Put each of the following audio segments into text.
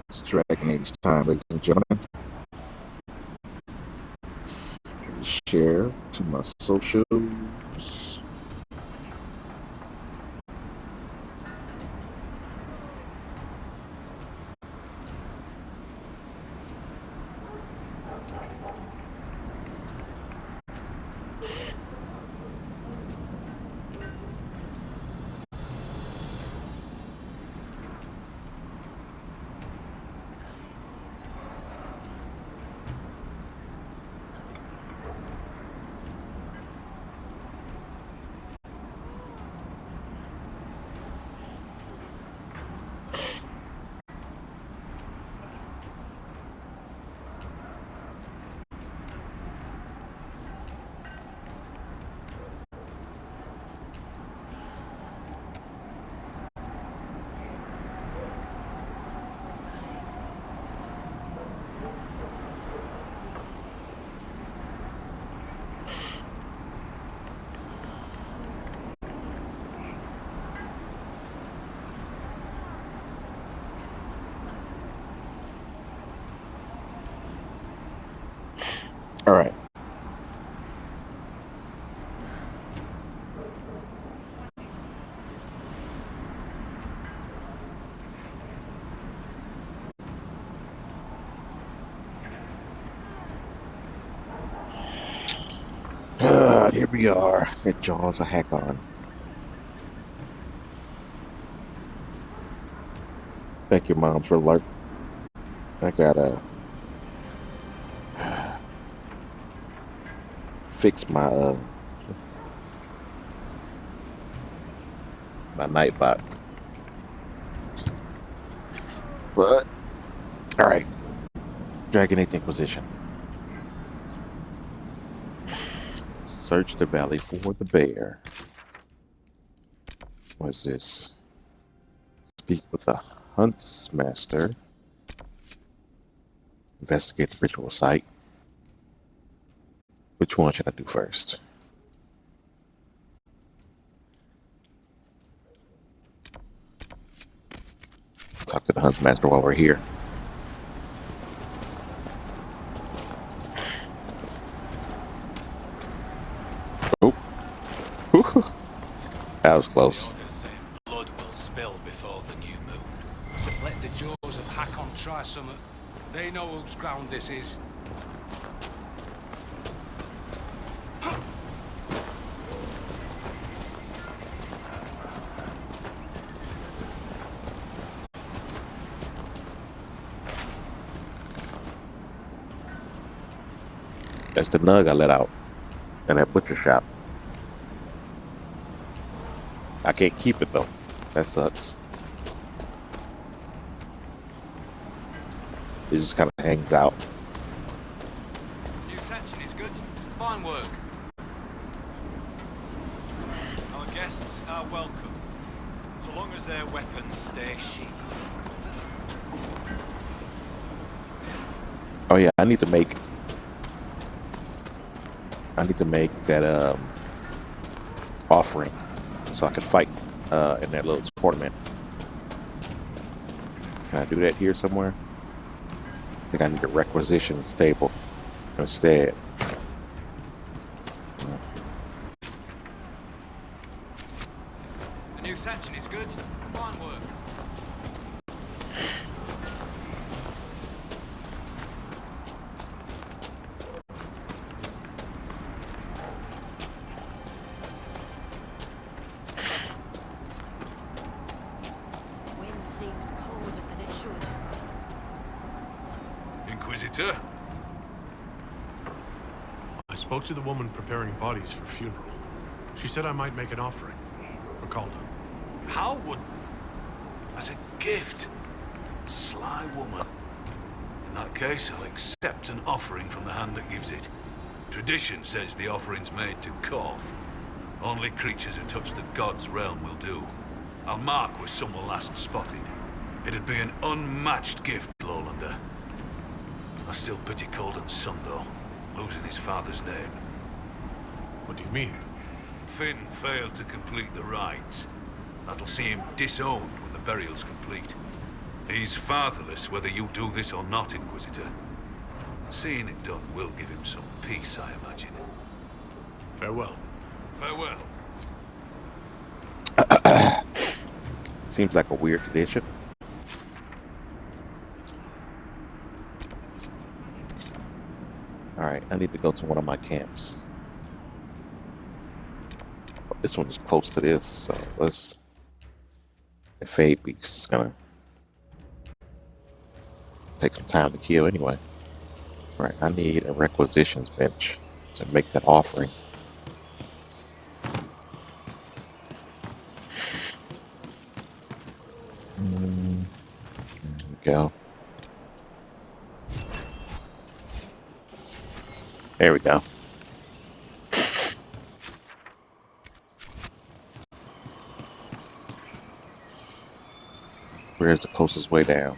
It's dragging each time, ladies and gentlemen. Share to my socials. All right. Here we are at Jaws of Hakkon. Thank you, Mom, for alert. I gotta fix my nightbot. But all right, Dragon 8th Inquisition. Search the valley for the bear. What is this? Speak with the huntsmaster. Investigate the ritual site. Which one should I do first? Talk to the huntsmaster while we're here. Oh. Whew. That was close. Blood will spill before the new moon. Let the Jaws of Hakkon try something. They know whose ground this is. That's the nug I let out in that butcher shop. I can't keep it though. That sucks. It just kind of hangs out. New section is good. Fine work. Our guests are welcome, so long as their weapons stay sheathed. Oh yeah, I need to make that offering so I can fight in that little tournament. Can I do that here somewhere? I think I need a requisitions table instead. The new section is good. Fine work. Wind seems colder than it should. Inquisitor? I spoke to the woman preparing bodies for funeral. She said I might make an offering for Calden. How would... As a gift? Sly woman. In that case, I'll accept an offering from the hand that gives it. Tradition says the offering's made to Koth. Only creatures who touch the gods' realm will do. I'll mark where some were last spotted. It'd be an unmatched gift, Lowlander. I still pity Calden's son, though, losing his father's name. What do you mean? Finn failed to complete the rites. That'll see him disowned when the burial's complete. He's fatherless whether you do this or not, Inquisitor. Seeing it done will give him some peace, I imagine. Farewell. Farewell. Seems like a weird tradition. Alright, I need to go to one of my camps. This one is close to this, so let's... The Fade Beast is gonna take some time to kill anyway. Right, I need a requisitions bench to make that offering. There we go. There we go. Where's the closest way down?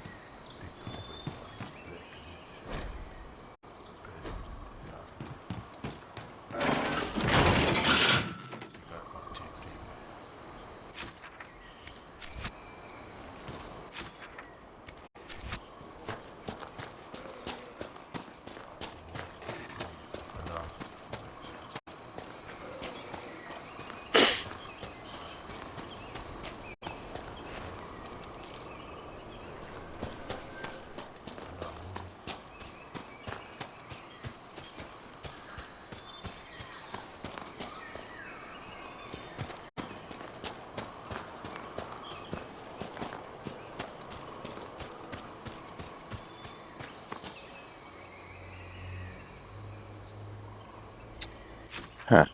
Huh.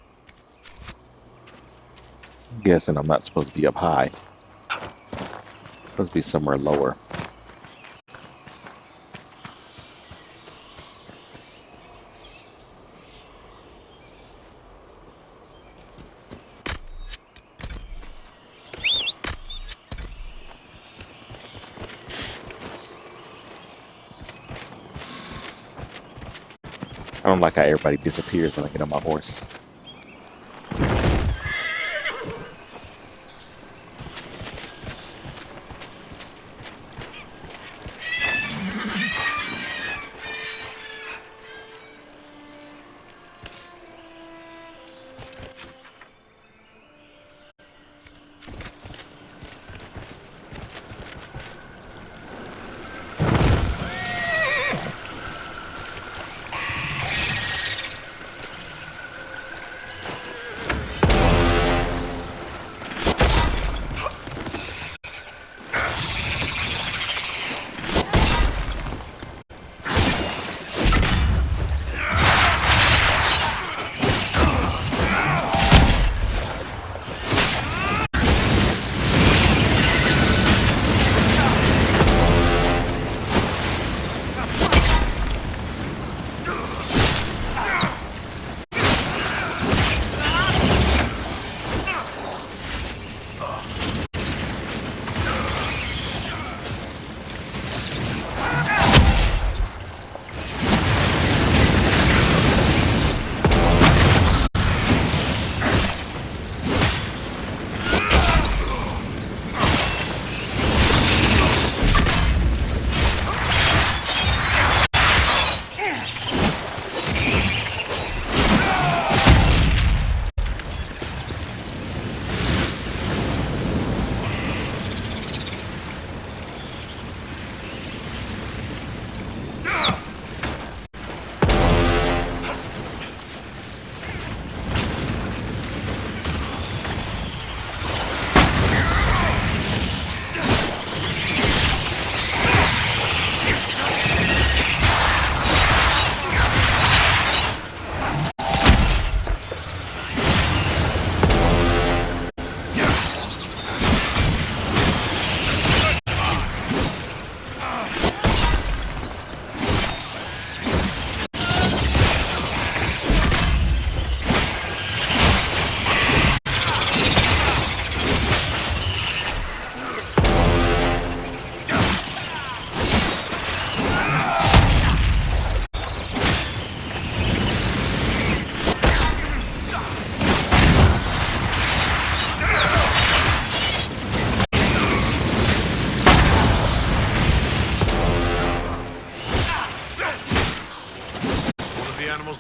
I'm guessing I'm not supposed to be up high. Supposed to be somewhere lower. I don't like how everybody disappears when I get on my horse.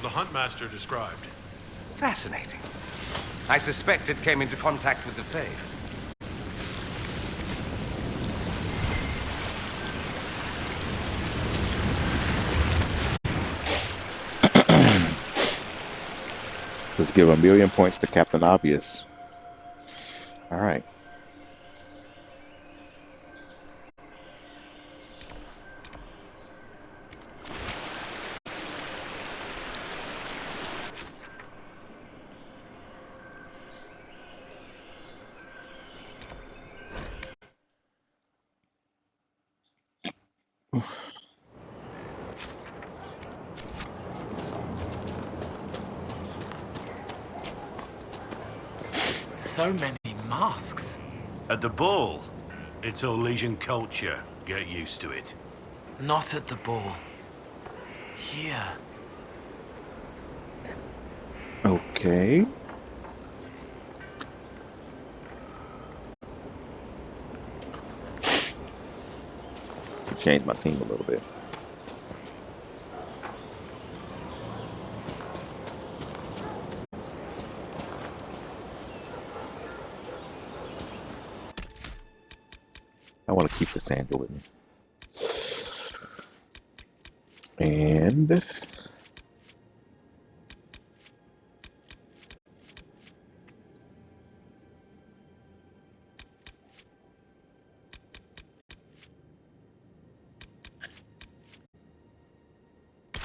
the Huntmaster described. Fascinating. I suspect it came into contact with the Fae. Let's give 1,000,000 points to Captain Obvious. All right. So many masks. At the ball, it's all Legion culture. Get used to it. Not at the ball. Here. Okay. Change my team a little bit. I want to keep the Sandra with me. And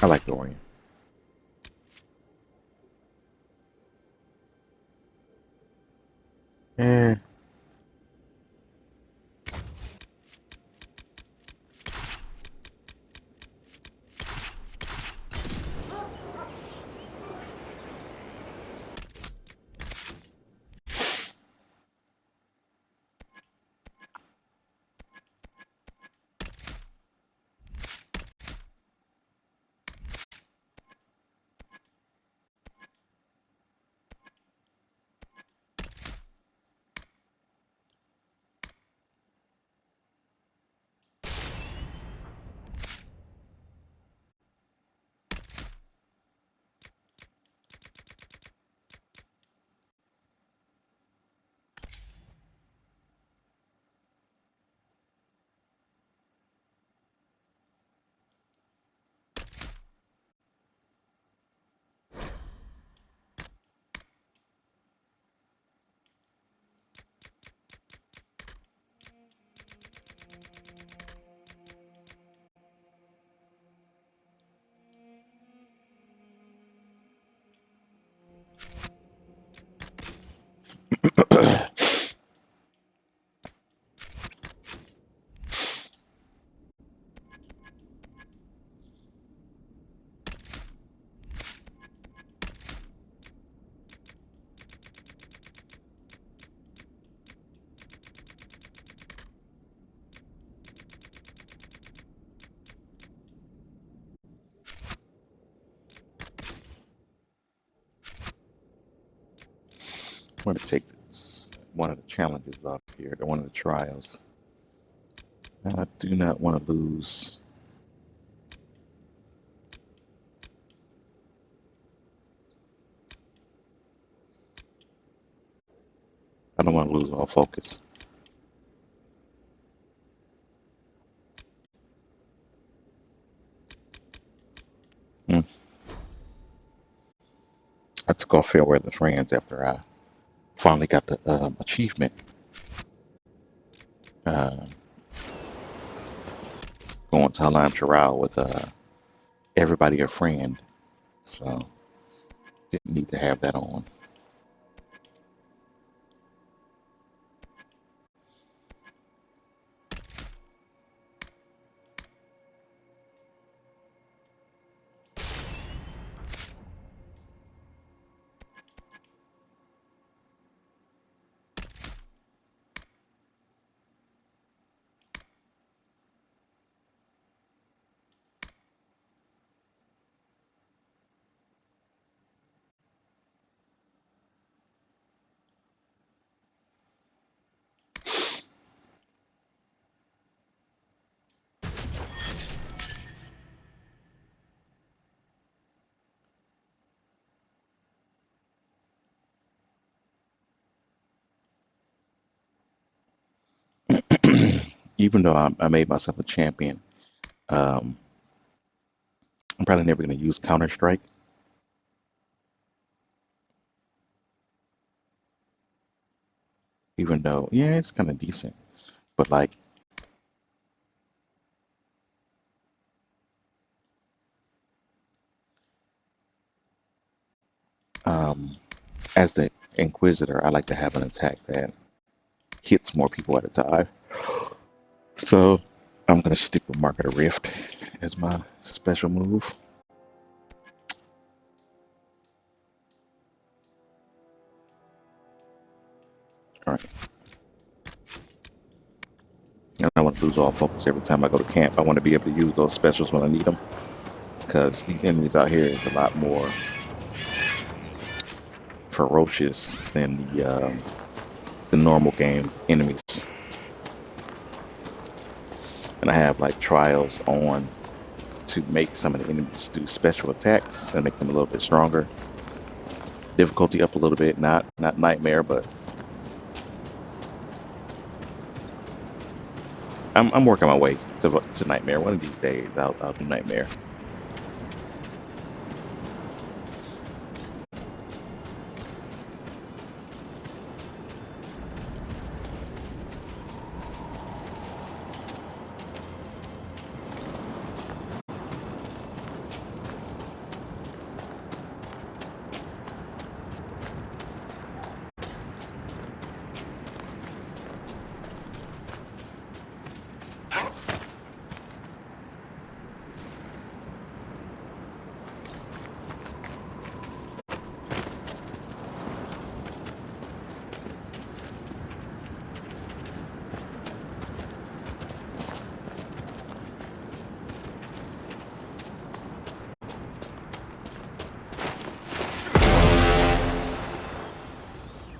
I like Dorian. Eh. I'm going to take this, one of the challenges off here, one of the trials. I do not want to lose. I don't want to lose all focus. I took off Fairweather Friends after I finally got the achievement. Going to Halam Chiral with everybody a friend. So didn't need to have that on. even though I made myself a champion, I'm probably never going to use Counter-Strike. Even though, yeah, it's kind of decent. But like, as the Inquisitor, I like to have an attack that hits more people at a time. So I'm going to stick with Mark of the Rift as my special move. All right. And I want to lose all focus every time I go to camp. I want to be able to use those specials when I need them, because these enemies out here is a lot more ferocious than the normal game enemies. And I have like trials on to make some of the enemies do special attacks and make them a little bit stronger. Difficulty up a little bit, not nightmare, but I'm working my way to nightmare. One of these days I'll do nightmare.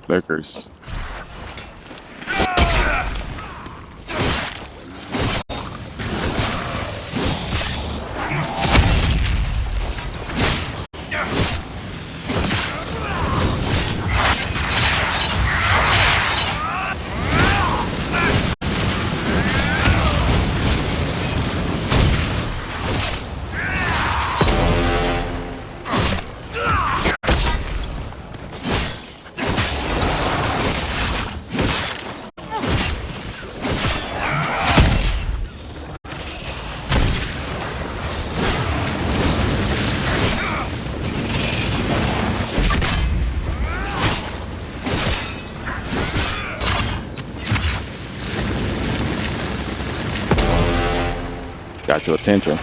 Lurkers. Got your attention.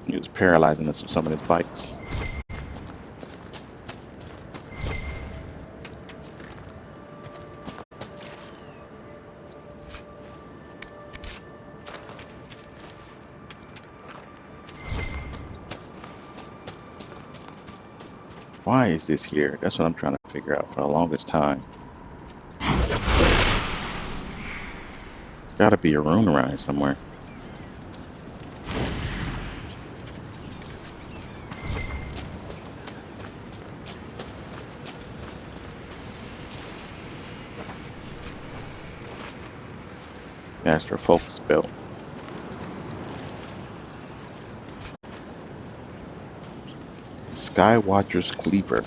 He was paralyzing us with some of his bites. Why is this here? That's what I'm trying to figure out for the longest time. Gotta be a rune around here somewhere. Master Focus Belt. Skywatcher's Cleaver.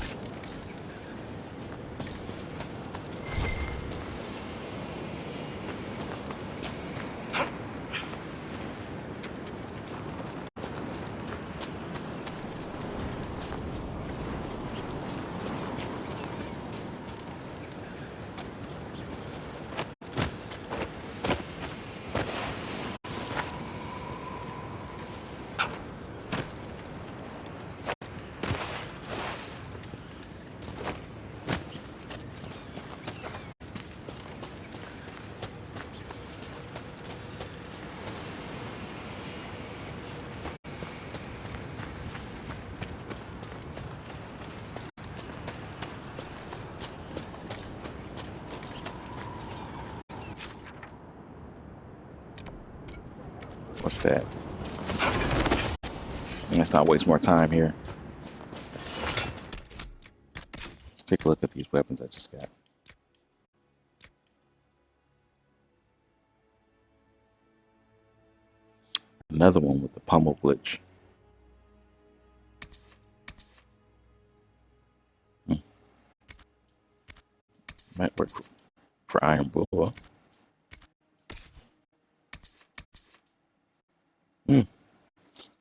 What's that? Let's not waste more time here. Let's take a look at these weapons I just got. Another one with the pummel glitch. Might work for Iron Bull.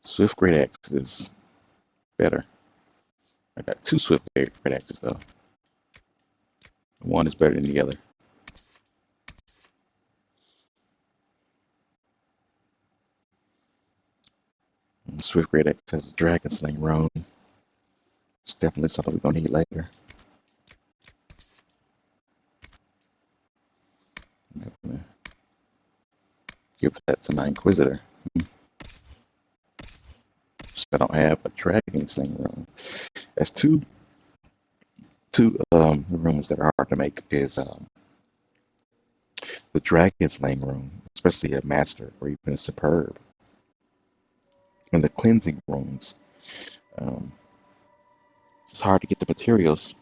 Swift Great Axe is better. I got two Swift Great Axes though. One is better than the other. Swift Great Axe has a Dragon Sling Rune. It's definitely something we're gonna need later. I'm gonna give that to my Inquisitor. I don't have a Dragon Sling Rune. That's two runes that are hard to make. Is the Dragon Sling Rune, especially a Master or even a Superb, and the Cleansing Runes. It's hard to get the materials.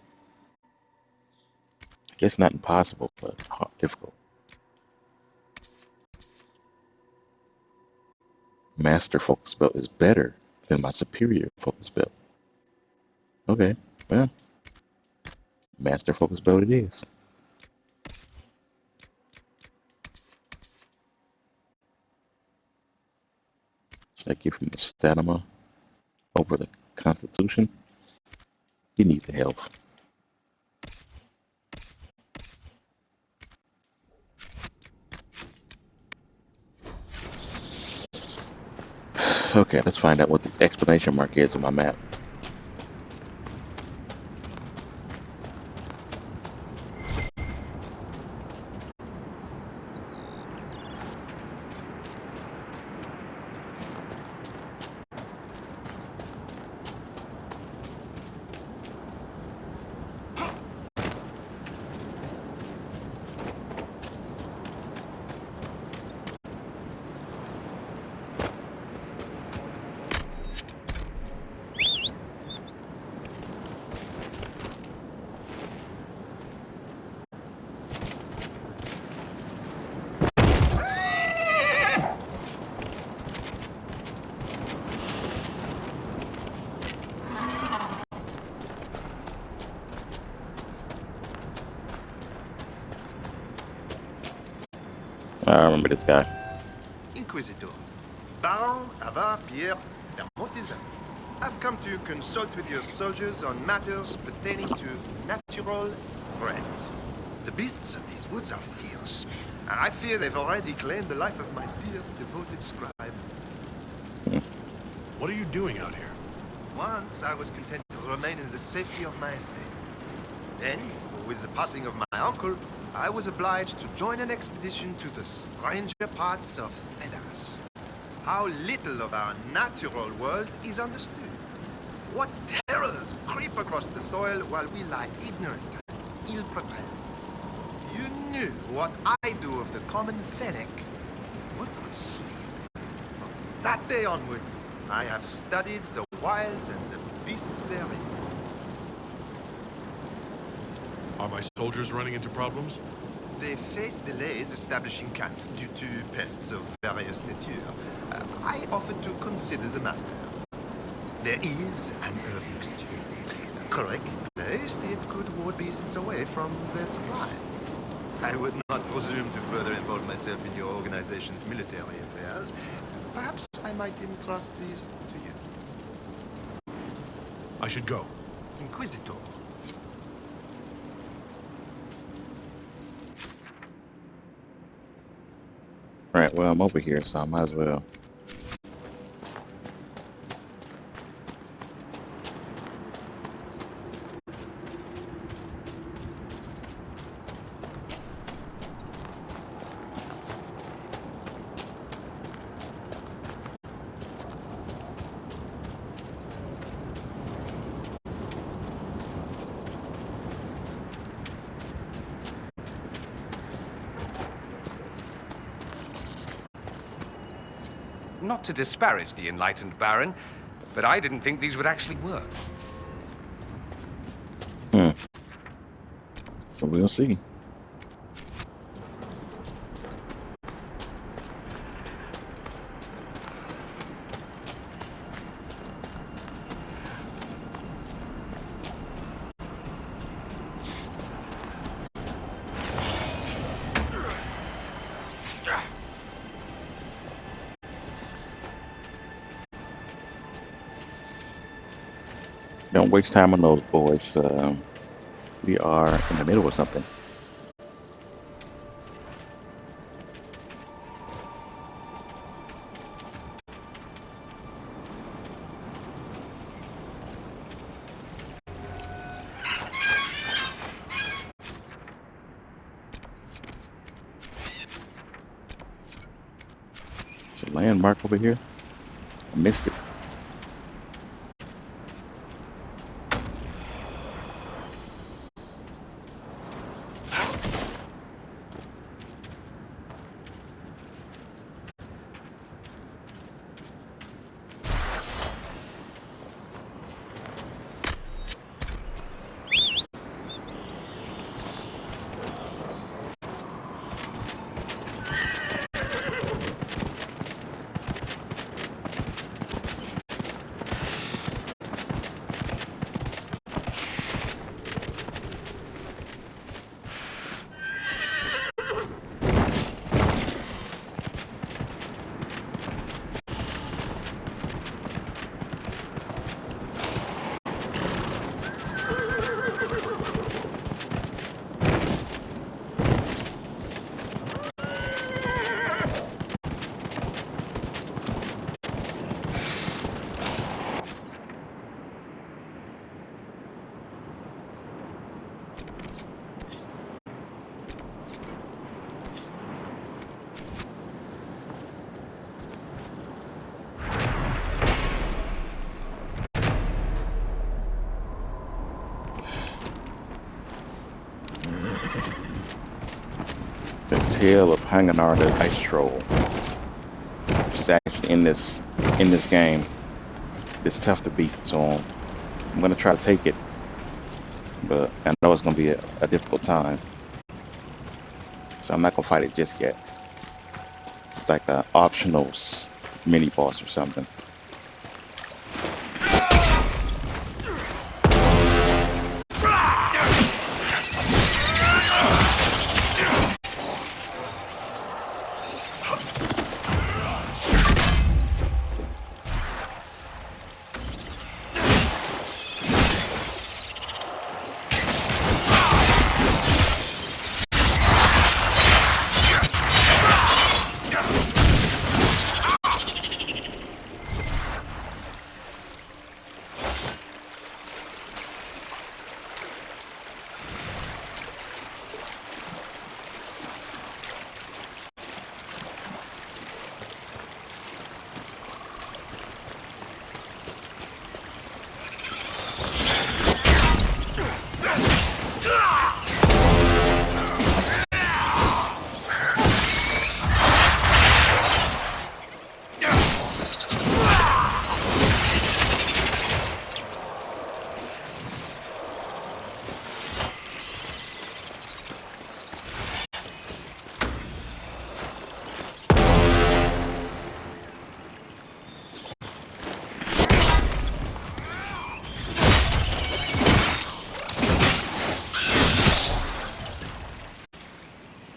I guess not impossible, but difficult. Master Focus Belt is better than my superior Focus Belt. Okay, well, Master Focus Belt it is. Should I give him the stamina over the Constitution? He needs the health. Okay, let's find out what this exclamation mark is on my map. I remember this guy. Inquisitor, Baron Avar Pierre Bermontizan. I've come to consult with your soldiers on matters pertaining to natural threat. The beasts of these woods are fierce, and I fear they've already claimed the life of my dear, devoted scribe. What are you doing out here? Once I was content to remain in the safety of my estate. Then, with the passing of my uncle, I was obliged to join an expedition to the stranger parts of Thedas. How little of our natural world is understood. What terrible others creep across the soil while we lie ignorant and ill-prepared. If you knew what I do of the common fennec, you would not sleep. From that day onward, I have studied the wilds and the beasts therein. Are my soldiers running into problems? They face delays establishing camps due to pests of various nature. I offer to consider the matter. There is an herb mixture. Correctly placed, it could ward beasts away from their supplies. I would not presume to further involve myself in your organization's military affairs. Perhaps I might entrust these to you. I should go. Inquisitor. Right, well, I'm over here, so I might as well. Not to disparage the enlightened Baron, but I didn't think these would actually work. So we'll see. Don't waste time on those boys. We are in the middle of something. There's a landmark over here. I missed it. Tale of Hanganar the Ice Troll, which is actually in this game. It's tough to beat, so I'm gonna try to take it, but I know it's gonna be a difficult time, so I'm not gonna fight it just yet. It's like an optional mini boss or something.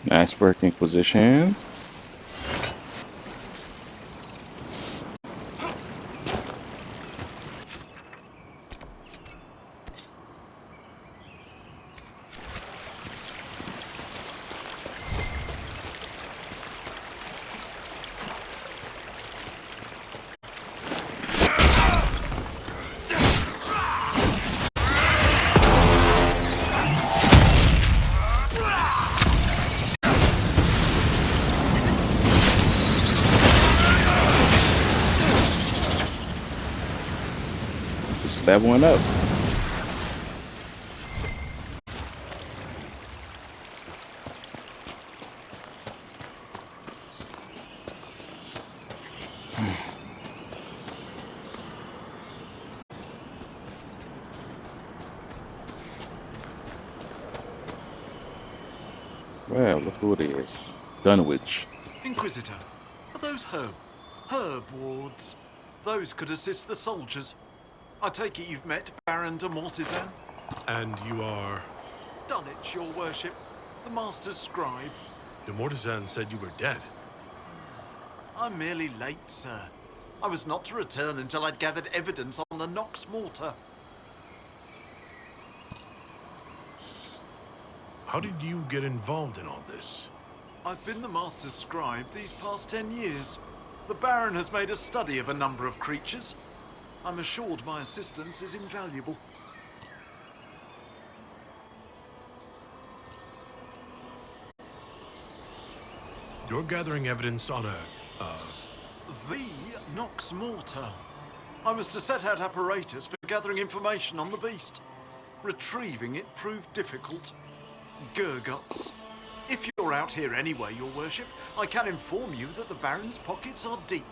Nice work, Inquisition. Just leveling up. Well, look who it is. Dunwich. Inquisitor, are those herb wards? Those could assist the soldiers. I take it you've met Baron de Mortizan? And you are... Dunwich, your worship. The Master's scribe. De Mortizan said you were dead. I'm merely late, sir. I was not to return until I'd gathered evidence on the Nox Mortar. How did you get involved in all this? I've been the Master's scribe these past 10 years. The Baron has made a study of a number of creatures. I'm assured my assistance is invaluable. You're gathering evidence on The Nox Mortar. I was to set out apparatus for gathering information on the beast. Retrieving it proved difficult. Gurguts. If you're out here anyway, your worship, I can inform you that the Baron's pockets are deep.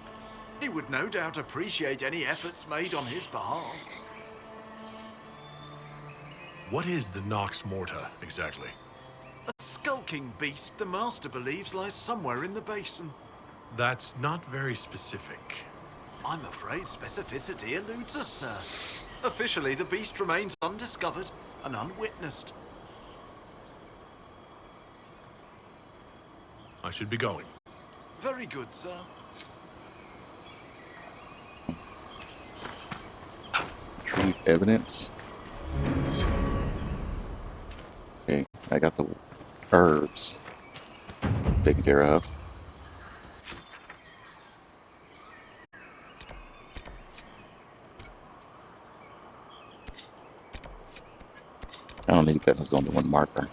He would no doubt appreciate any efforts made on his behalf. What is the Nox Morta, exactly? A skulking beast the Master believes lies somewhere in the basin. That's not very specific. I'm afraid specificity eludes us, sir. Officially, the beast remains undiscovered and unwitnessed. I should be going. Very good, sir. Retrieve evidence. Okay, I got the herbs taken care of. I don't need that, there's only one marker.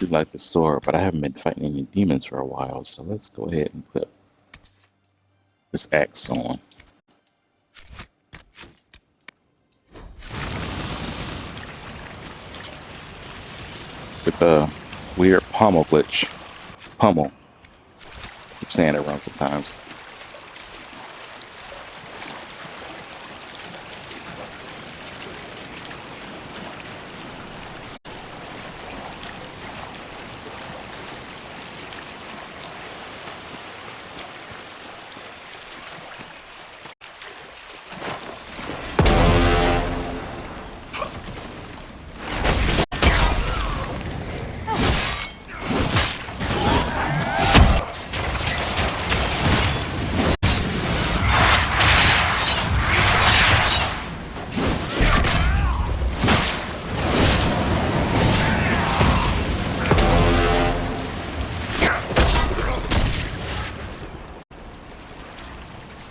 do like the sword, but I haven't been fighting any demons for a while, so let's go ahead and put this axe on. With the weird pommel glitch. Pummel. Keep saying it wrong sometimes.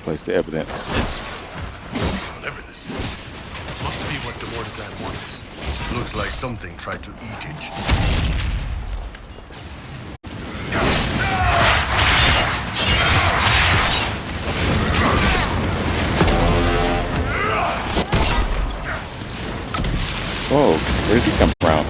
Place the evidence. Whatever this is, must be what the Mortizan wanted. Looks like something tried to eat it. Whoa, where did he come from?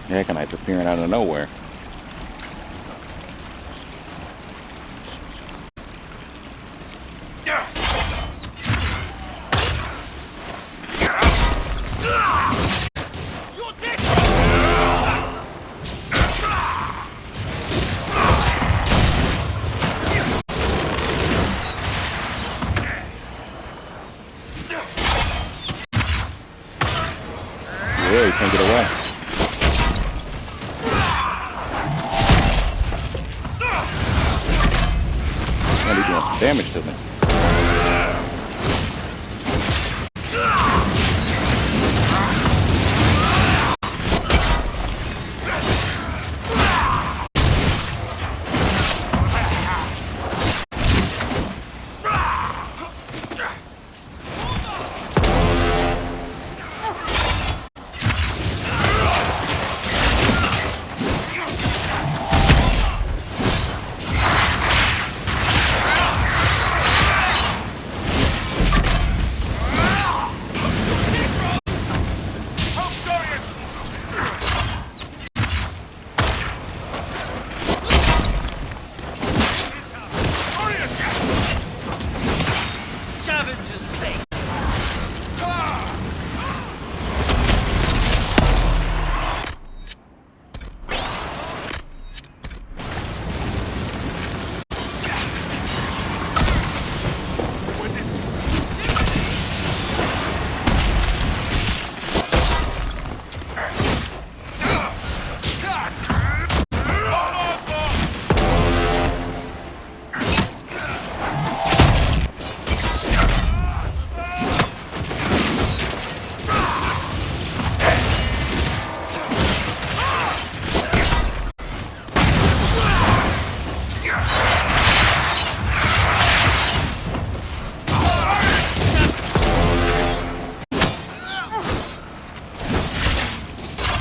Hackonite's appearing out of nowhere. Yeah, you can't get away. And he's doing some damage to me.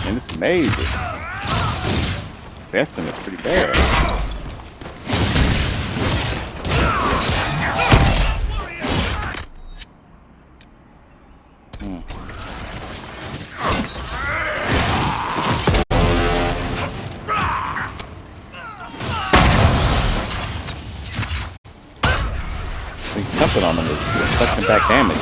And it's amazing. Vesting is pretty bad. There's something on them that's sucking back damage.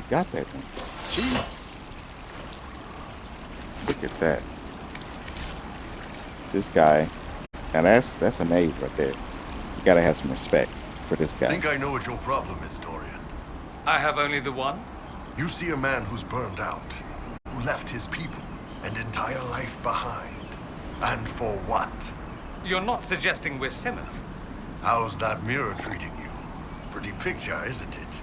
got that one. Jeez. Look at that. This guy. Now that's an aid right there. You gotta have some respect for this guy. I think I know what your problem is, Dorian. I have only the one. You see a man who's burned out, who left his people and entire life behind. And for what? You're not suggesting we're similar. How's that mirror treating you? Pretty picture, isn't it?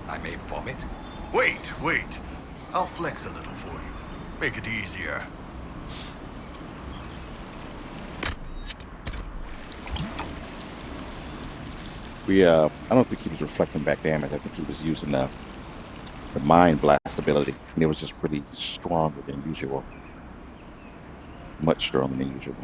I may vomit. Wait. I'll flex a little for you. Make it easier. I don't think he was reflecting back damage. I think he was using the mind blast ability, and it was just really stronger than usual. Much stronger than usual.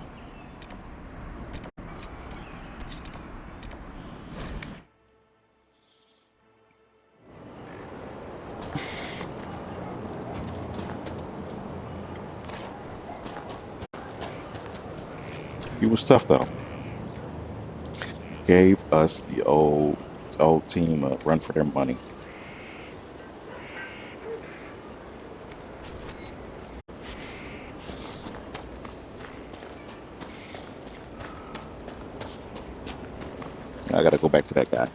He was tough though. Gave us the old team a run for their money. I gotta go back to that guy.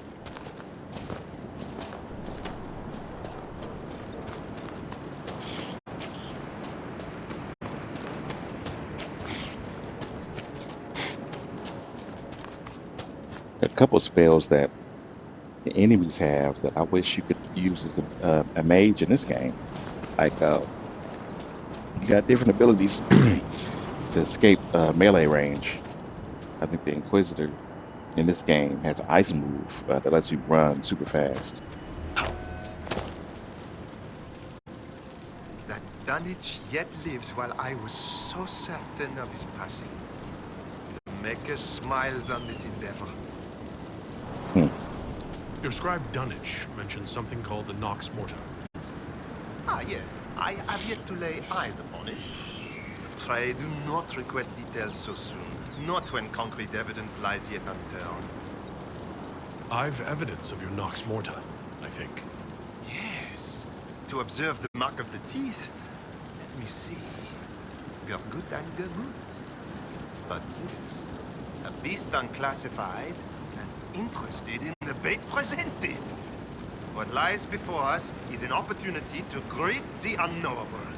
A couple spells that the enemies have that I wish you could use as a mage in this game. Like, you got different abilities to escape melee range. I think the Inquisitor in this game has an ice move that lets you run super fast. That Dunwich yet lives while I was so certain of his passing. The Maker smiles on this endeavor. Your scribe Dunwich mentioned something called the Nox Mortar. Ah, yes. I have yet to lay eyes upon it. Pray do not request details so soon. Not when concrete evidence lies yet unturned. I've evidence of your Nox Mortar, I think. Yes. To observe the mark of the teeth. Let me see. Gurgut and Gurgut. But this. A beast unclassified and interested in the bait presented. What lies before us is an opportunity to greet the unknowable.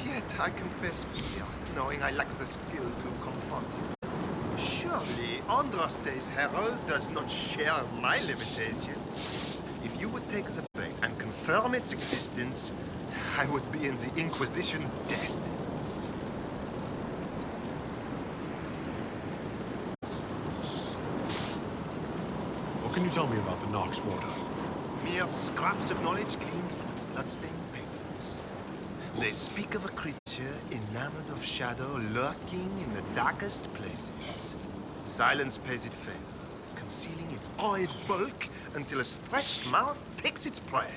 Yet I confess fear, knowing I lack the skill to confront it. Surely Andraste's herald does not share my limitation. If you would take the bait and confirm its existence, I would be in the Inquisition's debt. What can you tell me about the Nox Mortar? Mere scraps of knowledge gleaned from bloodstained papers. They speak of a creature enamored of shadow lurking in the darkest places. Silence pays it favor, concealing its awed bulk until a stretched mouth takes its prey.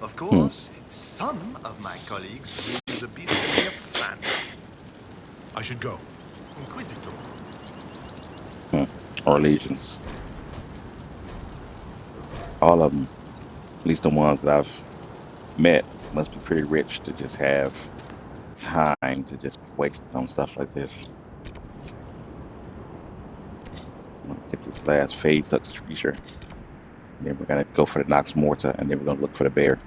Of course, some of my colleagues view the beast as mere fancy. I should go. Inquisitor. Or legions. All of them, at least the ones that I've met, must be pretty rich to just have time to just be wasted on stuff like this. I'm gonna get this last Fade Tux creature. And then we're gonna go for the Nox Morta, and then we're gonna look for the bear.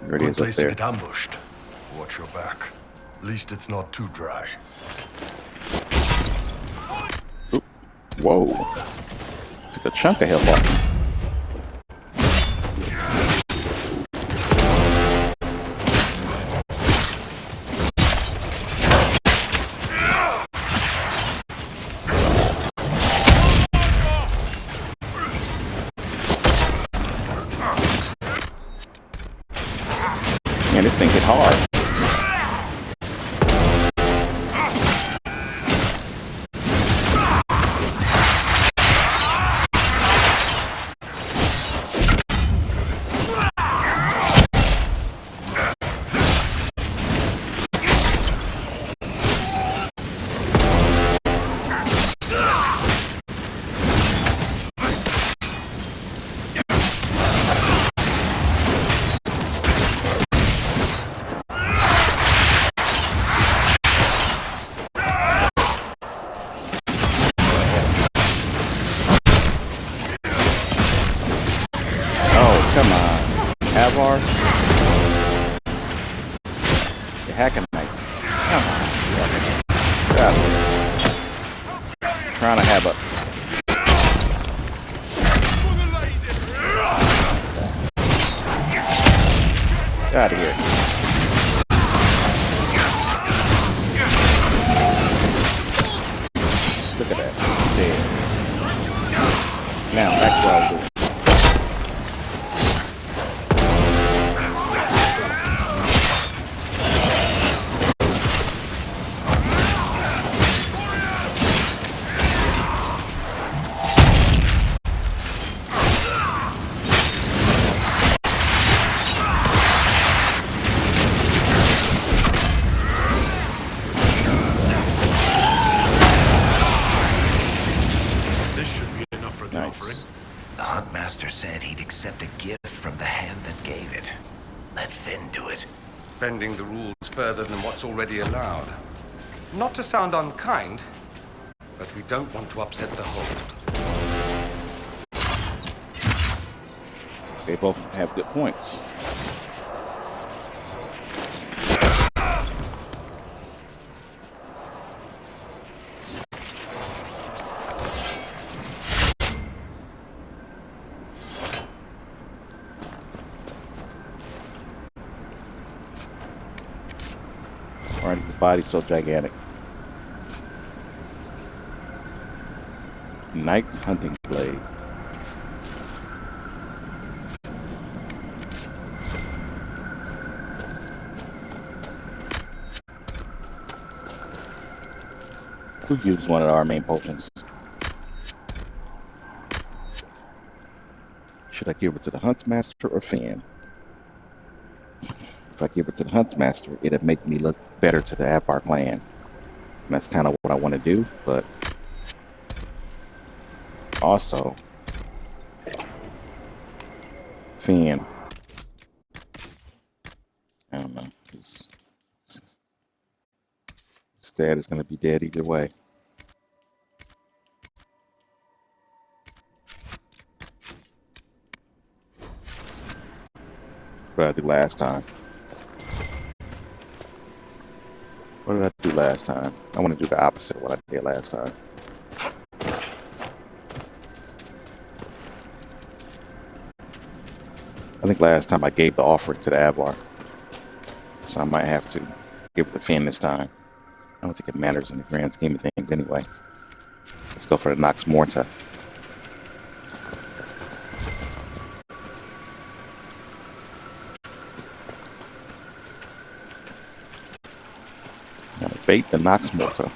There it Good is up place to there. get ambushed. Watch your back. At least it's not too dry. Oop. Whoa. Took a chunk of health off. Hakkonites. Come on. Get out of here. Trying to have a... Get out of here. Look at that. Dead. Now, back to our loot. The Huntmaster said he'd accept a gift from the hand that gave it. Let Finn do it. Bending the rules further than what's already allowed. Not to sound unkind, but we don't want to upset the hold. They both have good points. Why is the body so gigantic? Knight's hunting blade. Who used one of our main potions? Should I give it to the Huntsmaster or Finn? If I give it to the Huntsmaster, it'll make me look better to the Avar clan. And that's kind of what I want to do, but also Finn. I don't know. His dad is going to be dead either way. What did I do last time? What did I do last time? I want to do the opposite of what I did last time. I think last time I gave the offering to the Avar. So I might have to give it to Finn this time. I don't think it matters in the grand scheme of things anyway. Let's go for the Nox Morta. Now bait the Nox Morta.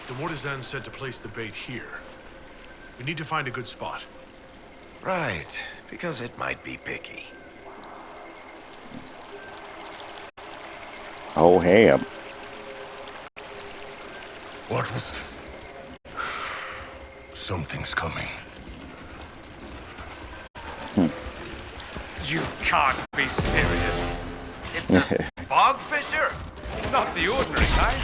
The Mortizan said to place the bait here. We need to find a good spot. Right, because it might be picky. Oh, ham. What was... Something's coming. You can't be serious. It's a bog fisher? Not the ordinary kind.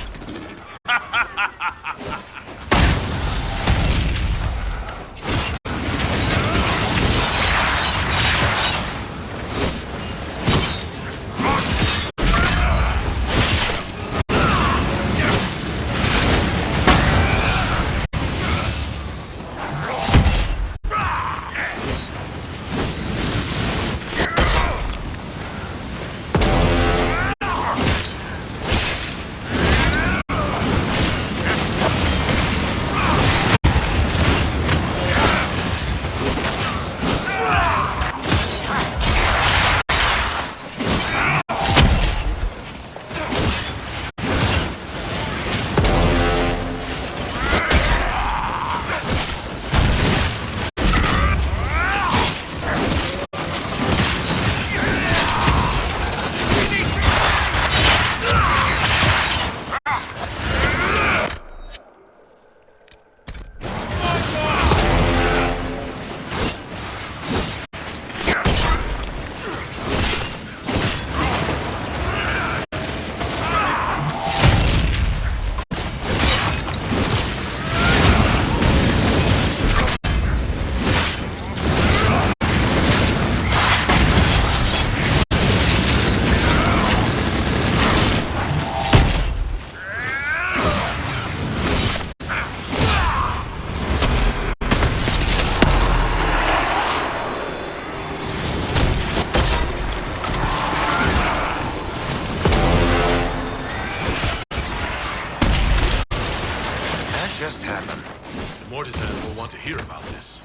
Mortisan will want to hear about this.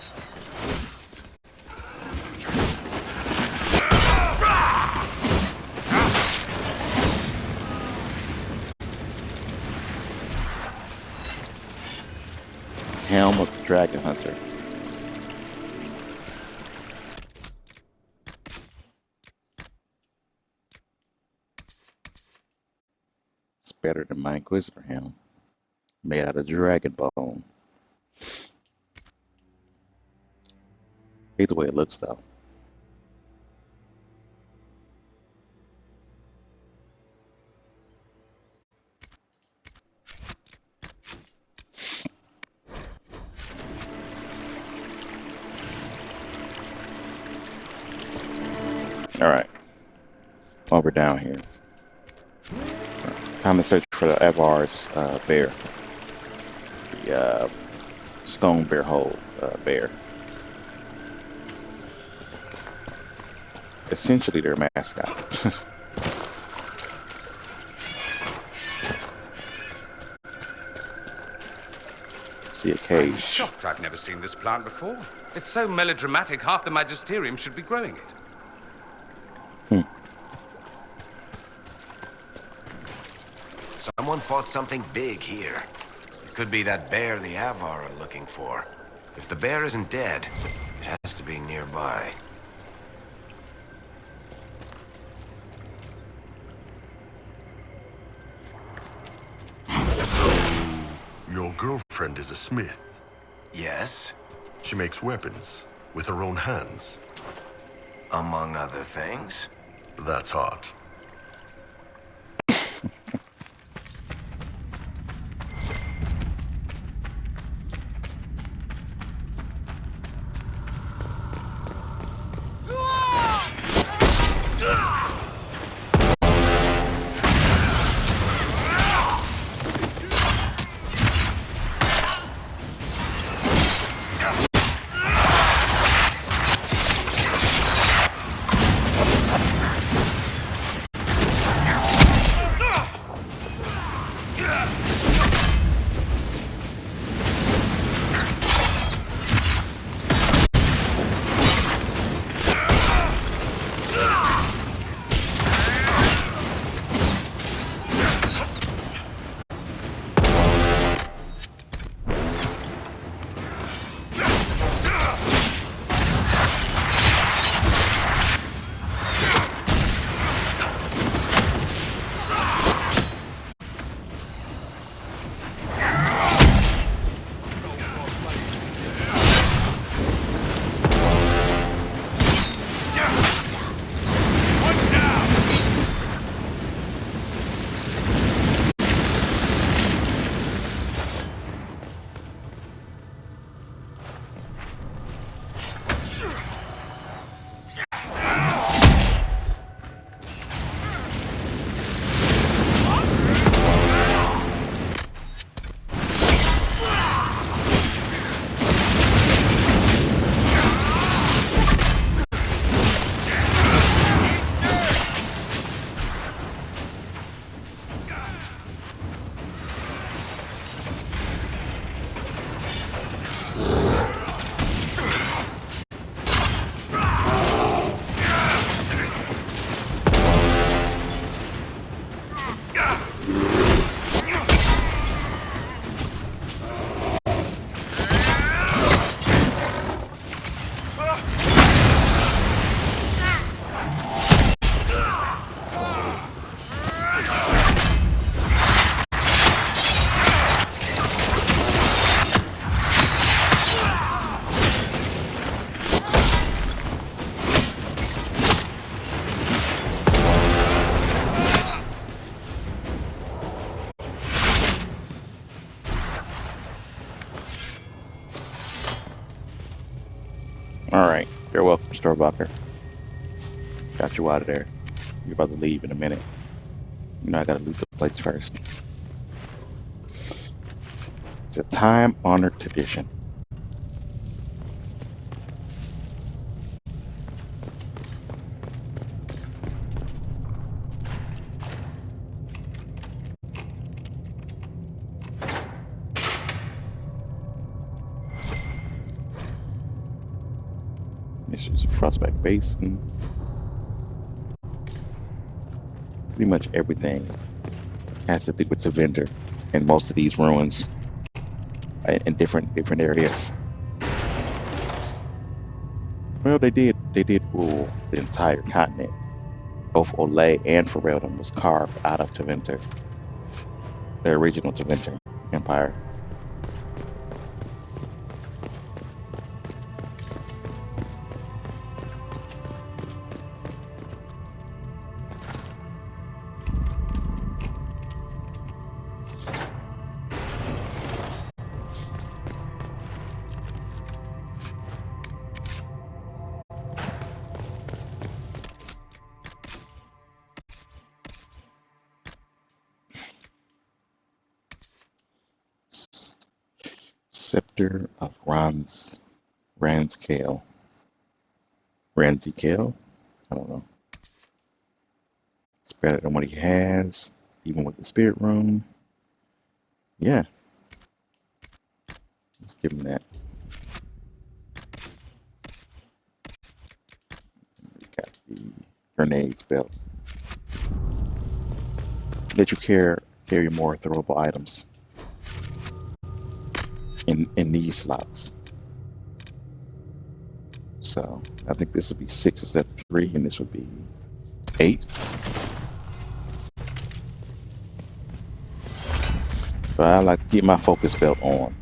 Helm of the Dragon Hunter. It's better than my Inquisitor helm. Made out of dragon bone. Hate the way it looks though. Alright. While we're down here. Time to search for the Avar's bear. The stone bear hole bear. Essentially their mascot. See a I'm cage. shocked I've never seen this plant before. It's so melodramatic, half the Magisterium should be growing it. Someone fought something big here. It could be that bear the Avar are looking for. If the bear isn't dead, it has to be nearby. Your girlfriend is a smith. Yes, She makes weapons with her own hands. among other things. That's hot. Alright, you're welcome, Starbucker. Got you out of there. You're about to leave in a minute. You know I gotta loot the place first. It's a time-honored tradition. This is a frostback basin. Pretty much everything has to do with Savender in most of these ruins in different areas. Well, they did rule the entire continent. Both Olay and Ferelden was carved out of Tevinter, the original Tevinter Empire. Scepter of Ranskale. Ranzikale? I don't know. It's better than what he has, even with the spirit room. Yeah. Let's give him that. We got the grenades belt. Let you carry more throwable items in these slots. So I think this would be 6 instead of 3, and this would be 8. But I like to keep my focus belt on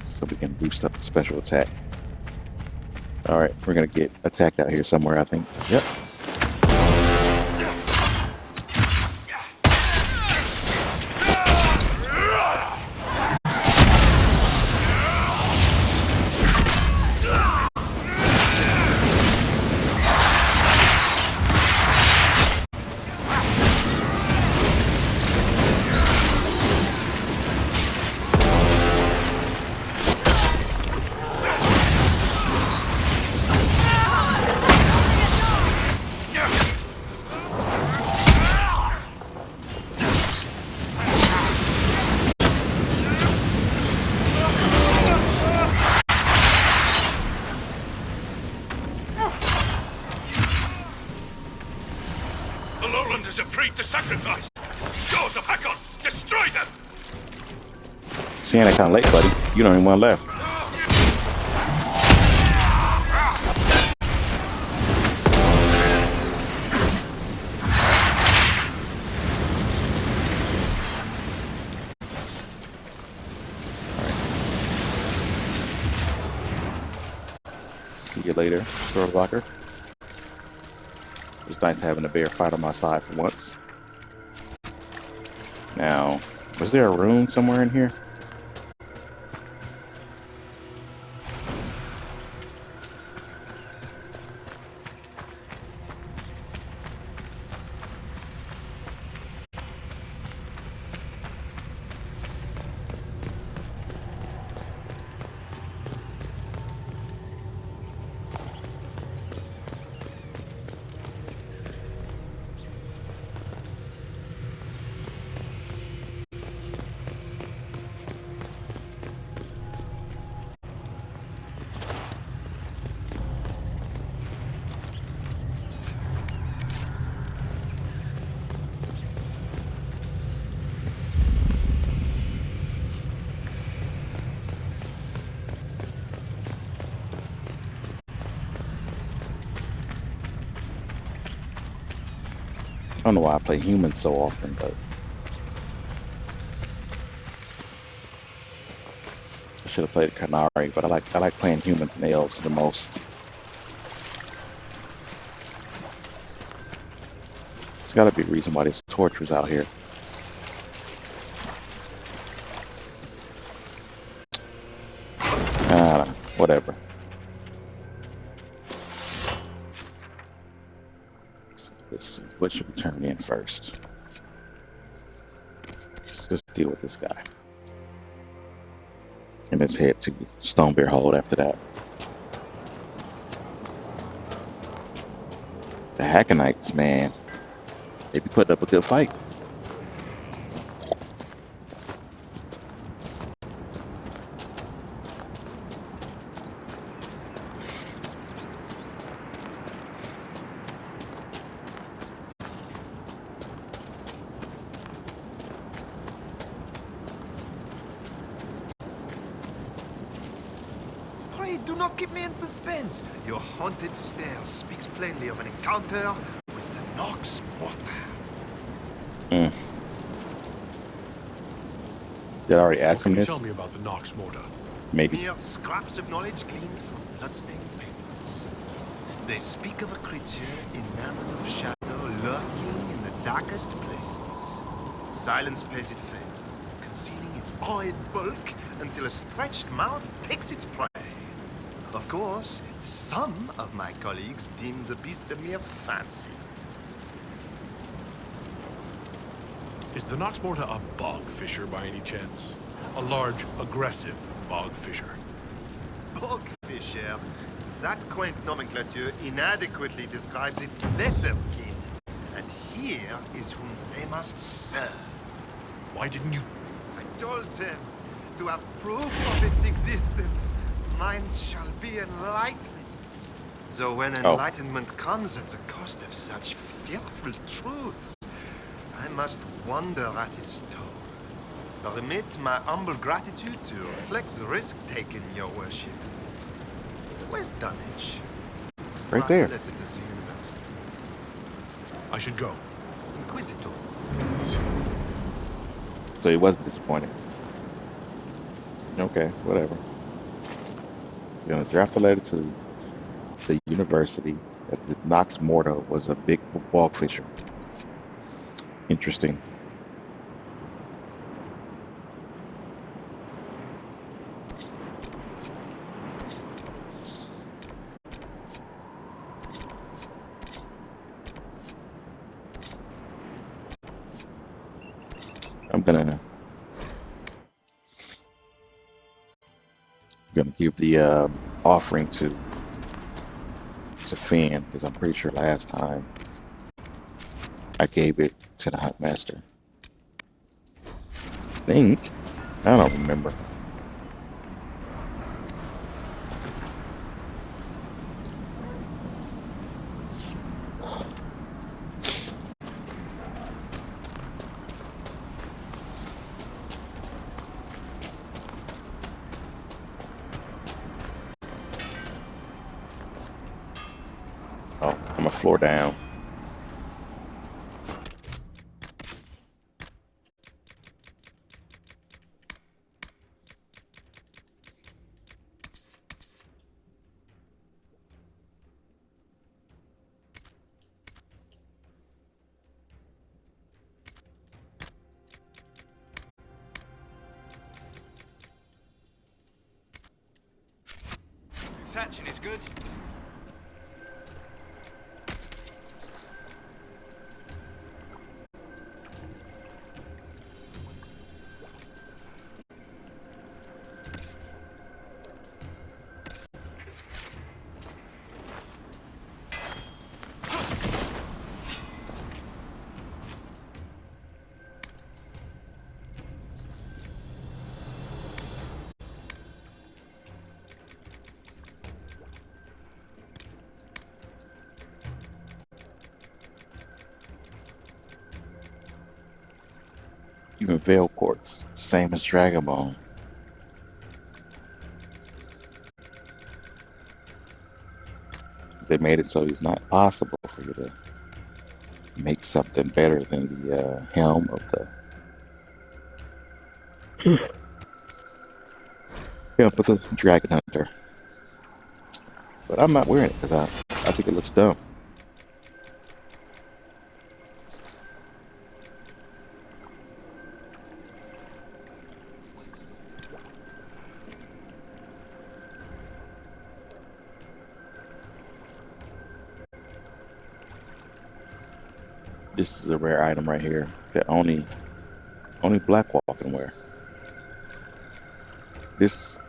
so we can boost up the special attack. All right, we're gonna get attacked out here somewhere, I think. Yep. Lowlanders have freed the sacrifice! Jaws of Hakkon! Destroy them! Seeing it kind of late, buddy. You don't even want left. See you later, store blocker. It was nice having a bear fight on my side for once. Now, was there a rune somewhere in here? I don't know why I play humans so often, but I should have played Canary, but I like playing humans and elves the most. There's gotta be a reason why there's tortures out here. Whatever. Let's see, what should we turn in first? Let's just deal with this guy. And let's head to Stonebear Hold after that. The Hakkonites, man. They be putting up a good fight. Do not keep me in suspense. Your haunted stare speaks plainly of an encounter with the Nox Mortar. Mm. Did I already ask him this? Tell me about the Nox Mortar. Maybe. Mere scraps of knowledge gleaned from bloodstained papers. They speak of a creature enamored of shadow lurking in the darkest places. Silence pays it favor, concealing its awed bulk until a stretched mouth takes its prey. Of course, some of my colleagues deem the beast a mere fancy. Is the Nox Mortar a bog fisher by any chance? A large, aggressive bog fisher? Bogfisher. That quaint nomenclature inadequately describes its lesser kin. And here is whom they must serve. Why didn't you... I told them to have proof of its existence. Minds shall be enlightened. So when enlightenment comes at the cost of such fearful truths, I must wonder at its tone. Permit my humble gratitude to reflect the risk taken, your worship. Where's Dunnage? Right there. Letter to the university. I should go. Inquisitor. So he wasn't disappointed. Okay, whatever. You're gonna draft a letter to the university that the Nox Mortar was a big bog fisher. Interesting. I'm gonna give the offering to Finn, because I'm pretty sure last time I gave it to the Hunt Master. I don't remember. Oh, I'm a floor down. Reception is good. Even Veil Quartz, same as Dragonbone. They made it so it's not possible for you to make something better than the helm of the Dragon Hunter. But I'm not wearing it because I think it looks dumb. This is a rare item right here that only Blackwall can wear. This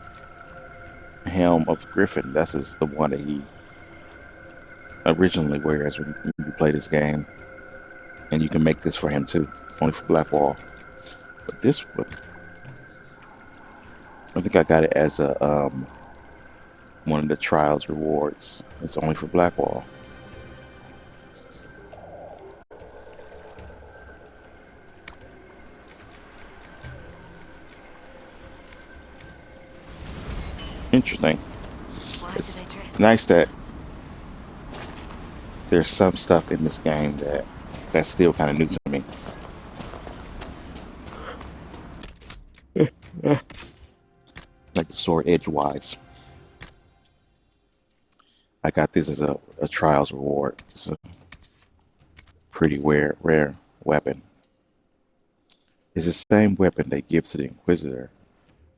helm of Griffin, that's is the one that he originally wears when you play this game. And you can make this for him too, only for Blackwall. But this one, I think I got it as a one of the trials rewards. It's only for Blackwall. Interesting. It's did I dress nice that like there's some stuff in this game that's still kind of new to me. Like the sword edgewise. I got this as a trials reward. It's a pretty rare weapon. It's the same weapon they give to the Inquisitor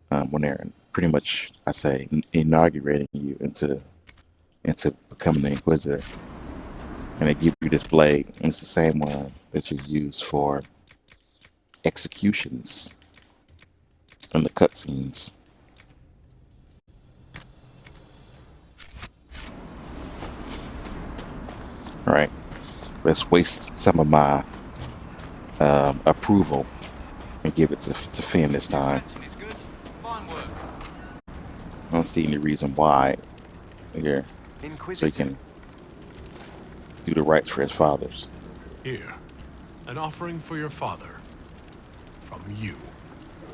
when they're pretty much, I say, inaugurating you into becoming the Inquisitor. And they give you this blade, and it's the same one that you use for executions in the cutscenes. All right, let's waste some of my approval and give it to Finn this time. It's good. Fine work. I don't see any reason why here, so he Inquisitor. can do the rights for his fathers. Here, an offering for your father. From you.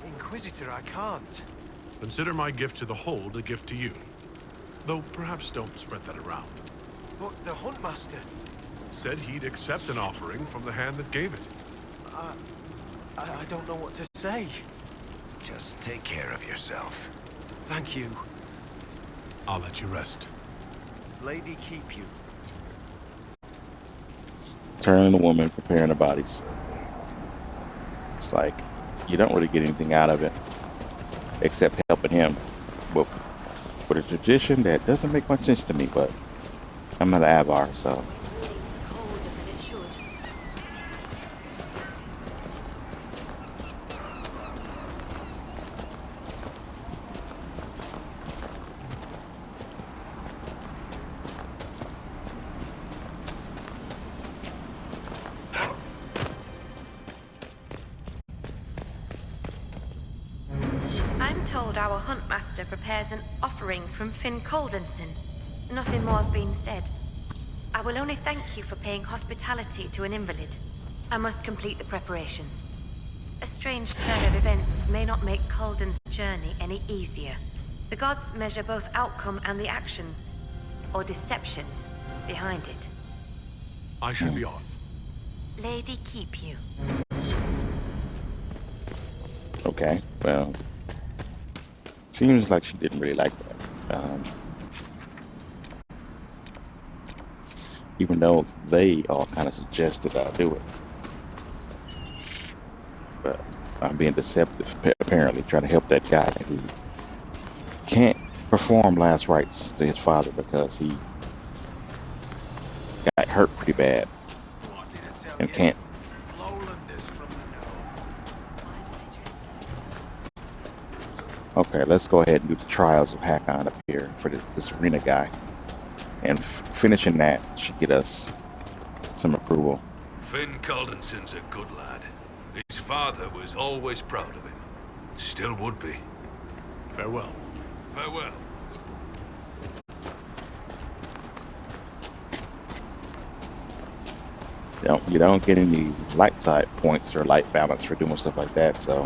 Inquisitor, I can't. Consider my gift to the Hold a gift to you. Though perhaps don't spread that around. But the Huntmaster. Said he'd accept an offering from the hand that gave it. I don't know what to say. Just take care of yourself. Thank you. I'll let you rest. Lady keep you. Turning the woman, preparing the bodies. It's like you don't really get anything out of it except helping him with a tradition that doesn't make much sense to me, but I'm not an Avar, so wind seems colder than it should. I'm told our Huntmaster prepares an offering from Finn Coldenson. Nothing more's been said. I will only thank you for paying hospitality to an invalid. I must complete the preparations. A strange turn of events may not make Colden's journey any easier. The gods measure both outcome and the actions, or deceptions, behind it. I should be off. Lady keep you. okay. Well, seems like she didn't really like that. Even though they all kind of suggested I do it. But I'm being deceptive, apparently, trying to help that guy who can't perform last rites to his father because he got hurt pretty bad What did I tell and you? can't. Lowlanders from the north. Why did I dress like Okay, let's go ahead and do the trials of Hakkon up here for this arena guy. And finishing that should get us some approval. Finn Caldenson's a good lad. His father was always proud of him. Still would be. Farewell. Farewell. You don't get any light side points or light balance for doing stuff like that, so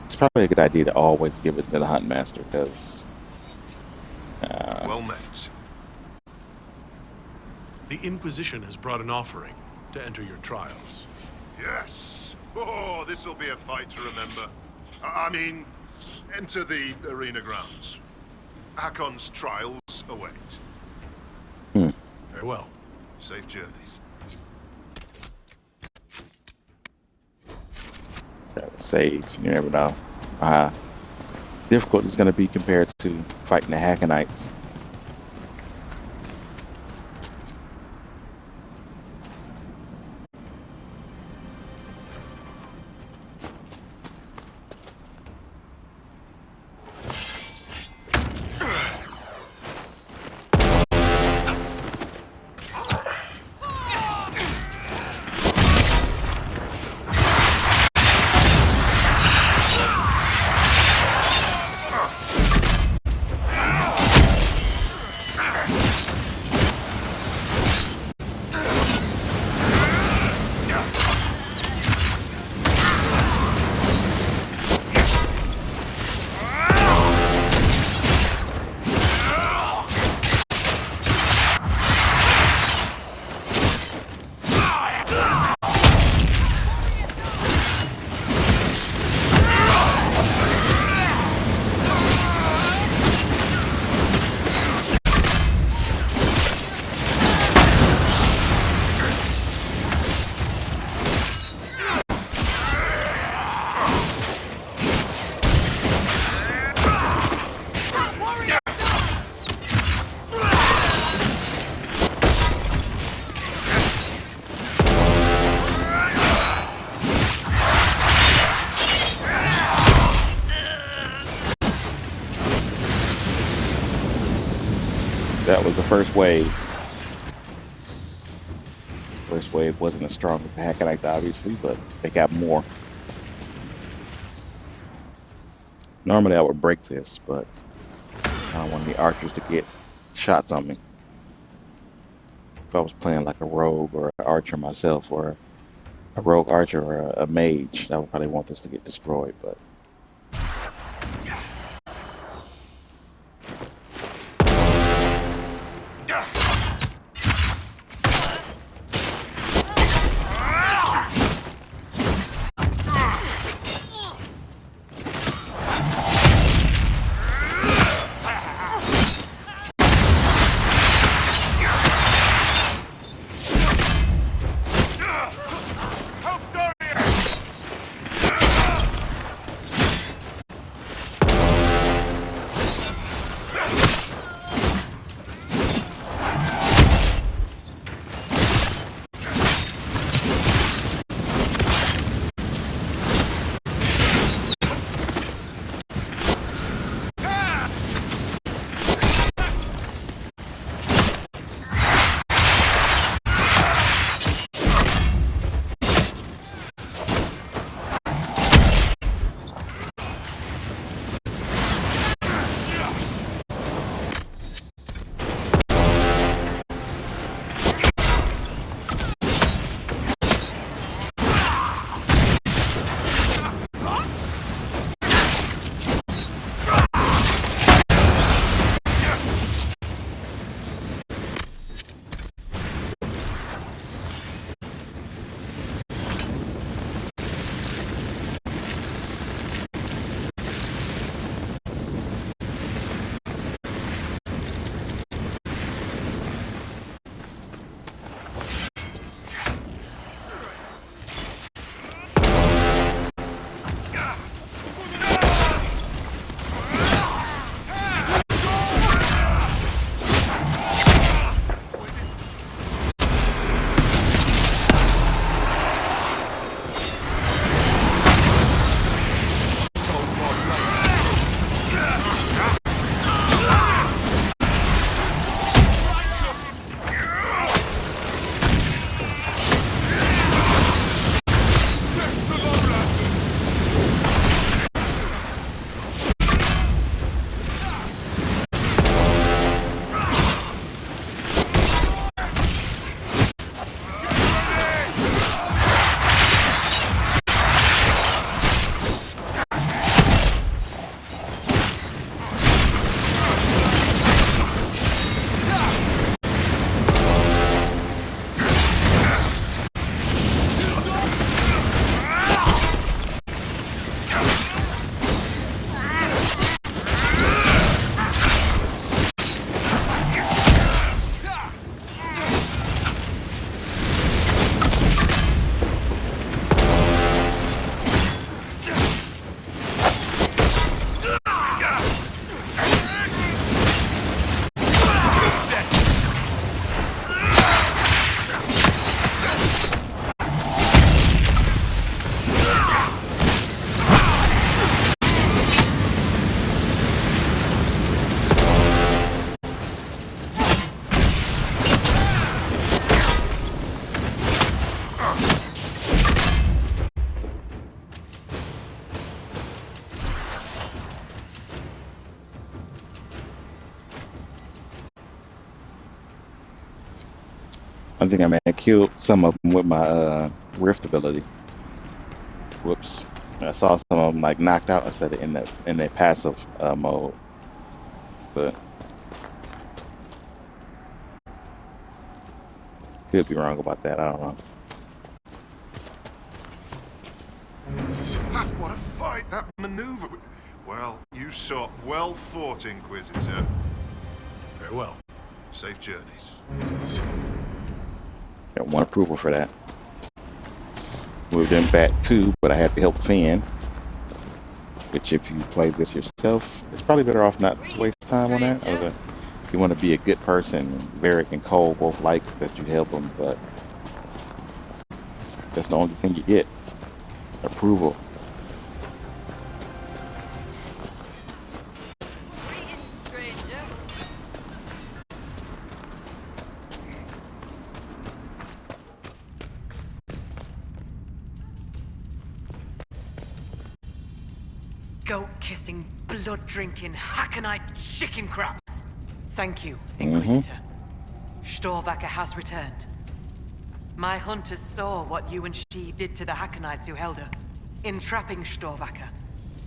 it's probably a good idea to always give it to the Huntmaster because Well met. The Inquisition has brought an offering to enter your trials. Yes. Oh, this will be a fight to remember. I mean, enter the arena grounds. Hakkon's trials await. Farewell. Safe journeys. save. You never know how difficult it's going to be compared to fighting the Hakkonites. That was the first wave. First wave wasn't as strong as the Hackonites, obviously, but they got more. Normally I would break this, but I don't want any archers to get shots on me. If I was playing like a rogue or an archer myself, or a rogue archer or a mage, I would probably want this to get destroyed, but I think I may have killed some of them with my rift ability. Whoops. I saw some of them like knocked out instead of in their passive mode. But could be wrong about that, I don't know. What a fight, that maneuver. Well, you saw well fought, Inquisitor. Very well. Safe journeys. Got one approval for that. Moved them back too, but I had to help Finn. Which, if you play this yourself, it's probably better off not to waste time on that. If you want to be a good person, Varric and Cole both like that you help them, but that's the only thing you get. Approval. goat-kissing, blood-drinking, Hakkonite chicken craps. Thank you, Inquisitor. Storvacker has returned. My hunters saw what you and she did to the Hakkonites who held her. In trapping Storvacker,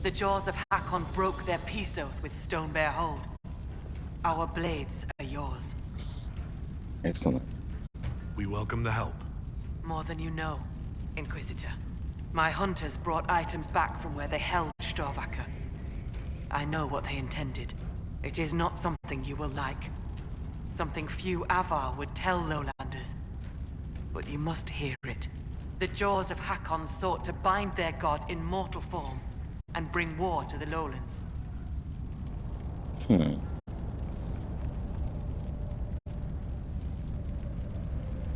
the Jaws of Hakkon broke their peace oath with Stonebear Hold. Our blades are yours. Excellent. We welcome the help. More than you know, Inquisitor. My hunters brought items back from where they held Storvacker. I know what they intended. It is not something you will like. Something few Avar would tell Lowlanders. But you must hear it. The Jaws of Hakkon sought to bind their god in mortal form and bring war to the lowlands.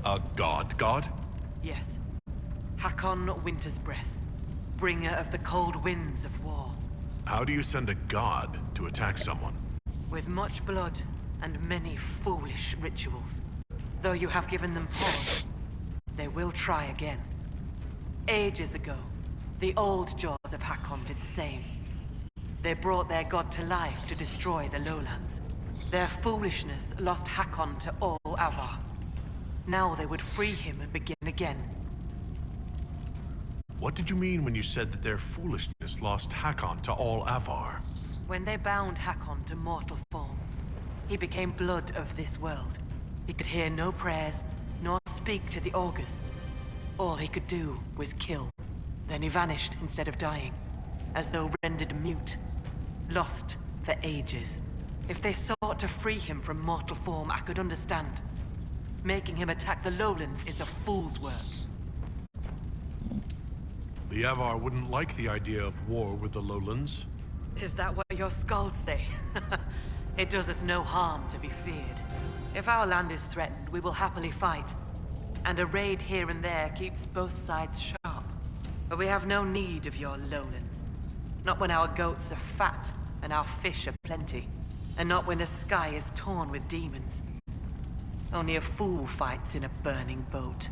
A god? Yes. Hakkon Winter's Breath, bringer of the cold winds of war. How do you send a god to attack someone? With much blood and many foolish rituals. Though you have given them pause, they will try again. Ages ago, the old Jaws of Hakkon did the same. They brought their god to life to destroy the lowlands. Their foolishness lost Hakkon to all Avar. Now they would free him and begin again. What did you mean when you said that their foolishness lost Hakkon to all Avar? When they bound Hakkon to mortal form, he became blood of this world. He could hear no prayers, nor speak to the augurs. All he could do was kill. Then he vanished instead of dying, as though rendered mute, lost for ages. If they sought to free him from mortal form, I could understand. Making him attack the lowlands is a fool's work. The Avar wouldn't like the idea of war with the lowlands. Is that what your skalds say? It does us no harm to be feared. If our land is threatened, we will happily fight. And a raid here and there keeps both sides sharp. But we have no need of your lowlands. Not when our goats are fat and our fish are plenty. And not when the sky is torn with demons. Only a fool fights in a burning boat.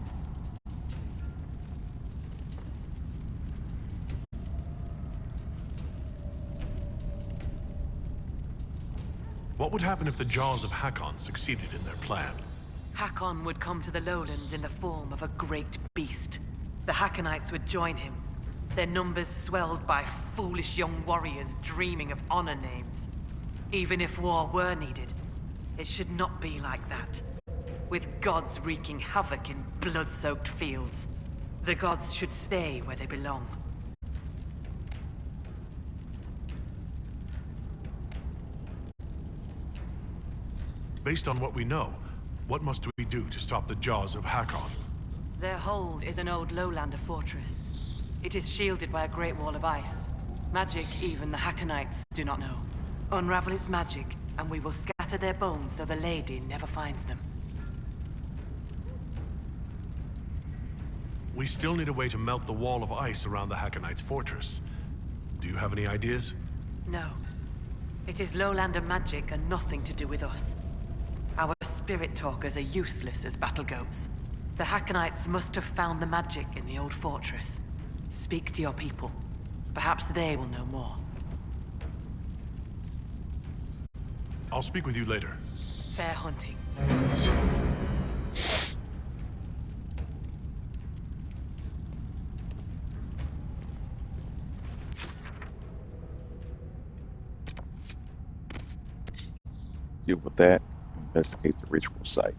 What would happen if the Jaws of Hakkon succeeded in their plan? Hakkon would come to the lowlands in the form of a great beast. The Hakkonites would join him, their numbers swelled by foolish young warriors dreaming of honor names. Even if war were needed, it should not be like that. With gods wreaking havoc in blood-soaked fields, the gods should stay where they belong. Based on what we know, what must we do to stop the Jaws of Hakkon? Their hold is an old lowlander fortress. It is shielded by a great wall of ice. Magic even the Hakkonites do not know. Unravel its magic, and we will scatter their bones so the lady never finds them. We still need a way to melt the wall of ice around the Hakkonites' fortress. Do you have any ideas? No. It is lowlander magic and nothing to do with us. Our spirit talkers are useless as battle goats. The Hakkonites must have found the magic in the old fortress. Speak to your people. Perhaps they will know more. I'll speak with you later. Fair hunting. Deal with that. Investigate the ritual site.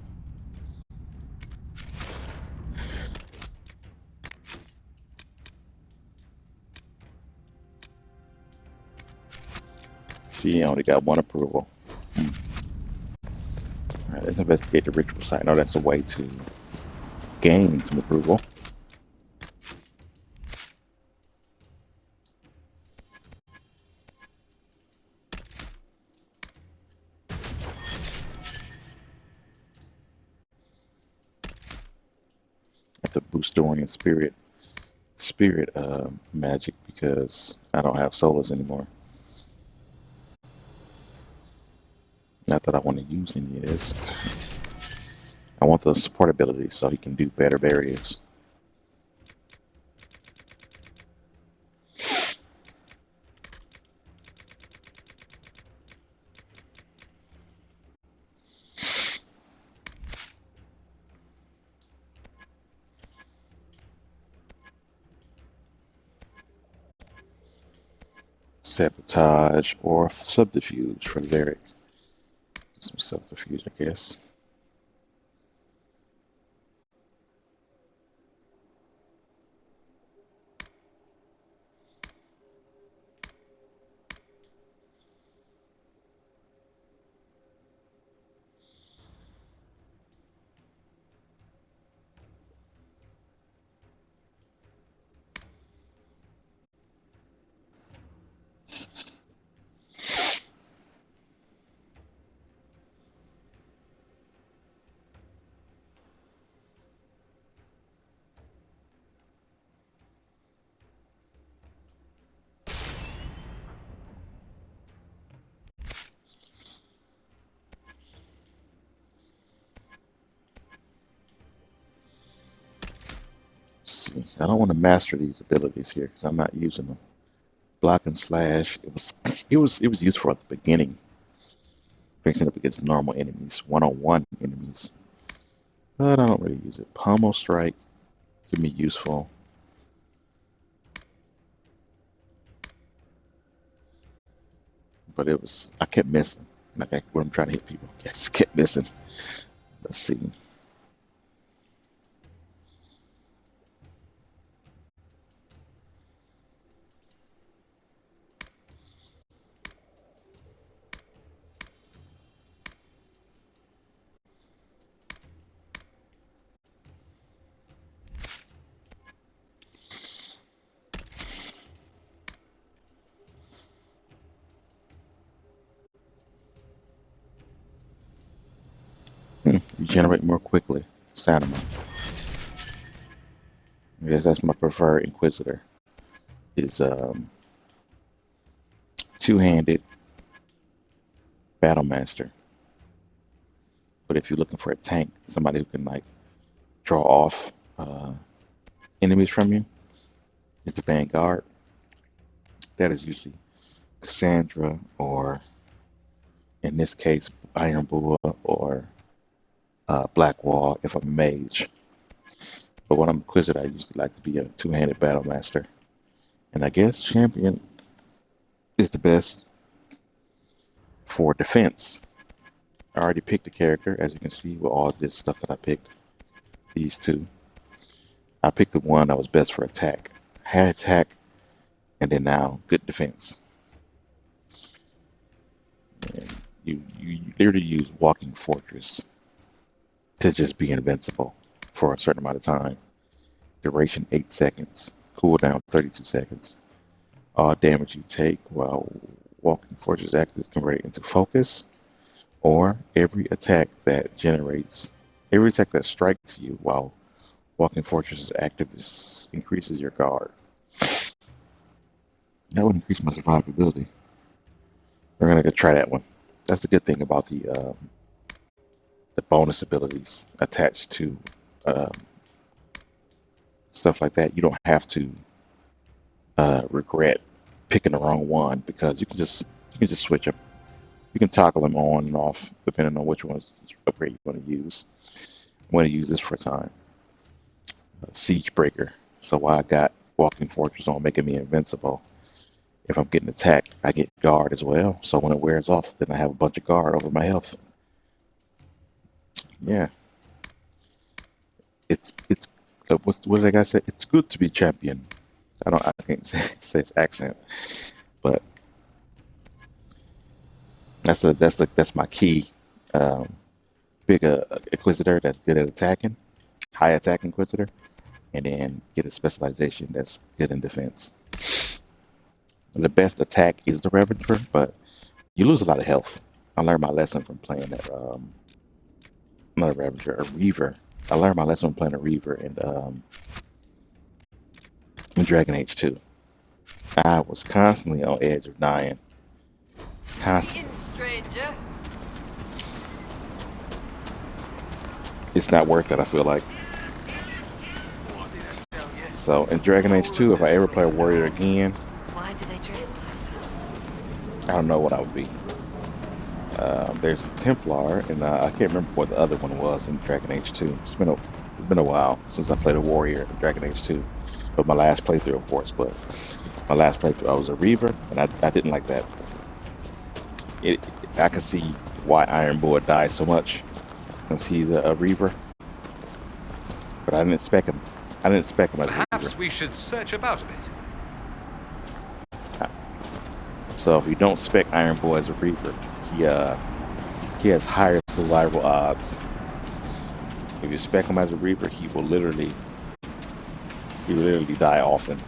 See, I only got one approval. Alright, let's investigate the ritual site. I know that's a way to gain some approval. To boost Dorian spirit magic because I don't have solas anymore. Not that I want to use any of this. I want the support ability so he can do better barriers. sabotage or subterfuge for Lyric. Some subterfuge, I guess. See, I don't want to master these abilities here because I'm not using them. Block and slash. It was useful at the beginning, facing up against normal enemies, one-on-one enemies. But I don't really use it. Pommel strike can be useful. But I kept missing. Like when I'm trying to hit people, I just kept missing. Let's see. Regenerate more quickly. Stamina. I guess that's my preferred Inquisitor. Is two-handed Battle Master. But if you're looking for a tank, somebody who can like draw off enemies from you, is the Vanguard. That is usually Cassandra, or in this case, Iron Bull, or Blackwall if I'm a mage. But when I'm Inquisitor, I usually like to be a two-handed Battle Master. And I guess Champion is the best for defense. I already picked a character, as you can see with all this stuff that I picked. These two. I picked the one that was best for attack. Had attack, and then now good defense. And you literally use Walking Fortress to just be invincible for a certain amount of time. Duration 8 seconds. Cooldown 32 seconds. All damage you take while Walking Fortress active is converted into focus, or every attack that strikes you while Walking Fortress is active increases your guard. That would increase my survivability. We're gonna go try that one. That's the good thing about the bonus abilities attached to stuff like that. You don't have to regret picking the wrong one, because you can just switch them. You can toggle them on and off depending on which one's upgrade you want to use. I'm going to use this for a time. Siege Breaker. So while I got Walking Fortress on making me invincible, if I'm getting attacked, I get guard as well. So when it wears off, then I have a bunch of guard over my health. Yeah. It's what did I guys say? It's good to be champion. I can't say its accent, but that's my key. Big Inquisitor that's good at attacking, high attack Inquisitor, and then get a specialization that's good in defense. The best attack is the Revenger, but you lose a lot of health. I learned my lesson from playing that. Not a Revenger, a Reaver. I learned my lesson from playing a Reaver in Dragon Age 2. I was constantly on edge of dying. Constantly. Stranger. It's not worth it, I feel like. So in Dragon Age 2, if I ever play a warrior again, Why do they dress like I don't know what I would be. There's Templar, and I can't remember what the other one was in Dragon Age 2. It's been a while since I played a warrior in Dragon Age 2. But my last playthrough, of course. But my last playthrough, I was a Reaver, and I didn't like that. I can see why Iron Boy dies so much, since he's a Reaver. But I didn't expect him. I didn't expect him as a Reaver. Perhaps we should search about a bit. So if you don't spec Iron Boy as a Reaver, he has higher survival odds. If you spec him as a Reaver, he will literally die often.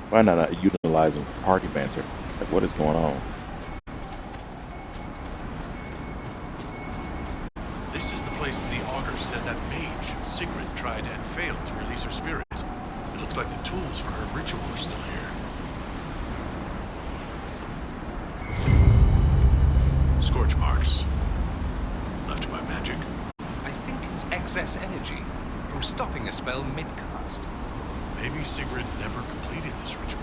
Why not utilizing party banter? Like, what is going on? This is the place the Augurs said that mage, Sigrid, tried and failed to release her spirit. It looks like the tools for her ritual are still here. Scorch marks. Left by magic. I think it's excess energy from stopping a spell mid-cast. Maybe Sigrid never completed this ritual.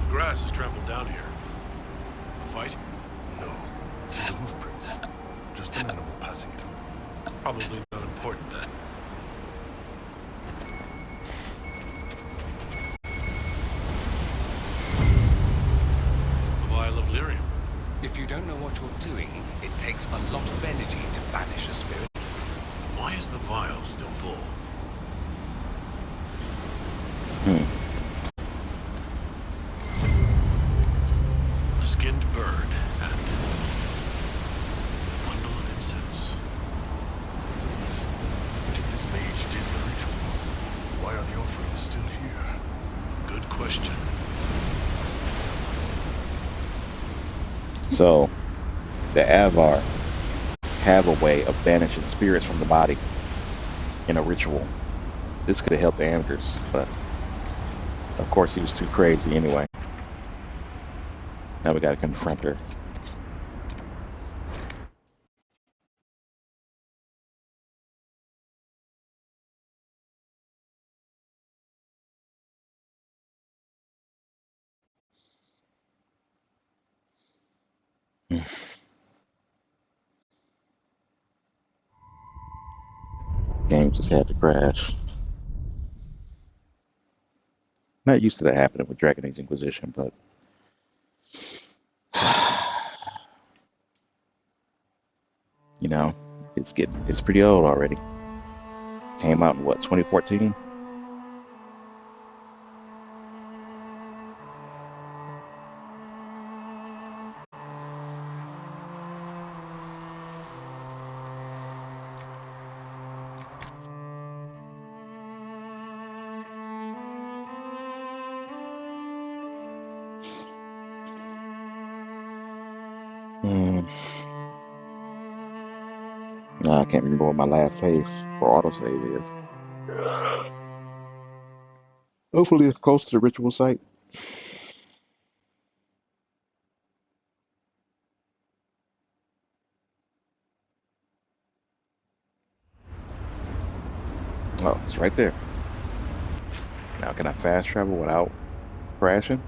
The grass is trampled down here. A fight? No. See the hoofprints. Just an animal passing through. Probably not important then. A vial of lyrium. If you don't know what you're doing, it takes a lot of energy to banish a spirit. Why is the vial still full? A skinned bird and a bundle of incense. But if this mage did the ritual, why are the offerings still here? Good question. So, the Avar have a way of banishing spirits from the body in a ritual. This could have helped Anders, but of course he was too crazy anyway. Now we gotta confront her. Game just had to crash. Not used to that happening with Dragon Age Inquisition, but you know, it's pretty old already. Came out in what, 2014? I can't remember what my last save or autosave is. Hopefully it's close to the ritual site. Oh, it's right there. Now can I fast travel without crashing?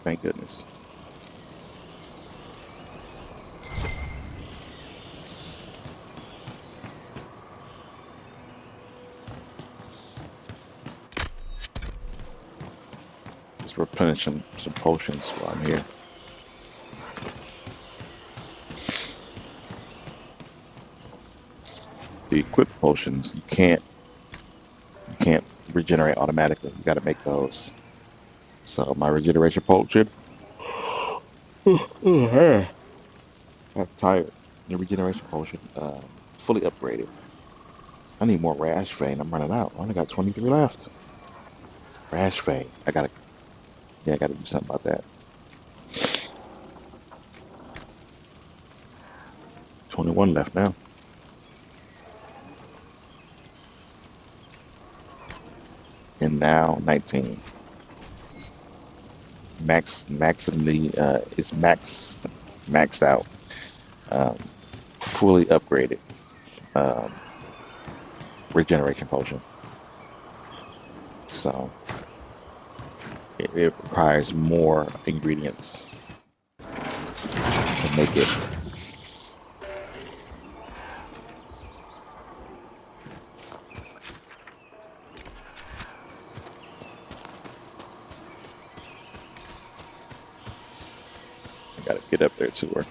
Thank goodness. Let's replenish some potions while I'm here. The equipped potions you can't regenerate automatically. You got to make those. So my regeneration potion. I'm tired. The regeneration potion fully upgraded. I need more rash vein. I'm running out. I only got 23 left. Rash Fade. I gotta do something about that. 21 left now. And now 19. Maximally it's maxed out. Fully upgraded. Regeneration potion. So it requires more ingredients to make it. I gotta get up there to her.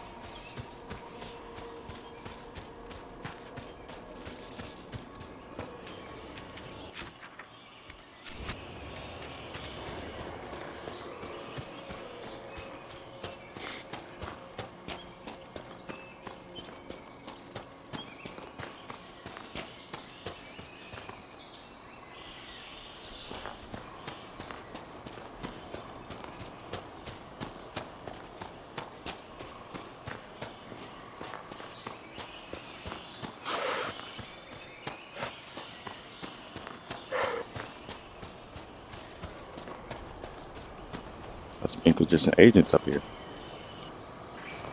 That's some inquisition agents up here.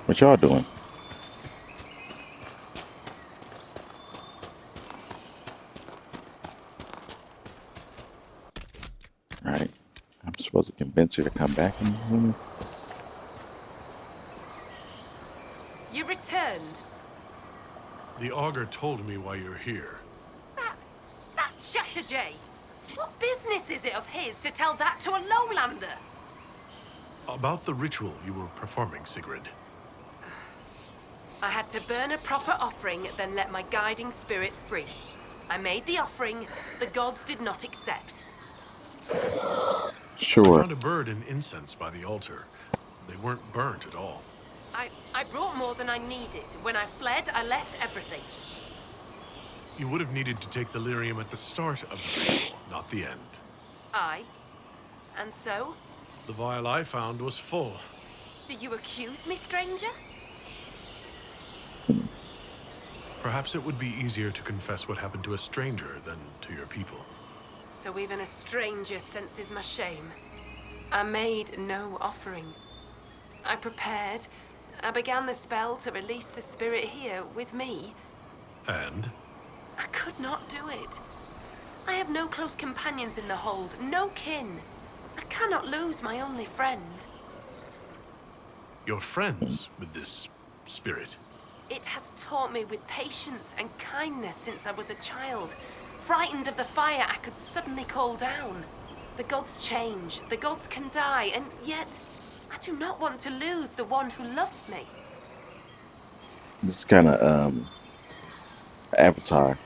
What y'all doing? Alright. I'm supposed to convince her to come back and You returned. The augur told me why you're here. That Chatterjay. What business is it of his to tell that to a lowlander? About the ritual you were performing, Sigrid. I had to burn a proper offering, then let my guiding spirit free. I made the offering, the gods did not accept. I sure. found a bird and incense by the altar. They weren't burnt at all. I brought more than I needed. When I fled, I left everything. You would have needed to take the lyrium at the start of the ritual, not the end. And so? The vial I found was full. Do you accuse me, stranger? Perhaps it would be easier to confess what happened to a stranger than to your people. So even a stranger senses my shame. I made no offering. I prepared. I began the spell to release the spirit here with me. And? I could not do it. I have no close companions in the hold, no kin. I cannot lose my only friend. You're friends with this spirit. It has taught me with patience and kindness since I was a child. Frightened of the fire I could suddenly call down. The gods change, the gods can die, and yet I do not want to lose the one who loves me. This is kind of Avatar,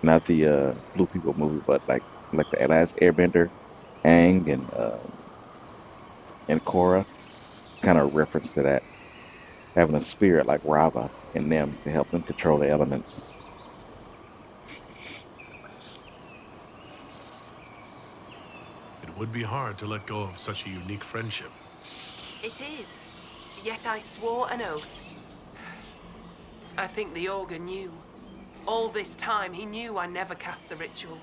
not the Blue People movie, but like the last Airbender, Aang and Korra, kind of reference to that, having a spirit like Rava in them to help them control the elements. It would be hard to let go of such a unique friendship. It is. Yet I swore an oath. I think the augur knew. All this time he knew I never cast the ritual.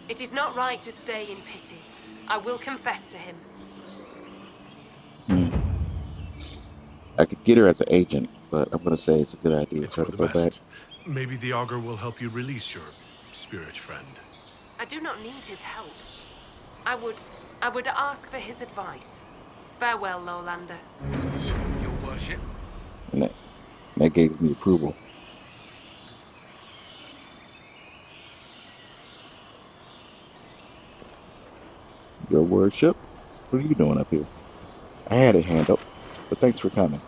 It is not right to stay in pity. I will confess to him. I could get her as an agent, but I'm going to say it's a good idea It's for her for to the go back. best. Maybe the augur will help you release your spirit friend. I do not need his help. I would ask for his advice. Farewell, Lowlander. Your worship. And that gave me approval. Your worship? What are you doing up here? I had a hand up, but thanks for coming.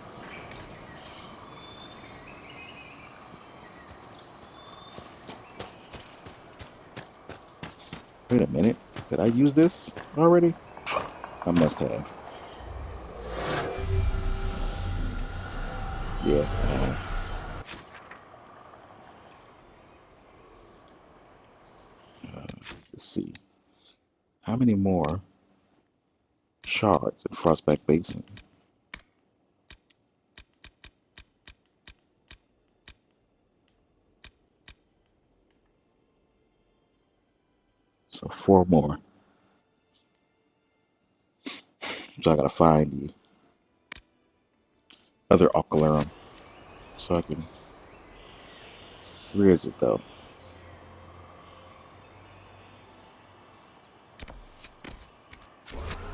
Wait a minute. Did I use this already? I must have. Yeah, I have. Let's see. How how many more shards in Frostback Basin? So 4 more. So I gotta find the other Ocularum so I can. Where is it though?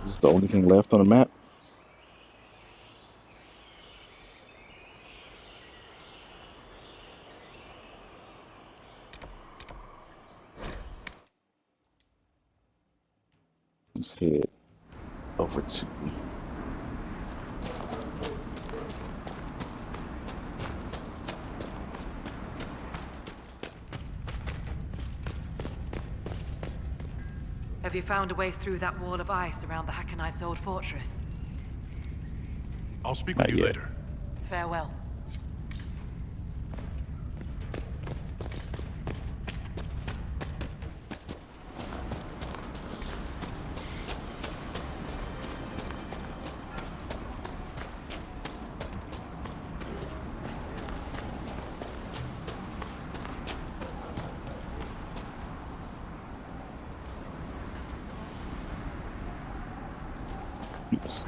This is the only thing left on the map. Let's head over to Have you found a way through that wall of ice around the Hakkonites' old fortress? I'll speak with Not you yet. later. Farewell. Oops.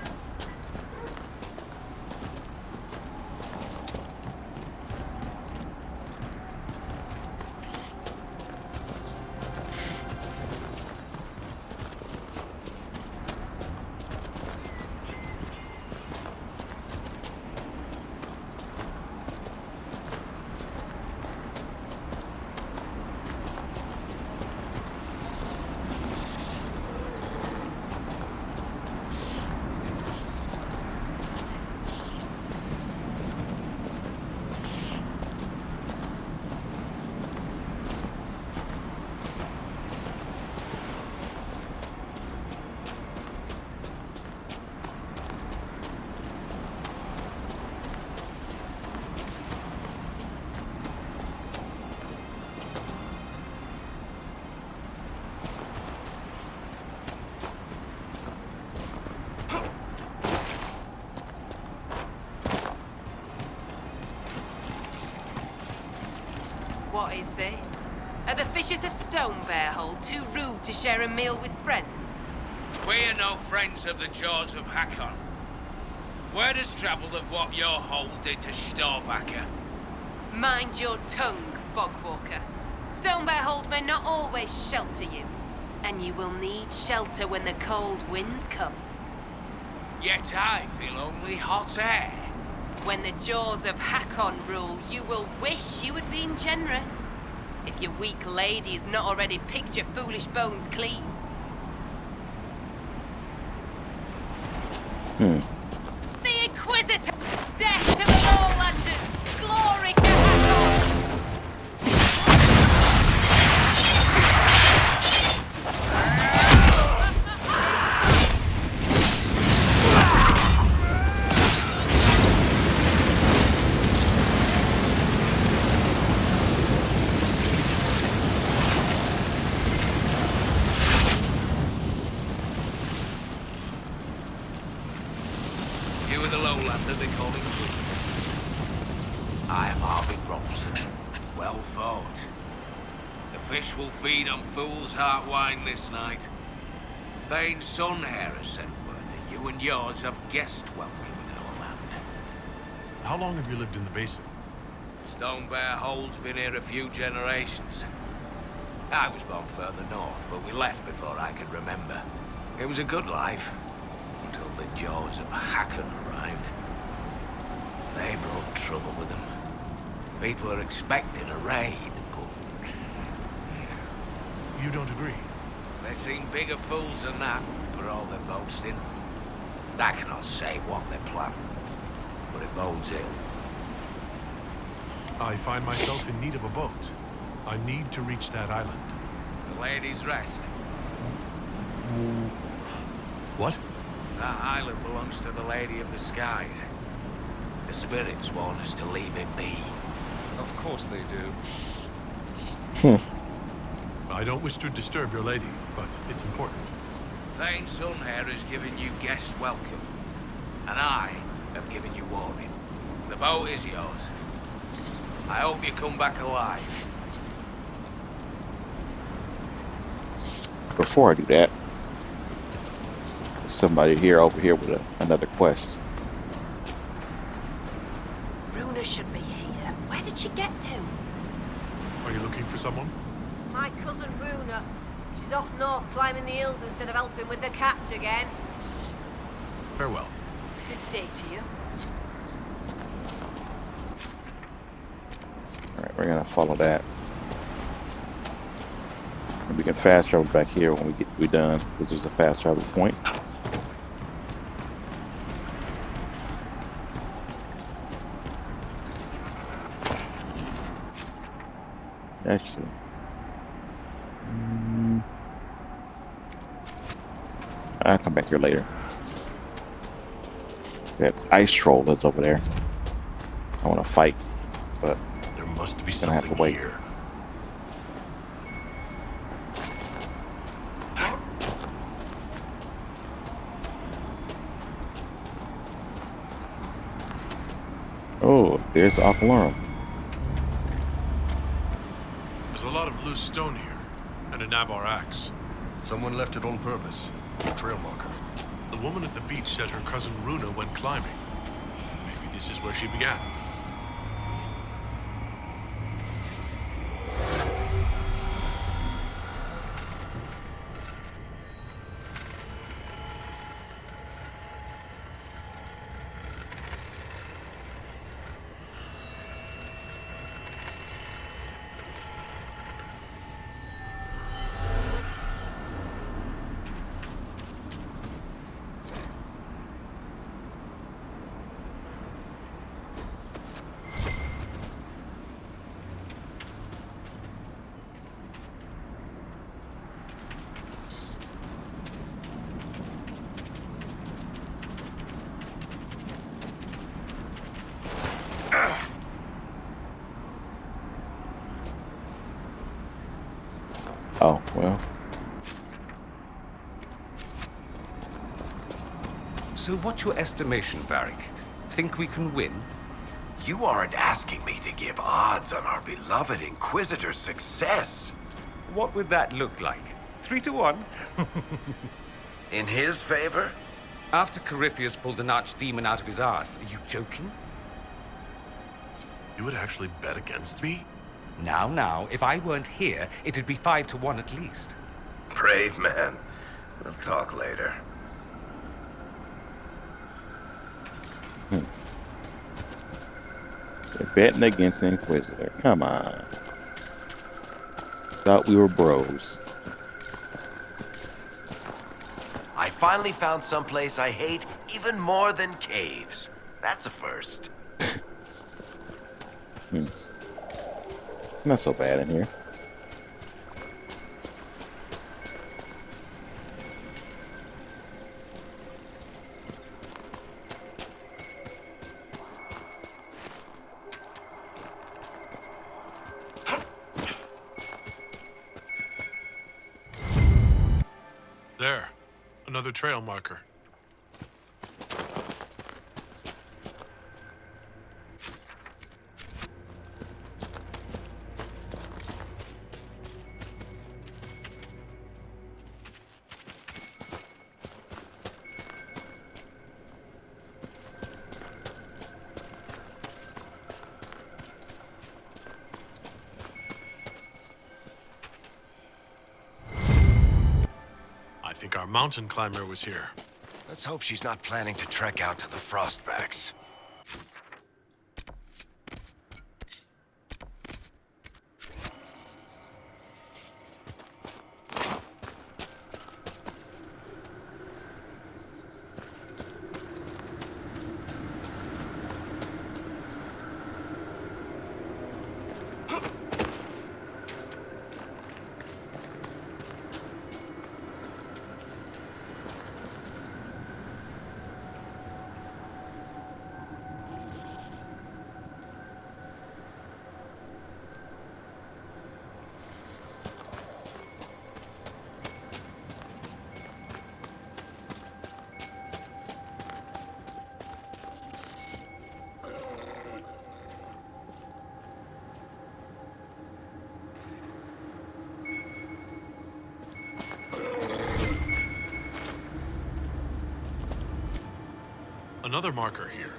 What is this? Are the fishers of Stonebearhold too rude to share a meal with friends? We're no friends of the Jaws of Hakkon. Word has travelled of what your hold did to Storvacker. Mind your tongue, Bogwalker. Stonebearhold may not always shelter you, and you will need shelter when the cold winds come. Yet I feel only hot air. When the Jaws of Hakkon rule, you will wish you had been generous. If your weak lady has not already picked your foolish bones clean. The Inquisitor! Death to the Lowlanders! Glory to Hakkon! You were the Lowlander they call him. I am Arvid Robson. Well fought. The fish will feed on fool's heart wine this night. Thane's son here has sent word that you and yours have guest welcome in our land. How long have you lived in the basin? Stonebearhold's been here a few generations. I was born further north, but we left before I could remember. It was a good life, until the Jaws of Hakkon arrived. They brought trouble with them. People are expecting a raid, but... You don't agree? They seem bigger fools than that, for all their boasting. I cannot say what they plan, but it bodes ill. I find myself in need of a boat. I need to reach that island. The Lady's Rest. What? That island belongs to the Lady of the Skies. The spirits warn us to leave it be. Of course they do. I don't wish to disturb your lady, but it's important. Thane Sunhair has given you guest welcome, and I have given you warning. The boat is yours. I hope you come back alive. Before I do that, there's somebody here over here with another quest. Runa should be here. Where did she get to? Are you looking for someone? My cousin Runa. She's off north climbing the hills instead of helping with the catch again. Farewell. Good day to you. Alright, we're gonna follow that. And we can fast travel back here when we're done, because there's a fast travel point. Actually, I'll come back here later. That's ice troll that's over there. I want to fight, but There must be gonna have to something wait. here. Oh, there's Aqualarum. There's a lot of loose stone here, and a Navar axe. Someone left it on purpose. A trail marker. The woman at the beach said her cousin Runa went climbing. Maybe this is where she began. Oh, well. So what's your estimation, Varric? Think we can win? You aren't asking me to give odds on our beloved Inquisitor's success. What would that look like? 3 to 1? In his favor? After Corypheus pulled an archdemon out of his arse, are you joking? You would actually bet against me? Now, if I weren't here, it'd be 5 to 1 at least. Brave man. We'll talk later. They're betting against the Inquisitor. Come on. Thought we were bros. I finally found someplace I hate even more than caves. That's a first. Not so bad in here. There. Another trail marker. I think our mountain climber was here. Let's hope she's not planning to trek out to the Frostbacks. another marker here.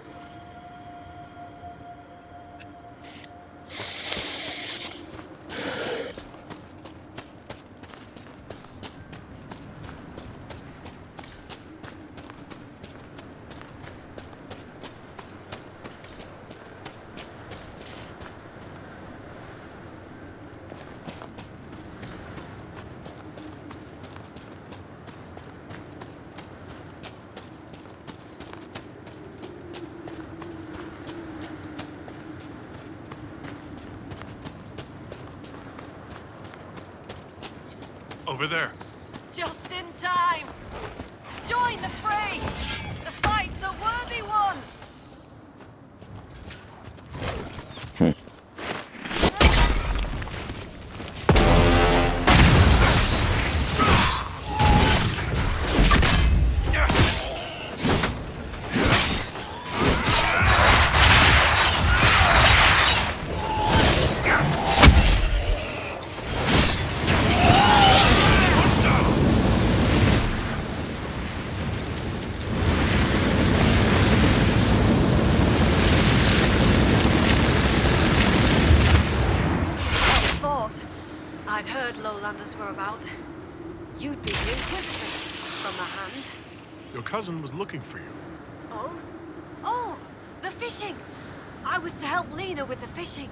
Over there. Just in time! Join the fray! The fight's a worthy one! I'd heard lowlanders were about. You'd be the inquisitor from the hand. Your cousin was looking for you. Oh? Oh! The fishing! I was to help Lena with the fishing.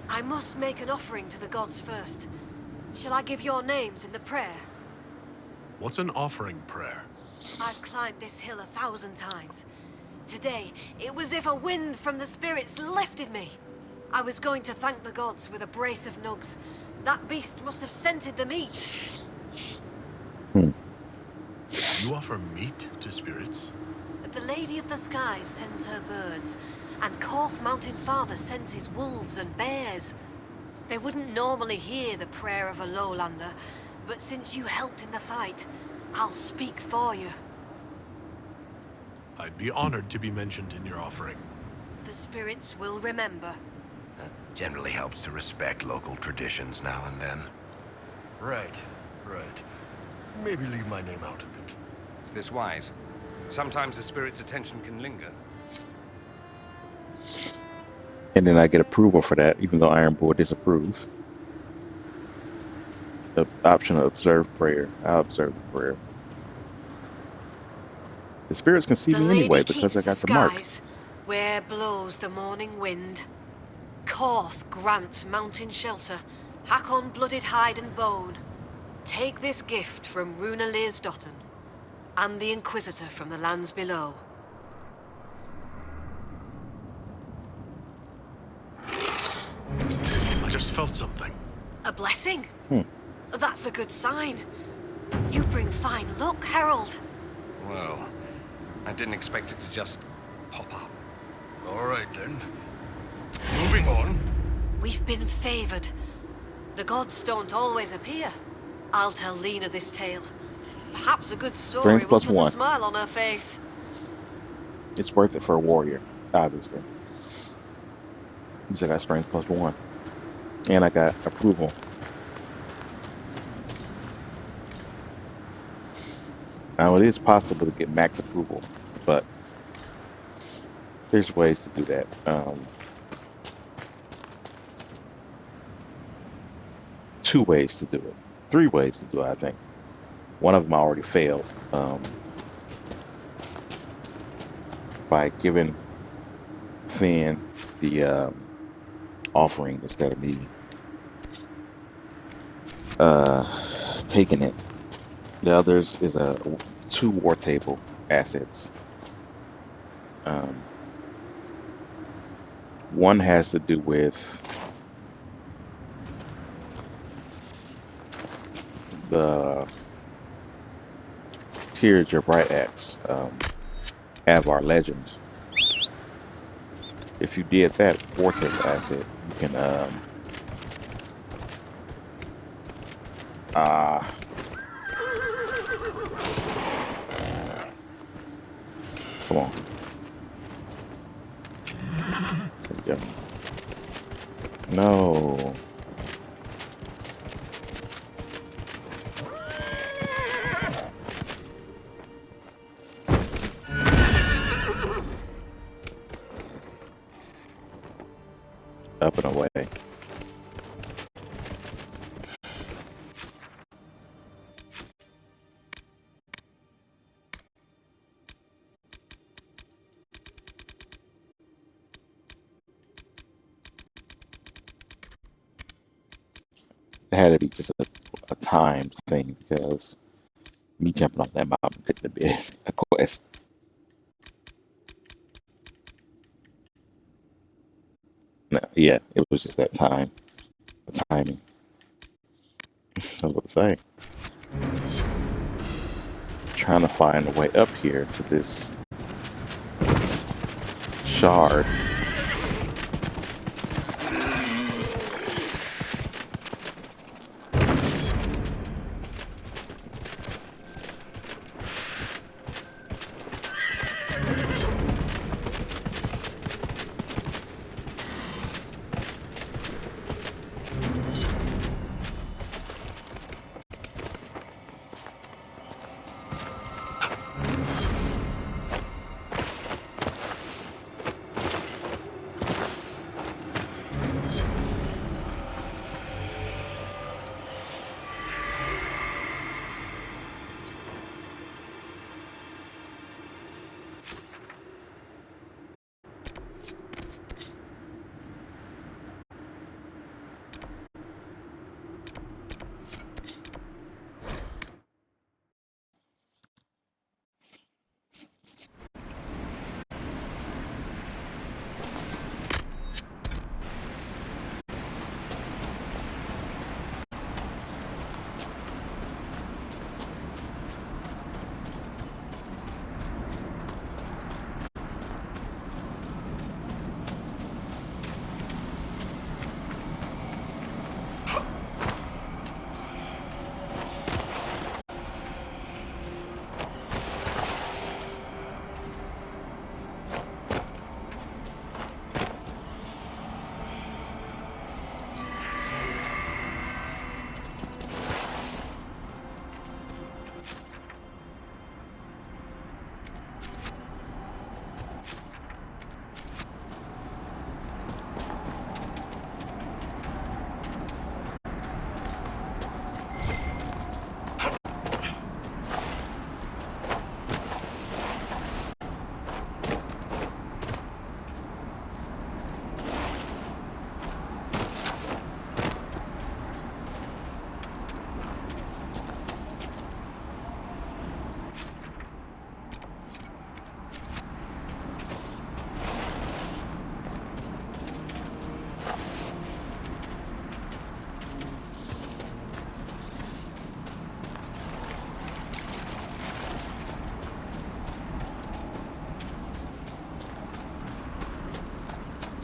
I must make an offering to the gods first. Shall I give your names in the prayer? What's an offering prayer? I've climbed this hill 1,000 times. Today, it was as if a wind from the spirits lifted me. I was going to thank the gods with a brace of nugs. That beast must have scented the meat. You offer meat to spirits? The Lady of the Skies sends her birds, and Korth Mountain Father sends his wolves and bears. They wouldn't normally hear the prayer of a lowlander, but since you helped in the fight, I'll speak for you. I'd be honored to be mentioned in your offering. The spirits will remember. Generally helps to respect local traditions now and then. Right. Maybe leave my name out of it. Is this wise? Sometimes the spirit's attention can linger. And then I get approval for that, even though Ironboard disapproves. The option of observe prayer. I'll observe the prayer. The spirits can see me anyway because I got the mark. Where blows the morning wind. Korth grants mountain shelter, Hakkon blooded hide and bone. Take this gift from Runa Learsdotten, and the Inquisitor from the lands below. I just felt something. A blessing? That's a good sign. You bring fine luck, Herald. Well, I didn't expect it to just pop up. All right, then. Moving on. We've been favored. The gods don't always appear. I'll tell Lena this tale. Perhaps a good story will put a smile on her face. It's worth it for a warrior, obviously. I got strength +1. And I got approval. Now, it is possible to get max approval, but there's ways to do that. 2 ways to do it. 3 ways to do it, I think. One of them I already failed. By giving Finn the offering instead of me taking it. The others is 2 war table assets. One has to do with the Tears Your Bright Axe, Avar Legend. If you did that war table asset, you can come on. There we go. No. up and away. It had to be just a time thing because me jumping off that mountain couldn't have been a quest. No, yeah, it was just that time. The timing. I was about to say. Trying to find a way up here to this shard.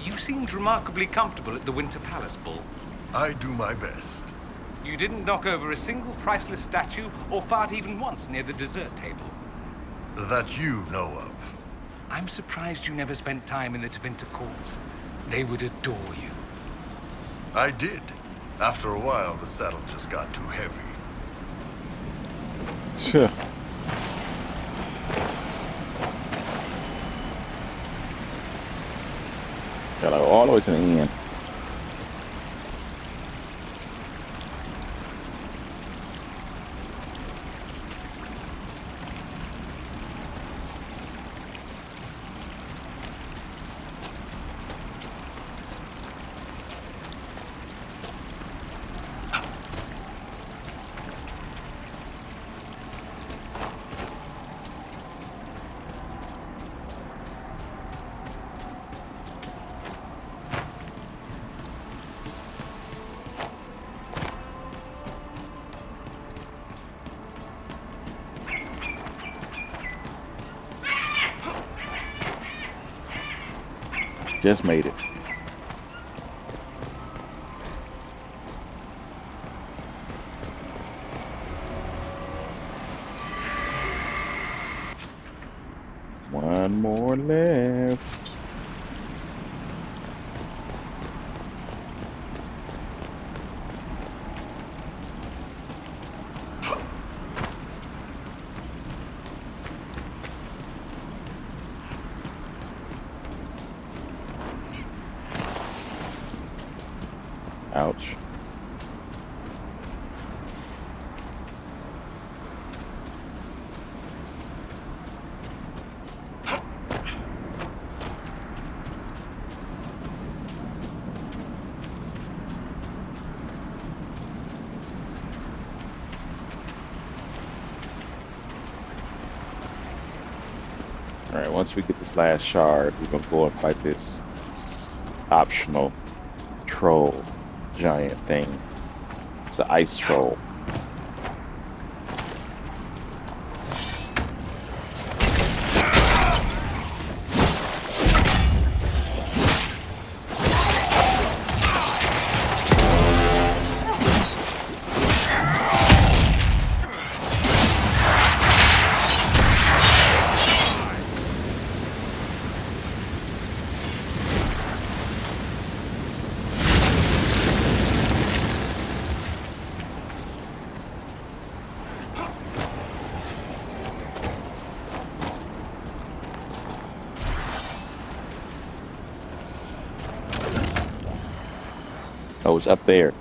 You seemed remarkably comfortable at the Winter Palace Ball. I do my best. You didn't knock over a single priceless statue or fart even once near the dessert table. That you know of. I'm surprised you never spent time in the Tevinter courts. They would adore you. I did. After a while, the saddle just got too heavy. Sure. Gotta go all the way to the end. Just made it. One more left. Ouch. Alright, once we get this last shard, we're gonna go and fight this optional troll giant thing. It's an ice troll. Oh, it's up there.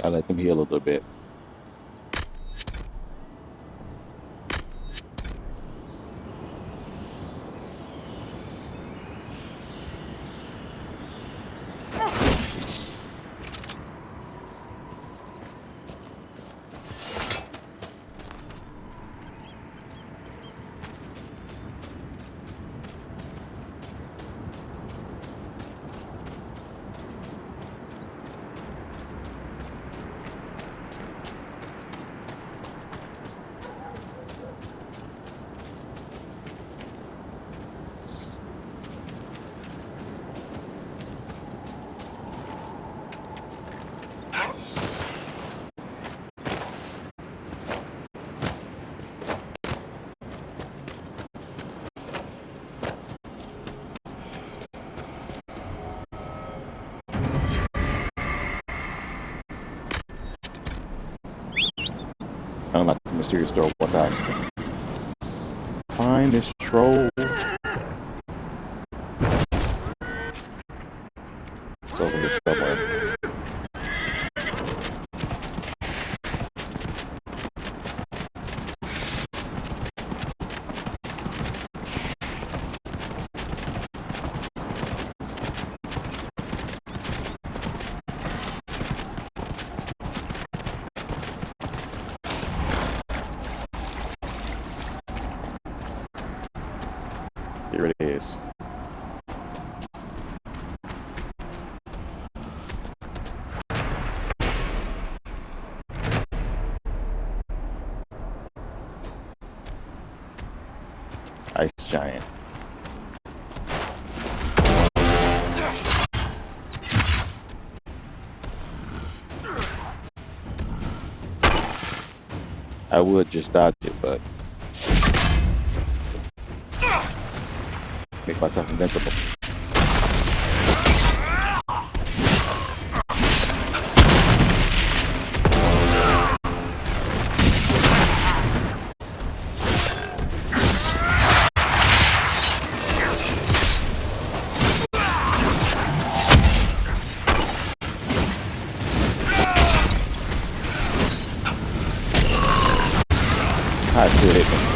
I let them heal a little bit. Unlock the mysterious door one time. Find this troll. It's over here somewhere. Here it is. giant. I would just dodge it, but make myself invincible. I still hit them.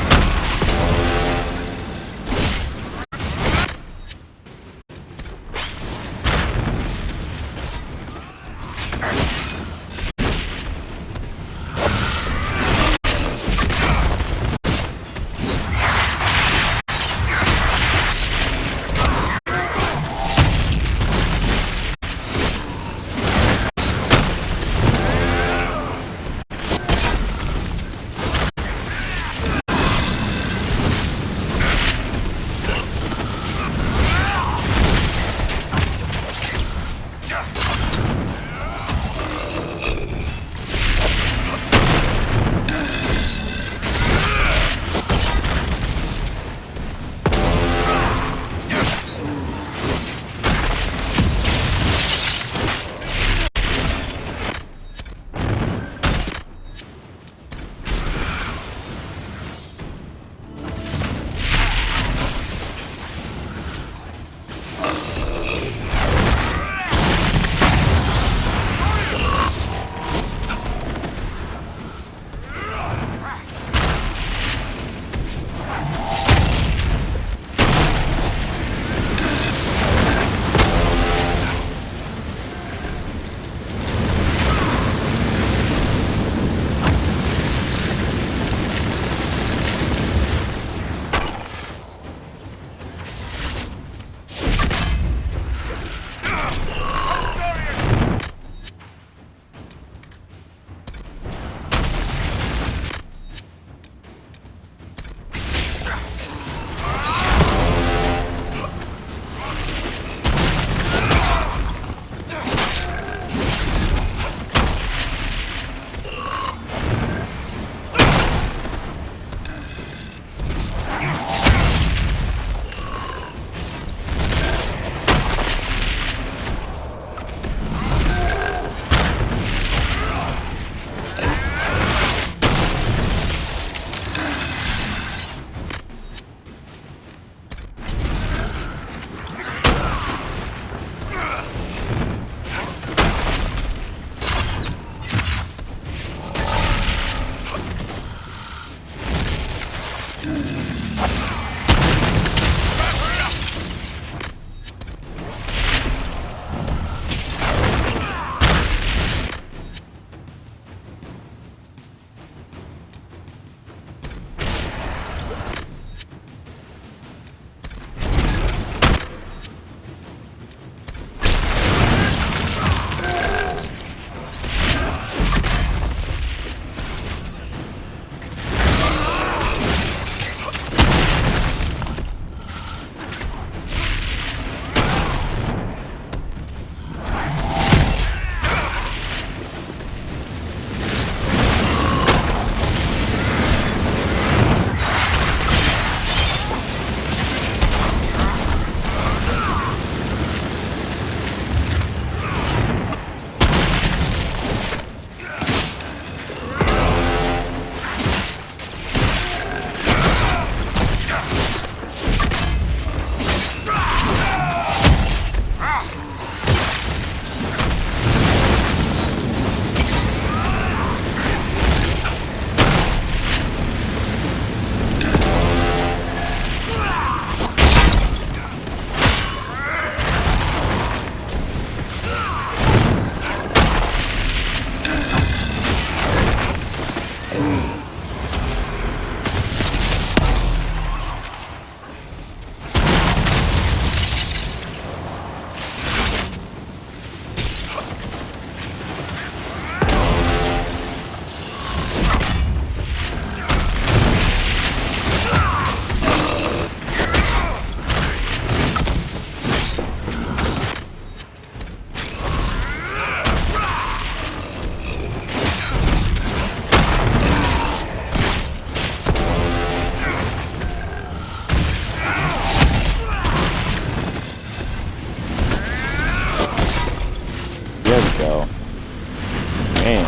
Man,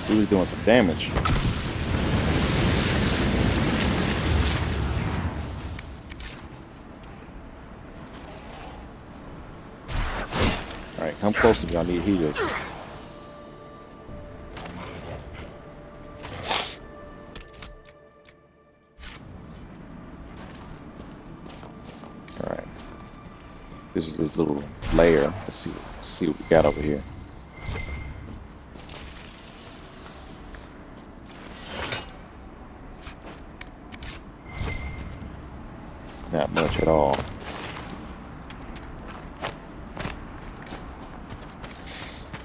he was doing some damage. Alright, come closer, y'all need healers. Alright. This is this little layer. Let's see what we got over here. Not much at all.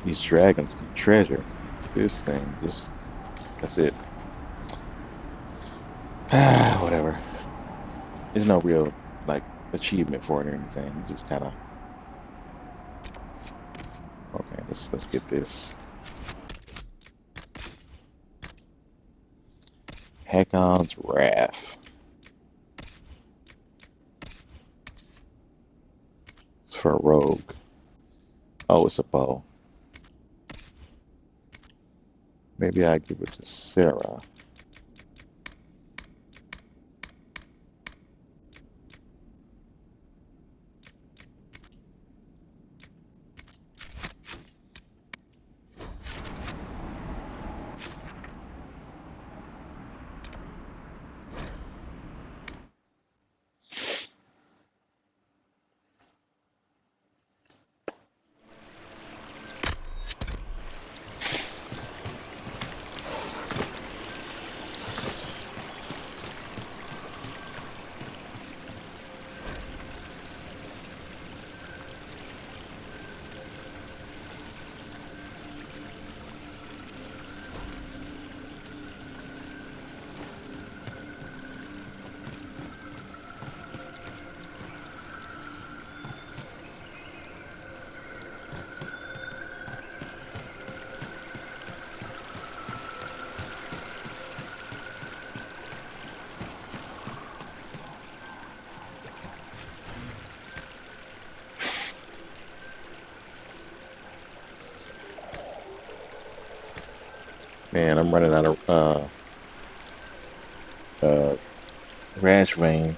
These dragons keep treasure. This thing, just that's it. Whatever. There's no real like achievement for it or anything. You just kind of okay. Let's get this. Hakkon's Wrath. It's for a rogue. Oh, it's a bow. Maybe I give it to Sarah. Man, I'm running out of rash vein.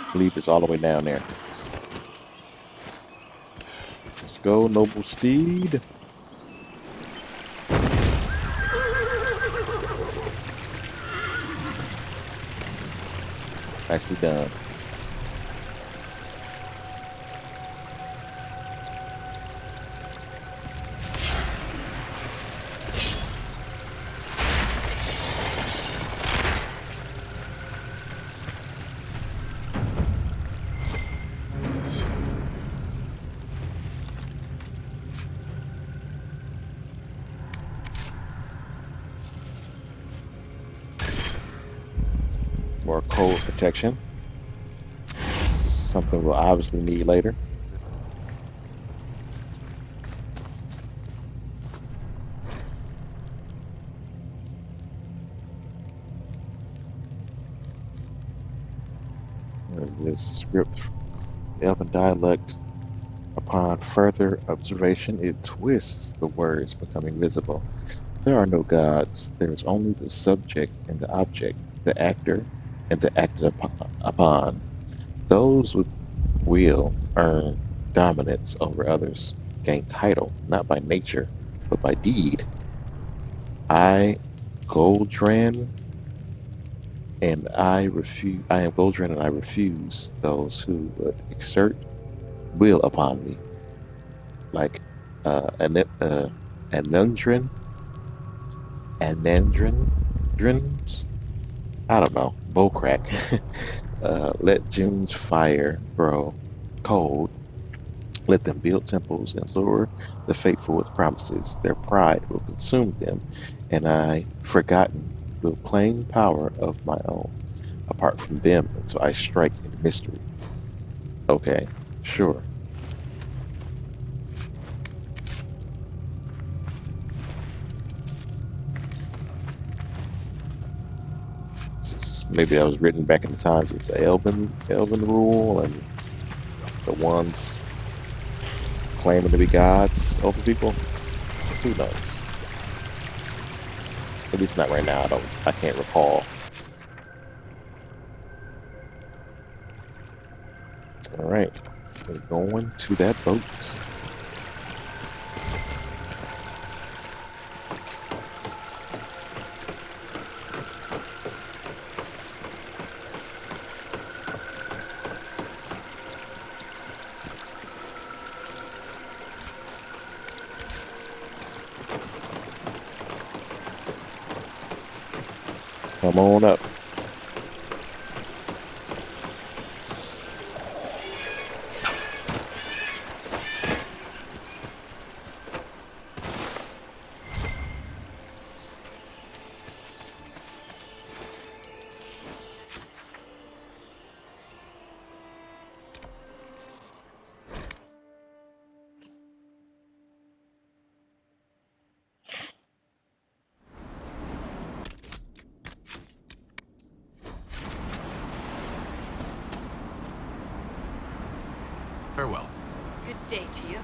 I believe it's all the way down there. Let's go, noble steed. Actually done. More cold protection. Something we'll obviously need later. There's this script, Elven dialect. Upon further observation, it twists the words, becoming visible. There are no gods. There is only the subject and the object, the actor and the acted upon. Those with will earn dominance over others, gain title, not by nature, but by deed. I, Goldran, and I refuse. I am Goldran, and I refuse those who would exert will upon me. like anandrin, anandrins. I don't know. Bullcrack. Let June's fire grow cold. Let them build temples and lure the faithful with promises. Their pride will consume them, and I, forgotten, will claim power of my own, apart from them, until I strike in mystery. Okay, sure. Maybe that was written back in the times of the Elven rule, and the ones claiming to be gods over people. Who knows? At least not right now. I can't recall. All right, we're going to that boat. Come on up. Farewell. Good day to you.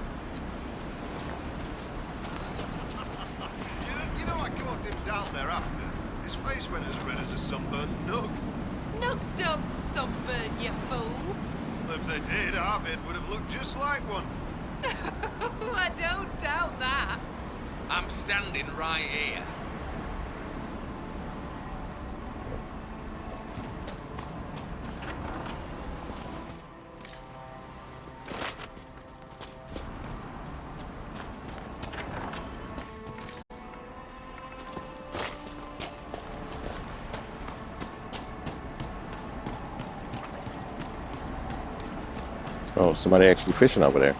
You know I caught him down there after. His face went as red as a sunburned nug. Nugs don't sunburn, you fool. If they did, Arvid would have looked just like one. I don't doubt that. I'm standing right here. Oh, somebody actually fishing over there.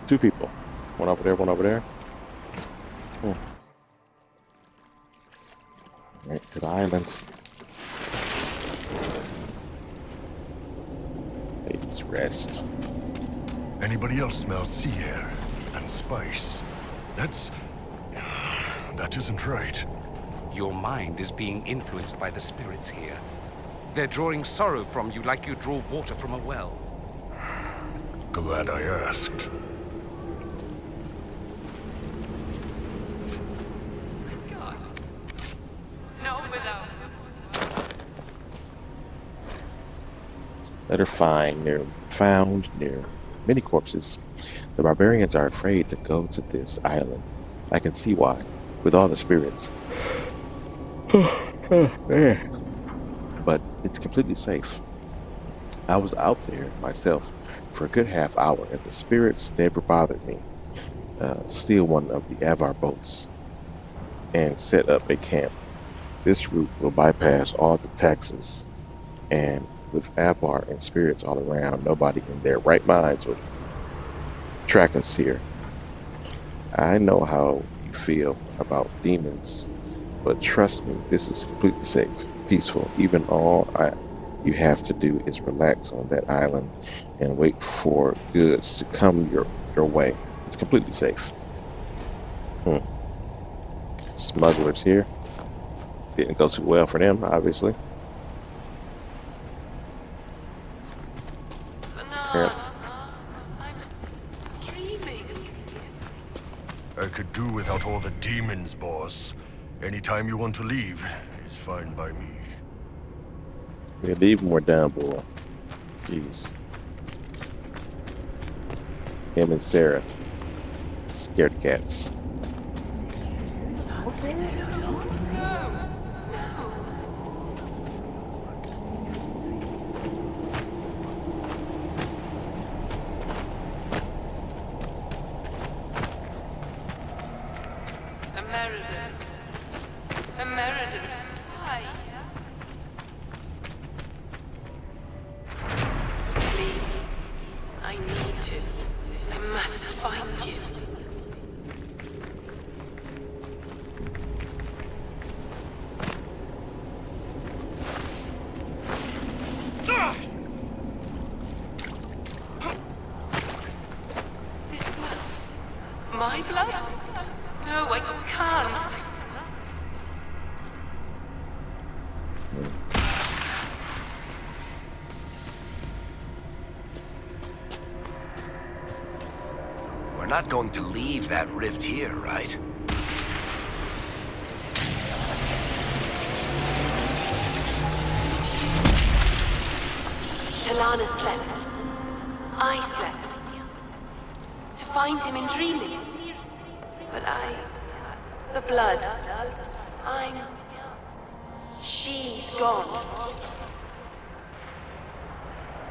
Two people. One over there, one over there. Right to the island. Let's rest. Anybody else smell sea air and spice? That isn't right. Your mind is being influenced by the spirits here. They're drawing sorrow from you like you draw water from a well. Glad I asked. God. No without. That are found near many corpses. The barbarians are afraid to go to this island. I can see why, with all the spirits. But it's completely safe. I was out there myself for a good half hour, and the spirits never bothered me. Steal one of the Avar boats and set up a camp. This route will bypass all the taxes, and with Avar and spirits all around, nobody in their right minds would track us here. I know how you feel about demons, but trust me, this is completely safe, peaceful. Even all you have to do is relax on that island and wait for goods to come your way. It's completely safe. Smugglers here. Didn't go too well for them, obviously. I'm dreaming. I could do without all the demons, boss. Anytime you want to leave is fine by me. Yeah, leave more down, boy. Jeez. Him and Sarah. Scared cats. my blood? No, I can't. We're not going to leave that rift here, right? Talana slept. I slept. To find him in dreaming. But the blood. She's gone.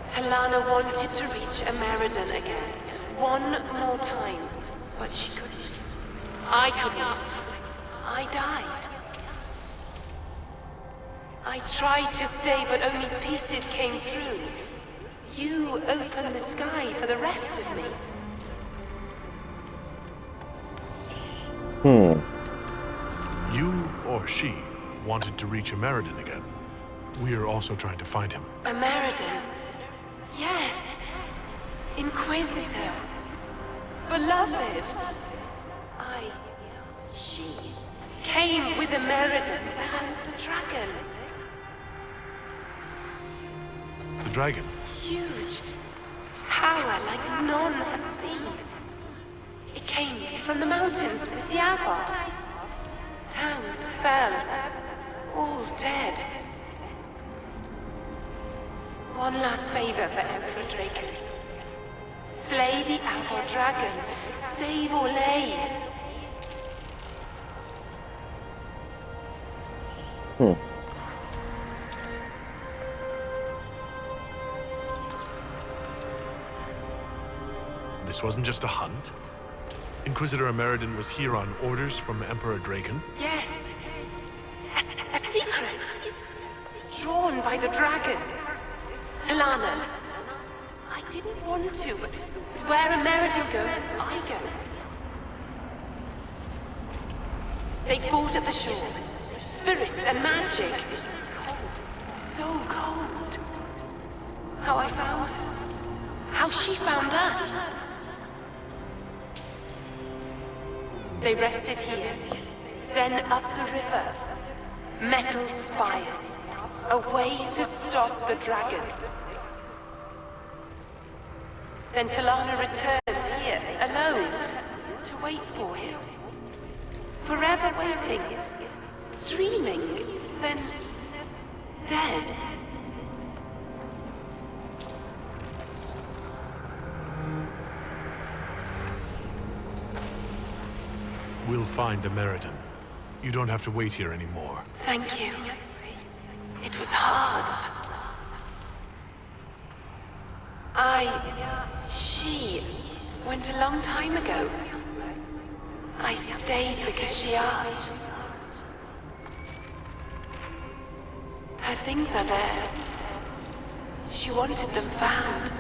Talana wanted to reach Ameridan again. One more time. But she couldn't. I couldn't. I died. I tried to stay, but only pieces came through. You opened the sky for the rest of me. You or she wanted to reach Ameridan again. We are also trying to find him. Ameridan? Yes. Inquisitor. Beloved. She came with Ameridan to hunt the dragon. The dragon? Huge. Power like none had seen. It came from the mountains with the Avar. Towns fell. All dead. One last favor for Emperor Draken. Slay the Avar dragon. Save Orlais. This wasn't just a hunt. Inquisitor Ameridan was here on orders from Emperor Draken. Yes. A secret. Drawn by the dragon. Talana. I didn't want to, but where Ameridan goes, I go. They fought at the shore. Spirits and magic. Cold. So cold. How I found her. How she found us. They rested here, then up the river. Metal spires. A way to stop the dragon. Then Talana returned here, alone, to wait for him. Forever waiting. Dreaming, then dead. We'll find Ameridan. You don't have to wait here anymore. Thank you. It was hard. She went a long time ago. I stayed because she asked. Her things are there. She wanted them found.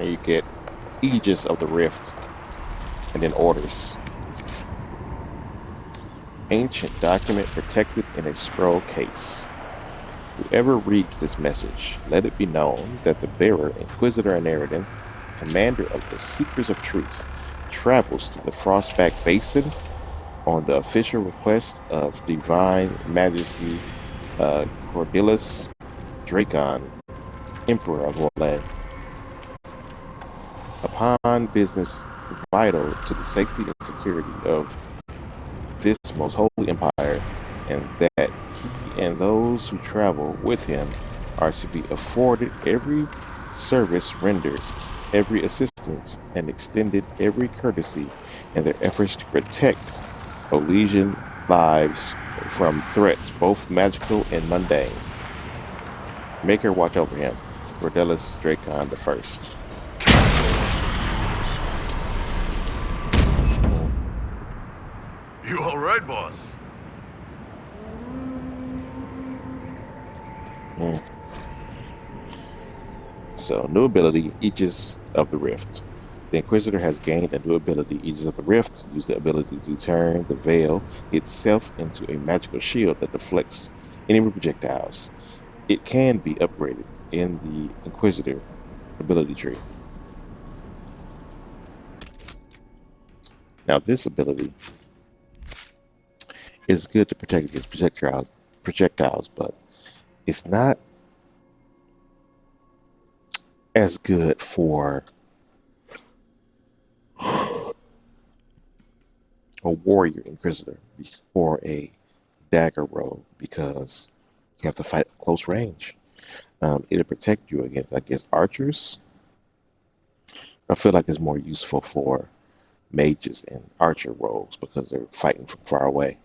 And you get Aegis of the Rift, and then orders. Ancient document protected in a scroll case. Whoever reads this message, let it be known that the bearer, Inquisitor Ameridan, commander of the Seekers of Truth, travels to the Frostback Basin on the official request of Divine Majesty Cordelis Drakon, Emperor of Orlais. Upon business vital to the safety and security of this most holy empire, and that he and those who travel with him are to be afforded every service rendered, every assistance, and extended every courtesy in their efforts to protect Olesian lives from threats, both magical and mundane. Make her watch over him. Cordelis Drakon the First. You all right, boss? So, new ability, Aegis of the Rift. The Inquisitor has gained a new ability. Aegis of the Rift use the ability to turn the veil itself into a magical shield that deflects enemy projectiles. It can be upgraded in the Inquisitor ability tree. Now this ability is good to protect against projectiles, but it's not as good for a warrior inquisitor or a dagger rogue because you have to fight at close range. It'll protect you against, I guess, archers. I feel like it's more useful for mages and archer rogues because they're fighting from far away.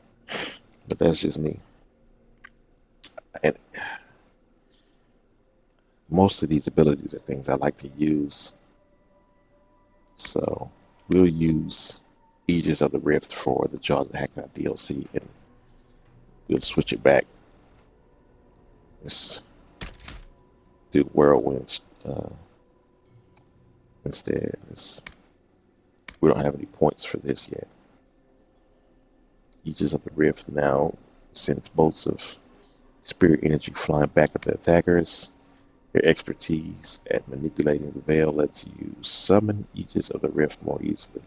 But that's just me. And most of these abilities are things I like to use. So we'll use Aegis of the Rift for the Jaws of Hakkon DLC, and we'll switch it back. Let's do Whirlwinds instead. We don't have any points for this yet. Aegis of the Rift now sends bolts of spirit energy flying back at the attackers. Your expertise at manipulating the veil lets you summon Aegis of the Rift more easily.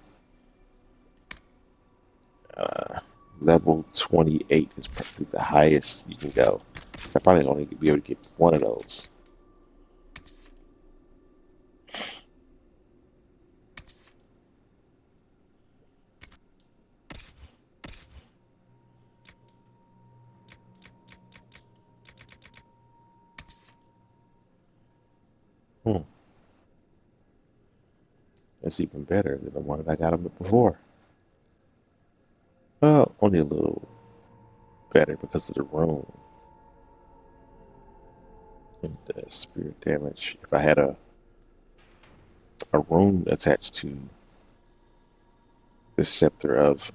Level 28 is probably the highest you can go. So I probably only be able to get one of those. That's even better than the one that I got him before. Well, only a little better because of the room. And the spirit damage. If I had a rune attached to the scepter of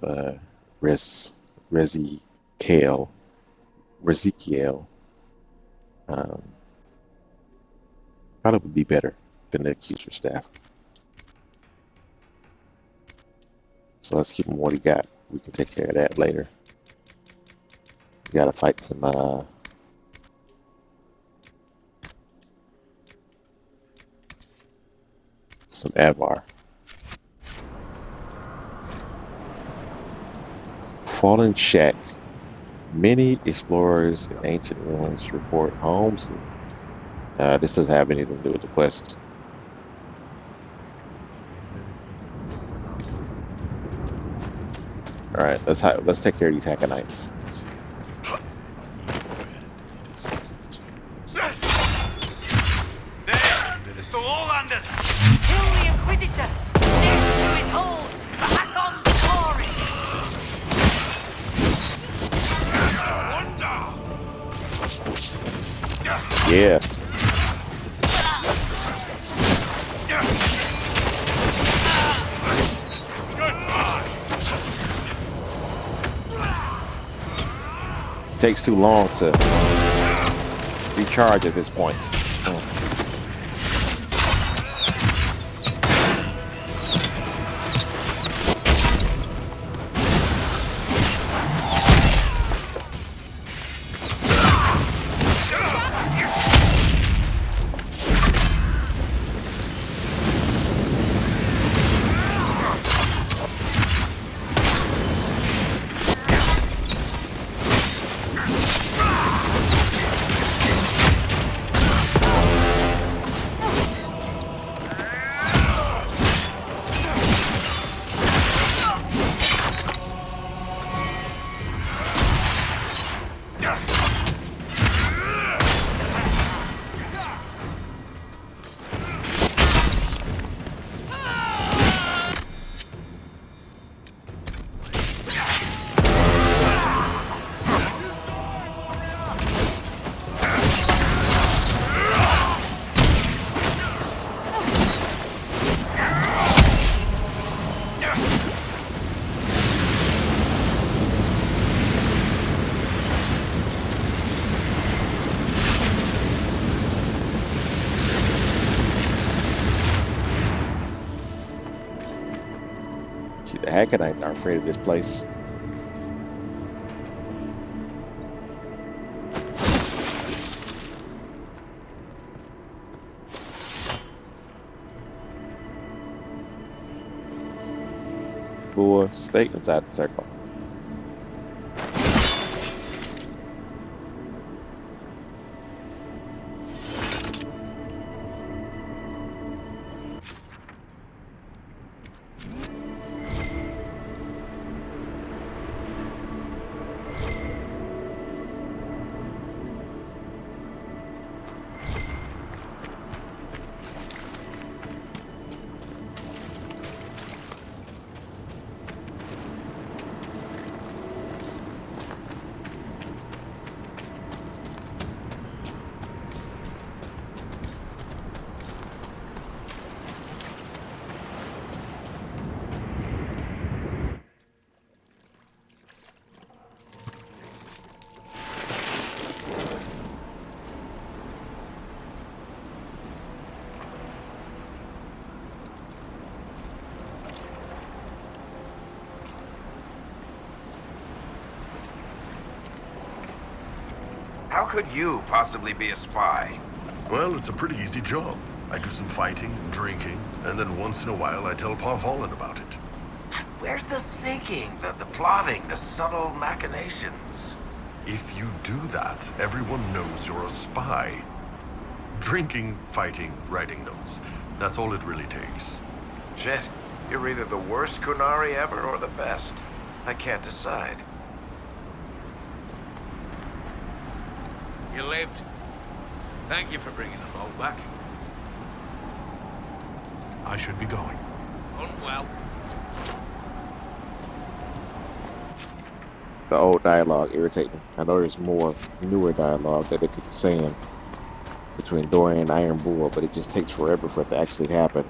Rezikiel, probably would be better than the accuser staff. So let's keep him what he got. We can take care of that later. We gotta fight some Avar. Fallen Shack. Many explorers in ancient ruins report homes. This doesn't have anything to do with the quest. All right, let's take care of these Hakkonites. It's all under. Kill the Inquisitor! Death to his hold! For Hakkon's glory! Yeah. Takes too long to recharge at this point. See, the Hakkonites are afraid of this place. Boy, stay inside the circle. How could you possibly be a spy? Well, it's a pretty easy job. I do some fighting and drinking, and then once in a while I tell Pa Volin about it. Where's the sneaking, the plotting, the subtle machinations? If you do that, everyone knows you're a spy. Drinking, fighting, writing notes. That's all it really takes. Shit, you're either the worst Kunari ever or the best. I can't decide. You lived. Thank you for bringing the boat back. I should be going. Unwell. The old dialogue irritating. I know there's more newer dialogue that they could be saying between Dorian and Iron Bull, but it just takes forever for it to actually happen.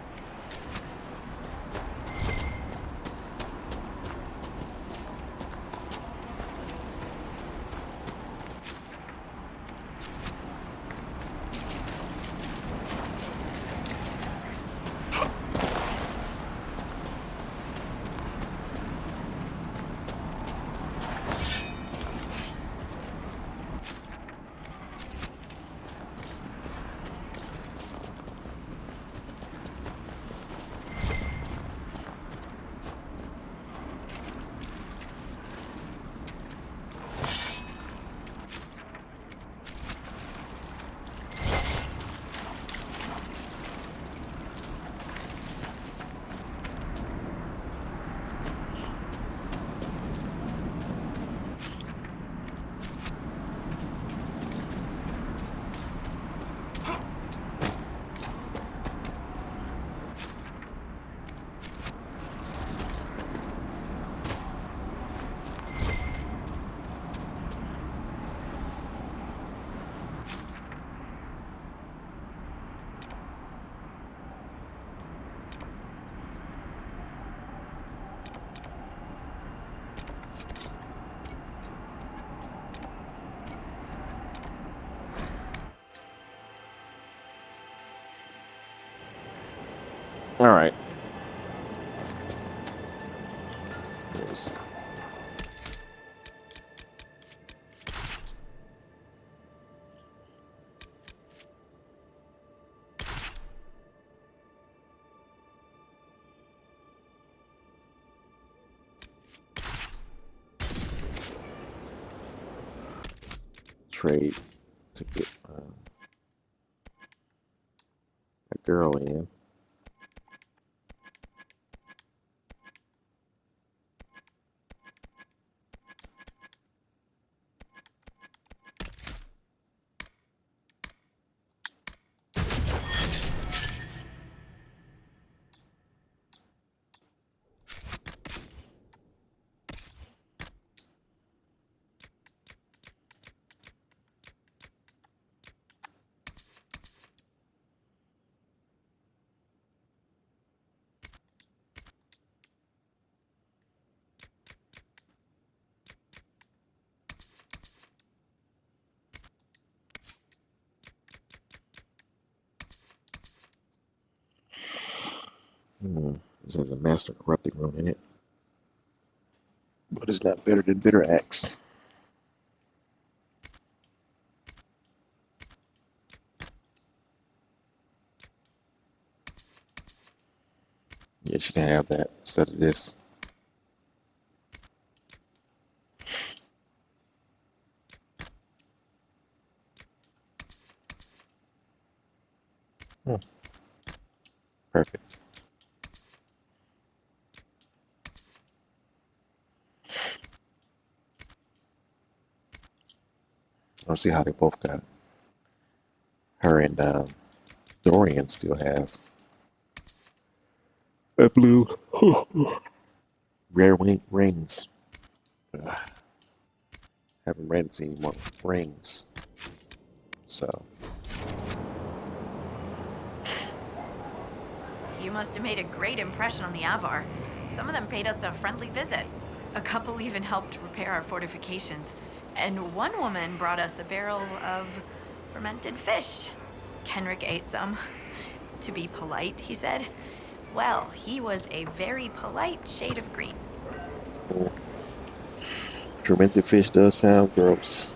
All right. Here's trade to get a girl in. This has a master corrupting rune in it. but it's not better than bitter axe. Yeah, she can have that instead of this. Hmm, perfect. Let's see how they both got. Her and Dorian still have a blue rare rings. Ugh, haven't read any more rings. So You must have made a great impression on the Avar. Some of them paid us a friendly visit. A couple even helped repair our fortifications. And one woman brought us a barrel of fermented fish. Kenrick ate some. To be polite, he said. Well, he was a very polite shade of green. fermented fish does sound gross.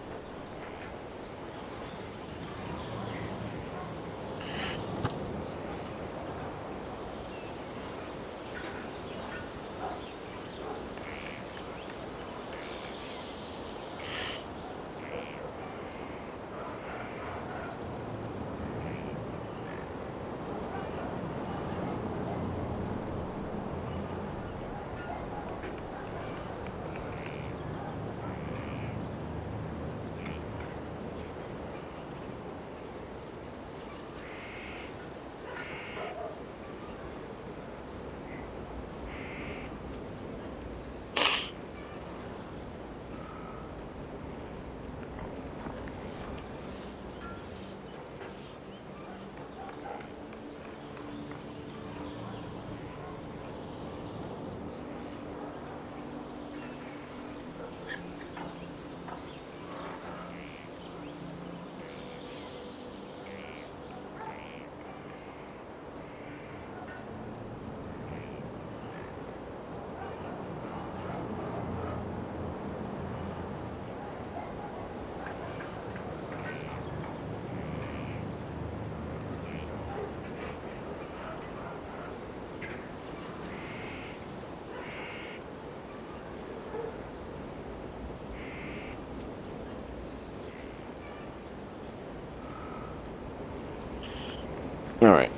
All right.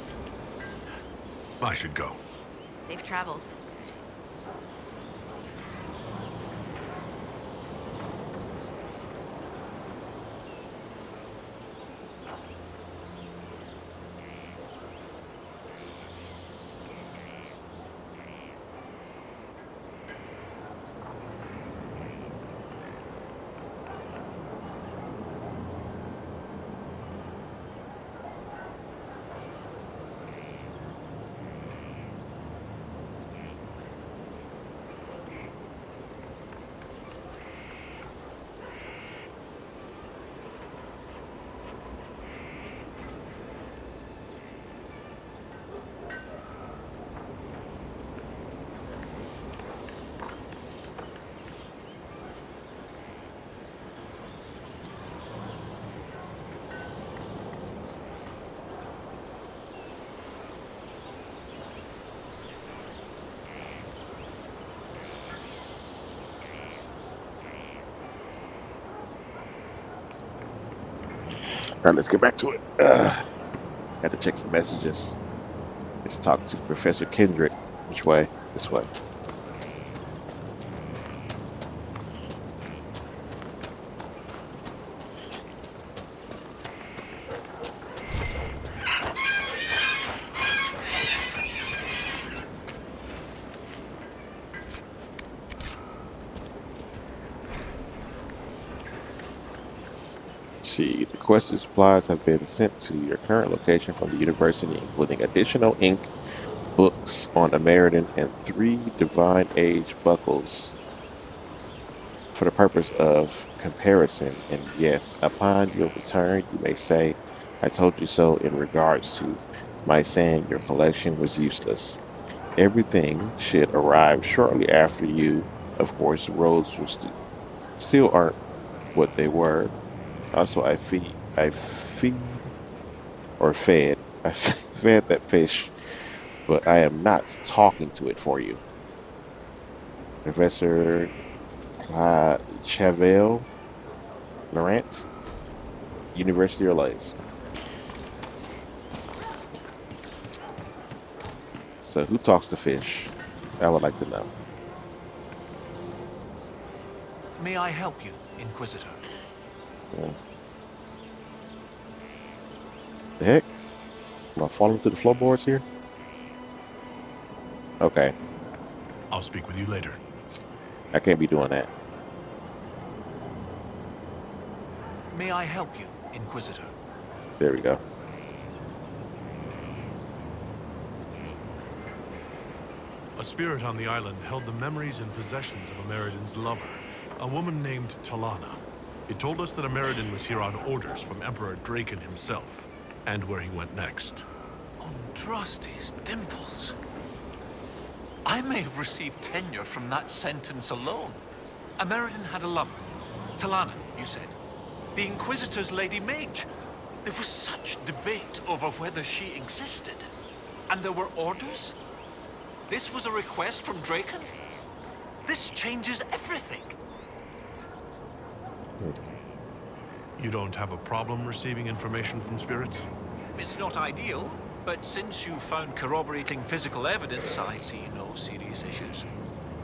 I should go. Safe travels. All right, let's get back to it. Had to check some messages. Let's talk to Professor Kendrick. Which way? This way. See, requested supplies have been sent to your current location from the university, including additional ink, books on American, and 3 Divine Age buckles for the purpose of comparison. And yes, upon your return, you may say, I told you so in regards to my saying your collection was useless. Everything should arrive shortly after you Of course, roads will still aren't what they were. Also, I feed, or fed, I fed that fish, but I am not talking to it for you. Professor Chavel Laurent, University of Lays. So who talks to fish? I would like to know. May I help you, Inquisitor? Yeah. The heck? Am I falling to the floorboards here? Okay. I'll speak with you later. I can't be doing that. May I help you, Inquisitor? There we go. A spirit on the island held the memories and possessions of Ameridan's lover, a woman named Talana. It told us that Ameridan was here on orders from Emperor Draken himself, and where he went next. Andraste's dimples. I may have received tenure from that sentence alone. Ameridan had a lover. Talana, you said. The Inquisitor's Lady Mage. There was such debate over whether she existed. And there were orders? This was a request from Draken? This changes everything. You don't have a problem receiving information from spirits? It's not ideal, but since you found corroborating physical evidence, I see no serious issues.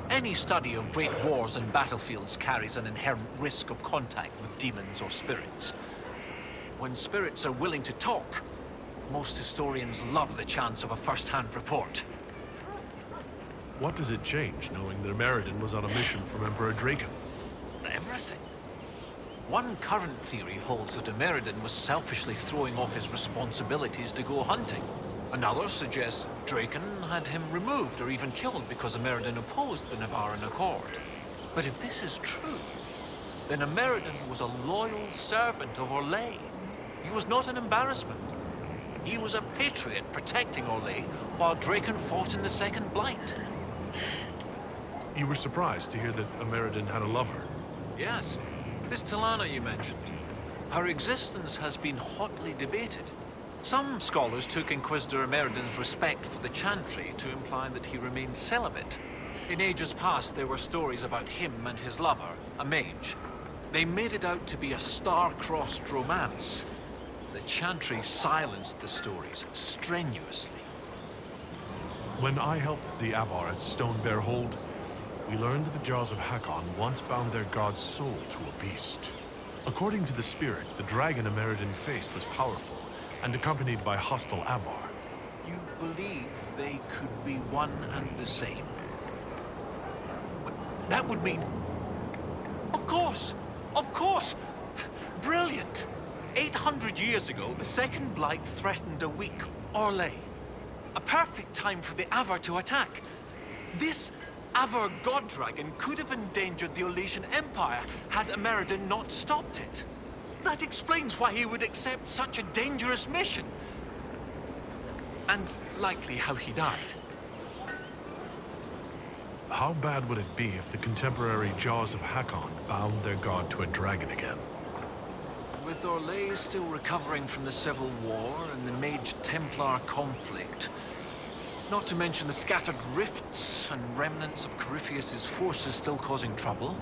Any study of great wars and battlefields carries an inherent risk of contact with demons or spirits. When spirits are willing to talk, most historians love the chance of a first-hand report. What does it change, knowing that Ameridan was on a mission from Emperor Draken? Everything. One current theory holds that Ameridan was selfishly throwing off his responsibilities to go hunting. Another suggests Draken had him removed or even killed because Ameridan opposed the Navaran Accord. But if this is true, then Ameridan was a loyal servant of Orlais. He was not an embarrassment. He was a patriot protecting Orlais while Draken fought in the Second Blight. You were surprised to hear that Ameridan had a lover? Yes. This Talana you mentioned. Her existence has been hotly debated. Some scholars took Inquisitor Ameridan's respect for the Chantry to imply that he remained celibate. In ages past, there were stories about him and his lover, a mage. They made it out to be a star-crossed romance. The Chantry silenced the stories strenuously. When I helped the Avar at Stone Bear Hold, we learned that the Jaws of Hakkon once bound their god's soul to a beast. According to the spirit, the dragon Ameridan faced was powerful and accompanied by hostile Avar. You believe they could be one and the same? But that would mean... Of course! Of course! Brilliant! 800 years ago, the Second Blight threatened a weak Orlais. A perfect time for the Avar to attack. This Avar god dragon could have endangered the Orlesian Empire had Ameridan not stopped it. That explains why he would accept such a dangerous mission. And likely how he died. How bad would it be if the contemporary Jaws of Hakkon bound their god to a dragon again? With Orlais still recovering from the Civil War and the Mage-Templar conflict, not to mention the scattered rifts and remnants of Corypheus's forces still causing trouble,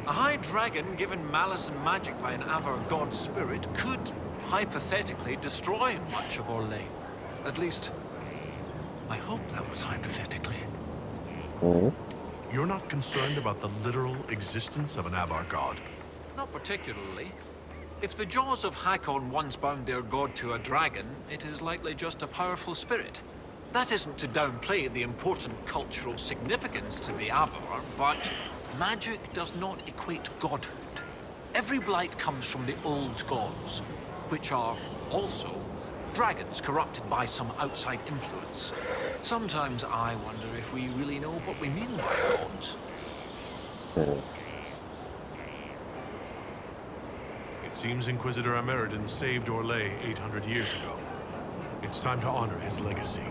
a high dragon given malice and magic by an Avar god spirit could, hypothetically, destroy much of Orlais. At least, I hope that was hypothetically. You're not concerned about the literal existence of an Avar god? Not particularly. If the Jaws of Hakkon once bound their god to a dragon, it is likely just a powerful spirit. That isn't to downplay the important cultural significance to the Avar, but magic does not equate godhood. Every blight comes from the old gods, which are also dragons corrupted by some outside influence. Sometimes I wonder if we really know what we mean by gods. It seems Inquisitor Ameridan saved Orlais 800 years ago. It's time to honor his legacy.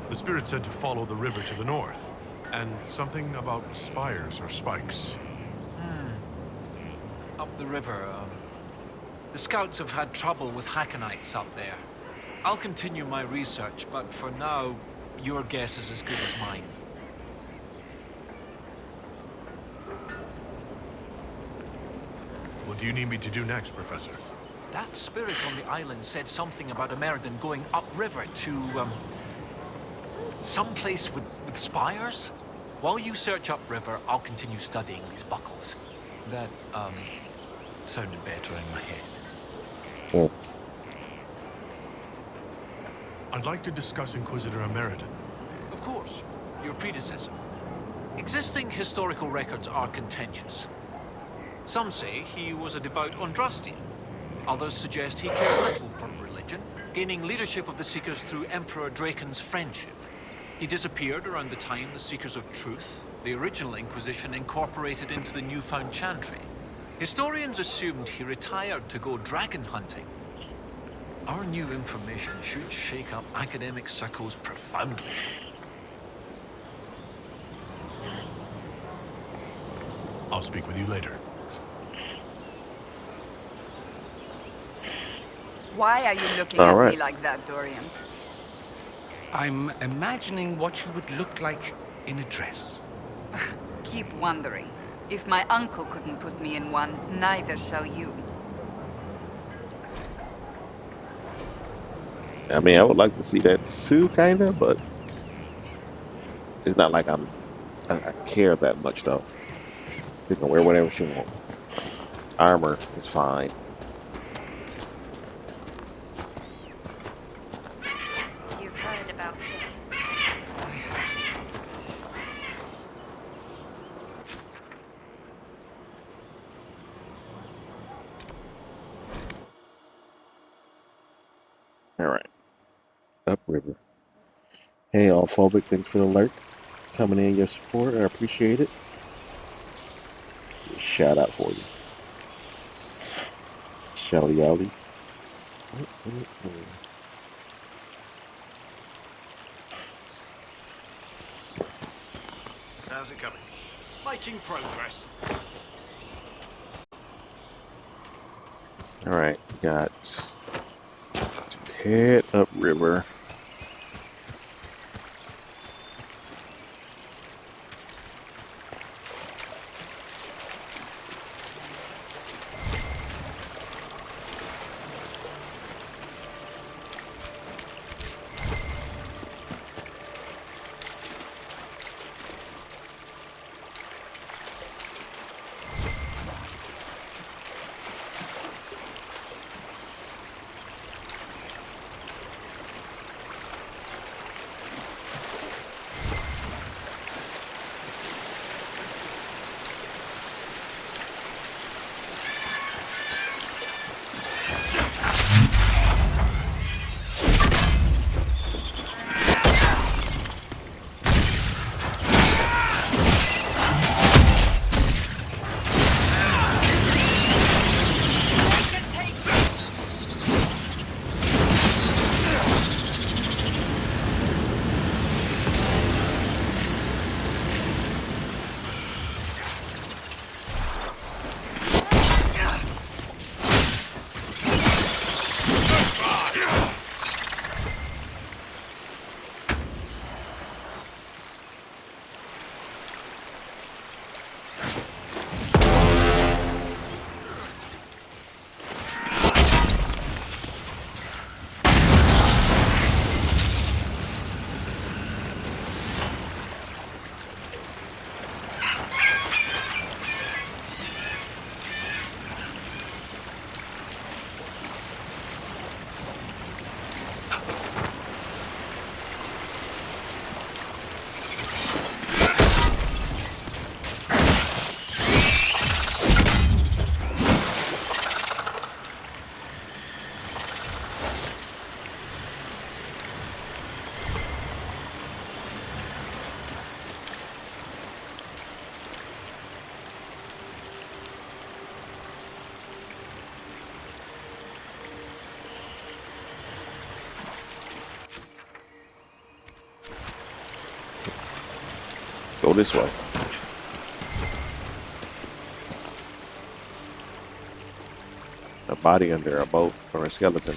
The spirit said to follow the river to the north. And something about spires or spikes. Up the river, the scouts have had trouble with Hakkonites up there. I'll continue my research, but for now, your guess is as good as mine. What do you need me to do next, Professor? That spirit on the island said something about a Meriden going upriver to, someplace with spires? While you search upriver, I'll continue studying these buckles. That, sounded better in my head. Oh. I'd like to discuss Inquisitor Meriden. Of course, your predecessor. Existing historical records are contentious. Some say he was a devout Andrastian. Others suggest he cared little for religion, gaining leadership of the Seekers through Emperor Draken's friendship. He disappeared around the time the Seekers of Truth, the original Inquisition, incorporated into the newfound Chantry. Historians assumed he retired to go dragon hunting. Our new information should shake up academic circles profoundly. I'll speak with you later. Why are you looking All at right. me like that, Dorian? I'm imagining what you would look like in a dress. Keep wondering. If my uncle couldn't put me in one, neither shall you. I mean, I would like to see that too, kind of, but it's not like I care that much, though. She can wear whatever she wants. Armor is fine. You've heard about Jace. All right. Upriver. Hey, all phobic, thanks for the alert. Coming in, your support, I appreciate it. Shout out for you. Shouty outy. How's it coming? Making progress. All right, got to head upriver. Go this way. A body under a boat or a skeleton.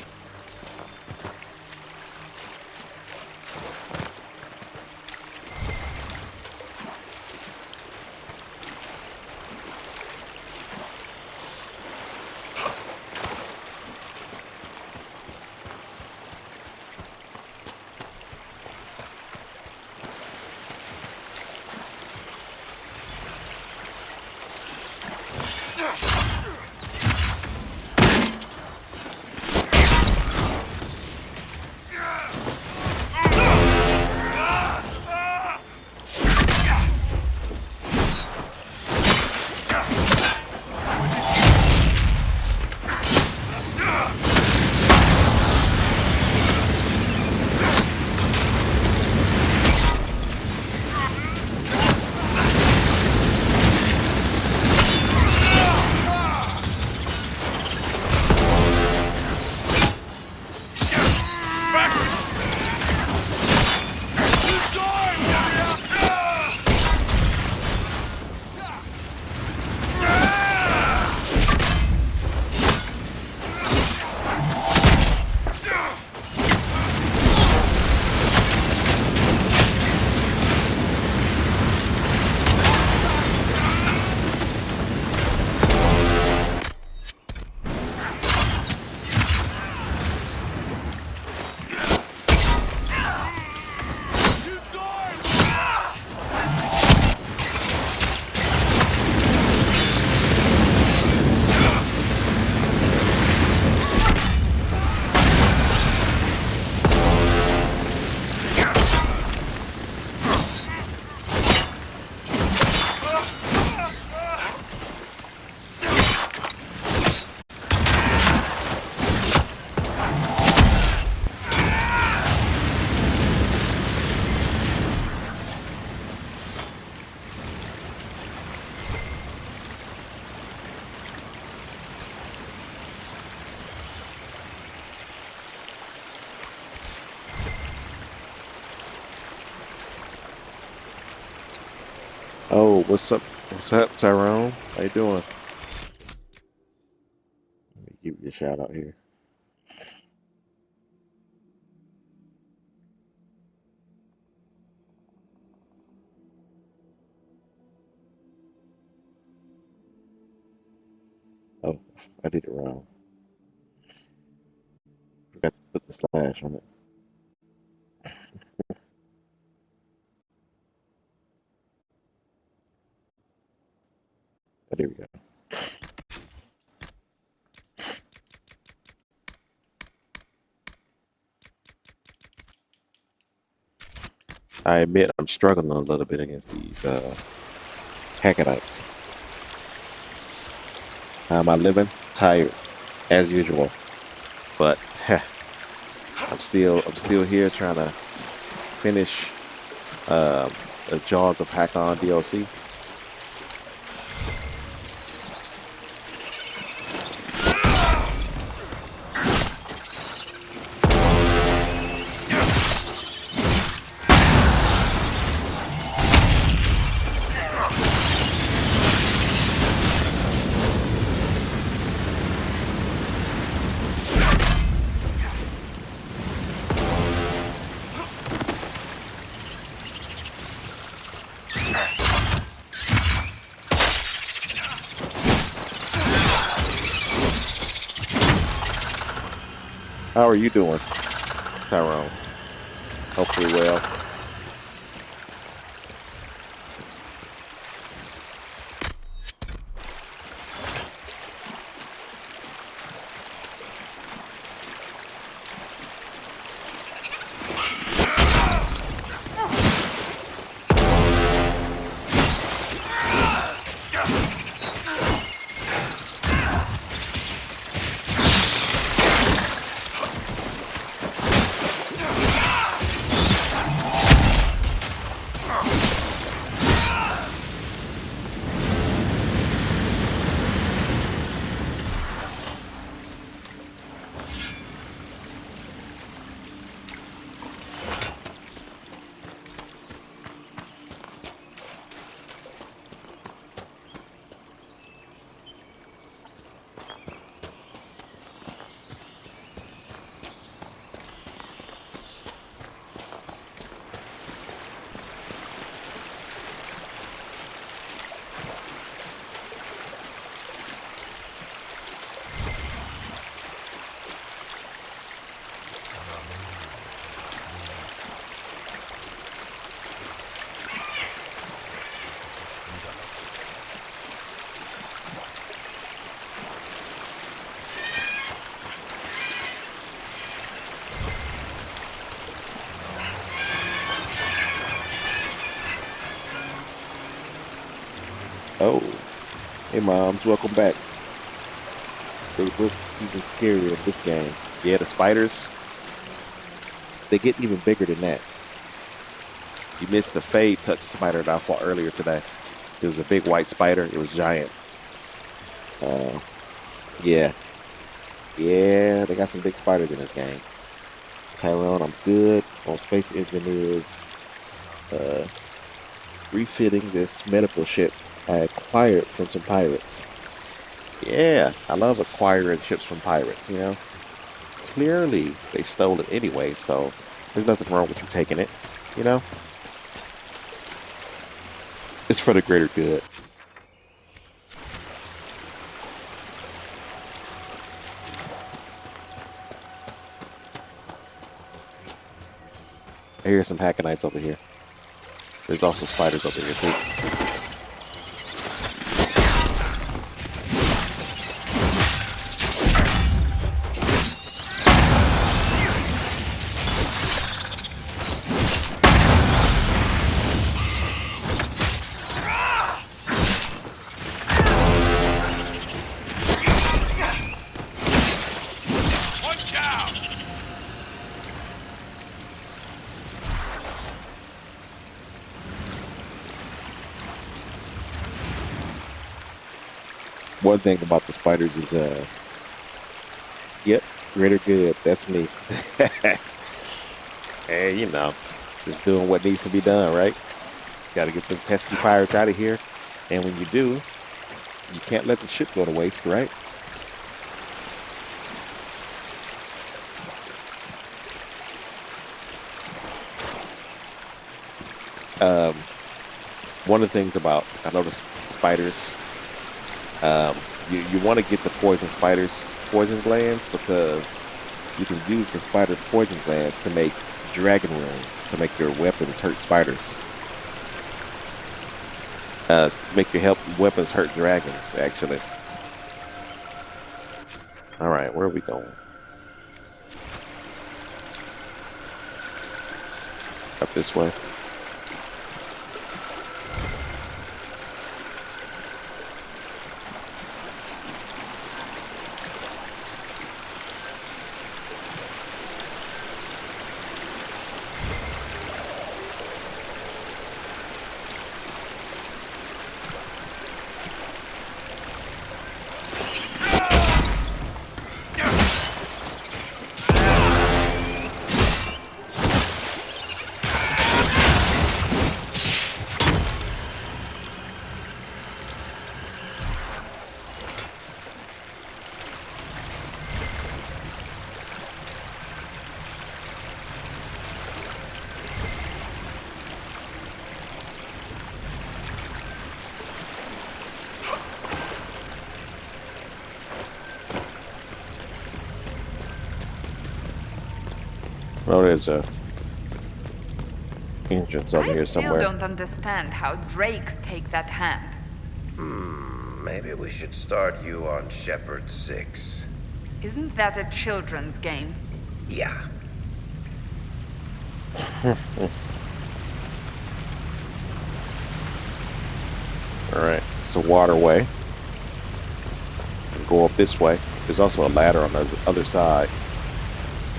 Oh, what's up? What's up, Tyrone? How you doing? Let me give you a shout out here. Oh, I did it wrong. Forgot to put the slash on it. Oh, there we go. I admit I'm struggling a little bit against these Hackonites. How am I living? Tired, as usual. But I'm still here trying to finish the Jaws of Hakkon DLC. How are you doing, Tyrone? Hopefully well. Oh, hey moms, welcome back. They look even scarier in this game. Yeah, the spiders, they get even bigger than that. You missed the fade touch spider that I fought earlier today. It was a big white spider. It was giant. Uh, yeah. Yeah, they got some big spiders in this game. Tyrone, I'm good on Space Engineers. Refitting this medical ship I acquired from some pirates. Yeah, I love acquiring ships from pirates, you know. Clearly, they stole it anyway, so there's nothing wrong with you taking it, you know. It's for the greater good. I hear some Hackonites over here. There's also spiders over here too. One thing about the spiders is, yep, greater good. That's me. And you know, just doing what needs to be done, right? Got to get the pesky pirates out of here. And when you do, you can't let the ship go to waste, right? One of the things about, I noticed spiders, you want to get the poison spiders poison glands because you can use the spider poison glands to make dragon runes to make your weapons hurt spiders. Make your weapons hurt dragons, actually. Alright, where are we going? Up this way. Oh, there's a entrance over here somewhere. I still don't understand how drakes take that hand. Maybe we should start you on Shepherd 6. Isn't that a children's game? Yeah. Alright, it's a waterway. Go up this way. There's also a ladder on the other side.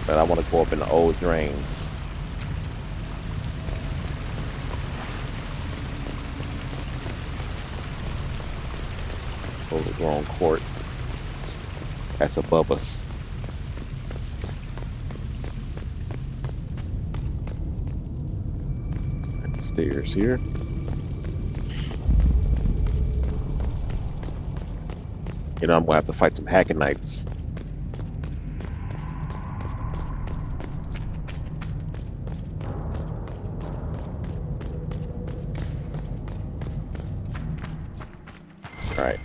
But I want to go up in the old drains. Overgrown court. That's above us. Stairs here. You know, I'm gonna have to fight some Hackonites. Alright.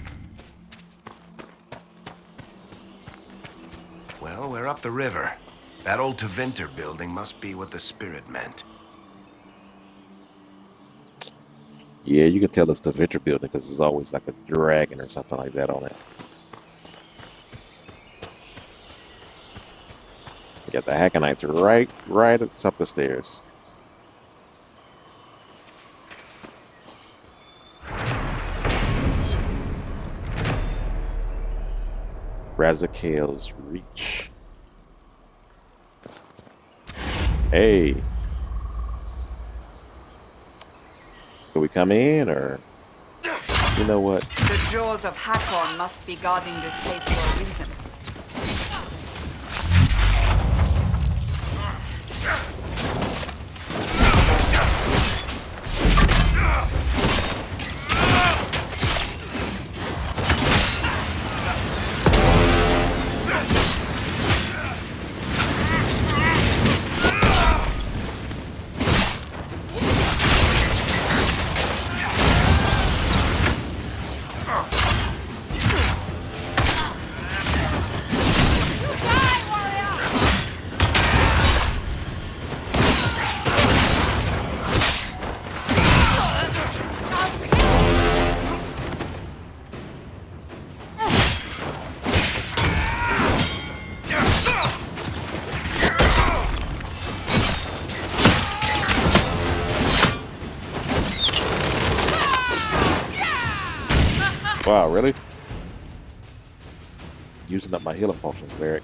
Well, we're up the river. That old Tevinter building must be what the spirit meant. Yeah, you can tell it's the Venture building because there's always like a dragon or something like that on it. You got the Hackonites right at the top of the stairs. Razakel's Reach. Hey. Can we come in, or you know what? The Jaws of Hakkon must be guarding this place for a reason. Wow, really? Using up my healing potions, Varric.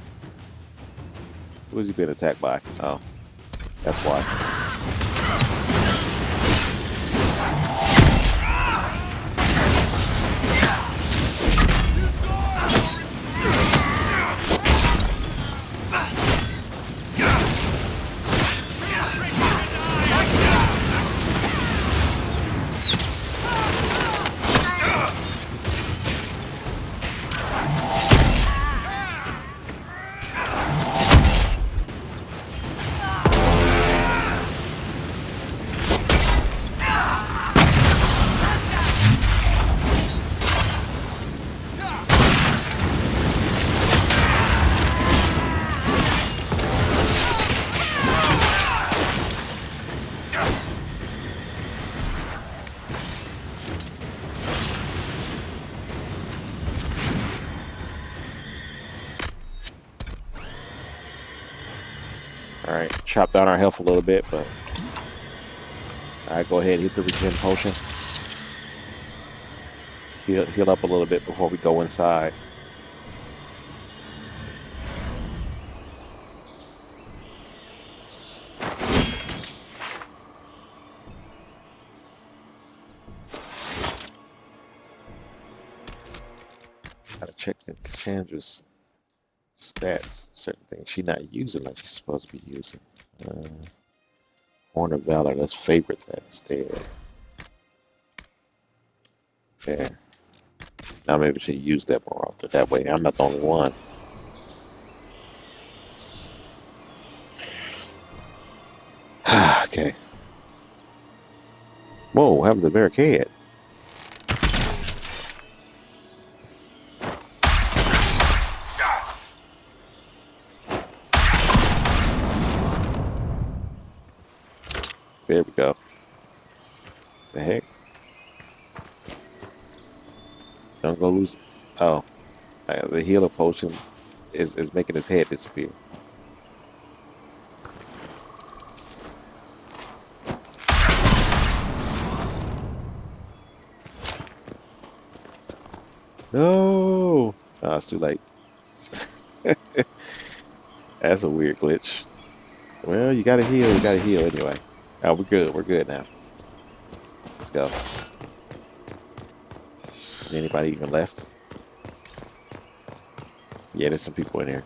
Who is he being attacked by? Oh, that's why. Alright, chop down our health a little bit, but alright, go ahead, hit the regen potion. Heal up a little bit before we go inside. Gotta check the Chandra's stats, certain things she's not using like she's supposed to be using. Horn of Valor, let's favorite that instead. There. Now maybe she use that more often. That way I'm not the only one. Okay. Whoa, what happened to the barricade? There we go. The heck? Don't go lose. Oh, the healer potion is making his head disappear. No, oh, it's too late. That's a weird glitch. Well, you gotta heal. You gotta heal anyway. Oh, we're good. We're good now. Let's go. Is anybody even left? Yeah, there's some people in here.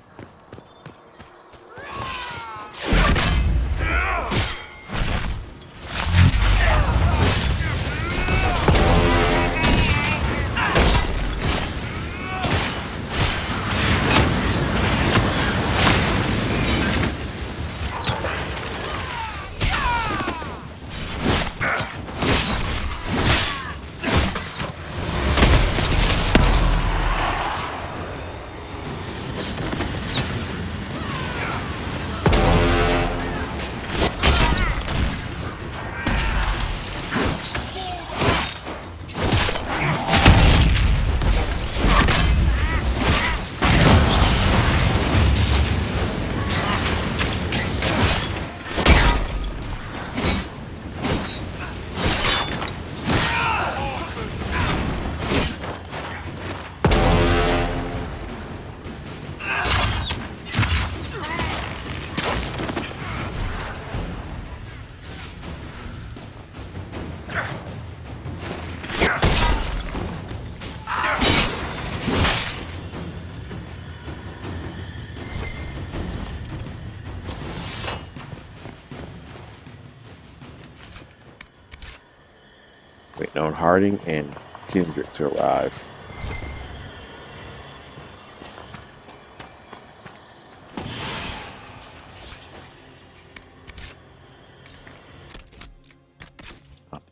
on Harding and Kendrick to arrive.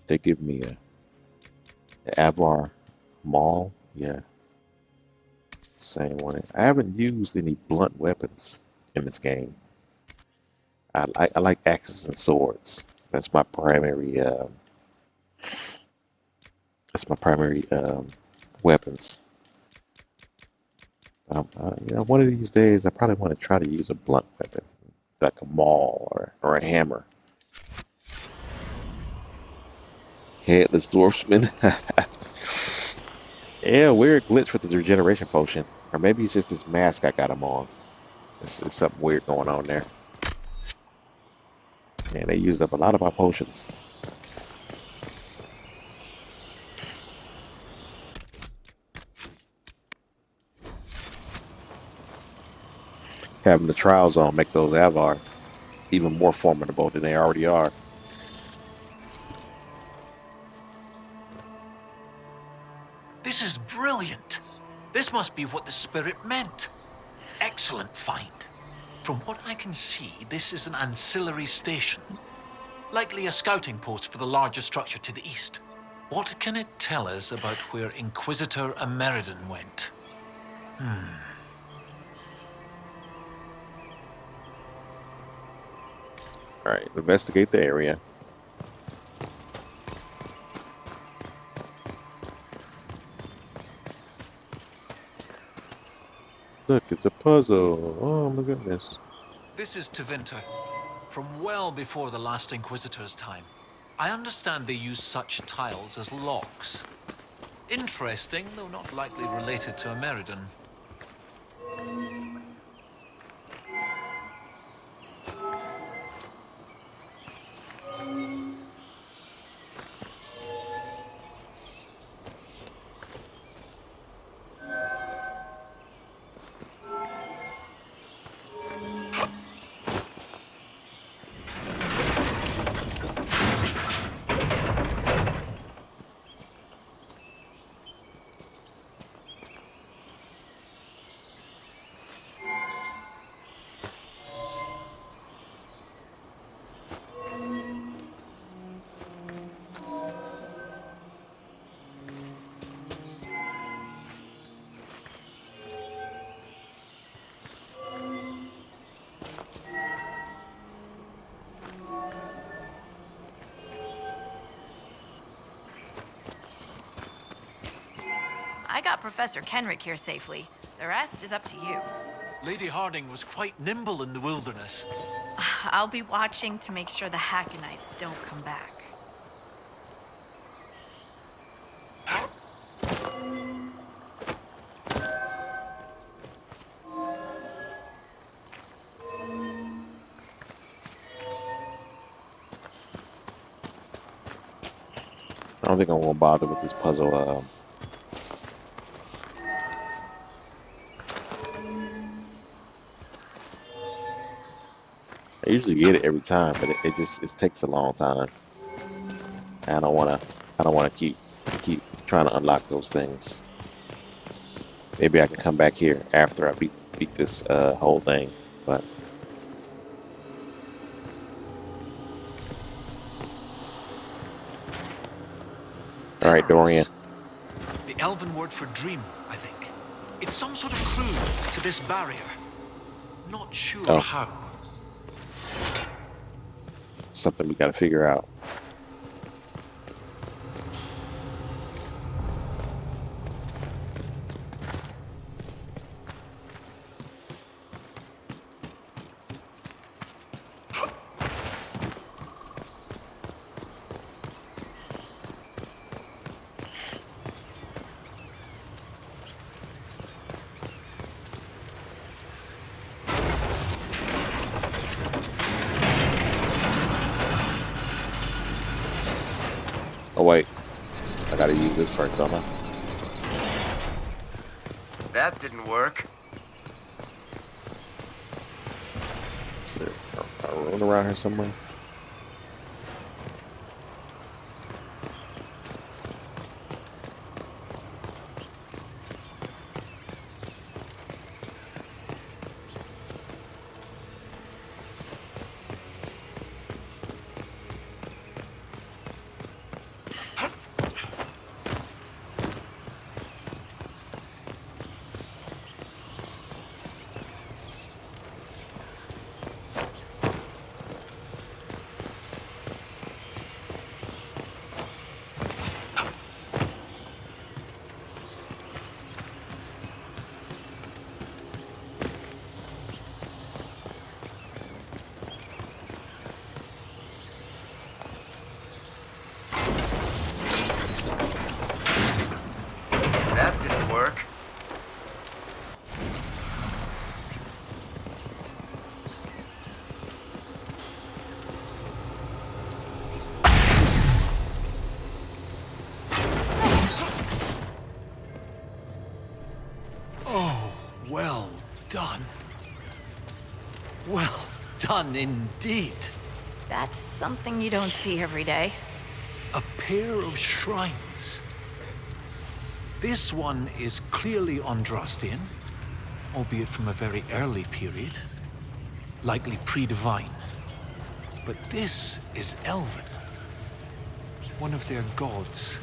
They give me the Avar Maul. Yeah. Same one. I haven't used any blunt weapons in this game. I like axes and swords. That's my primary weapons. One of these days I probably want to try to use a blunt weapon, like a maul or a hammer. Headless dwarfsman. Yeah, weird glitch with the regeneration potion, or maybe it's just this mask I got him on. There's something weird going on there. Man, they used up a lot of my potions. Having the trials on make those Avar even more formidable than they already are. This is brilliant. This must be what the spirit meant. Excellent find. From what I can see, this is an ancillary station. Likely a scouting post for the larger structure to the east. What can it tell us about where Inquisitor Ameridan went? Alright, investigate the area. Look, it's a puzzle. Oh my goodness. This is Tevinter, from well before the last Inquisitor's time. I understand they use such tiles as locks. Interesting, though not likely related to Ameridan. I got Professor Kenrick here safely. The rest is up to you. Lady Harding was quite nimble in the wilderness. I'll be watching to make sure the Hakkonites don't come back. I don't think I'm gonna bother with this puzzle. I usually get it every time, but it takes a long time. I don't wanna keep trying to unlock those things. Maybe I can come back here after I beat this whole thing, but. All right, Dorian. The elven word for dream, I think. It's some sort of clue to this barrier. Not sure how. Something we gotta figure out. Oh wait, I gotta use this first, don't I? That didn't work. Is there a rune around here somewhere? Oh, well done. Well done indeed. That's something you don't see every day. A pair of shrines. This one is clearly Andrastian, albeit from a very early period, likely pre-divine. But this is Elven, one of their gods.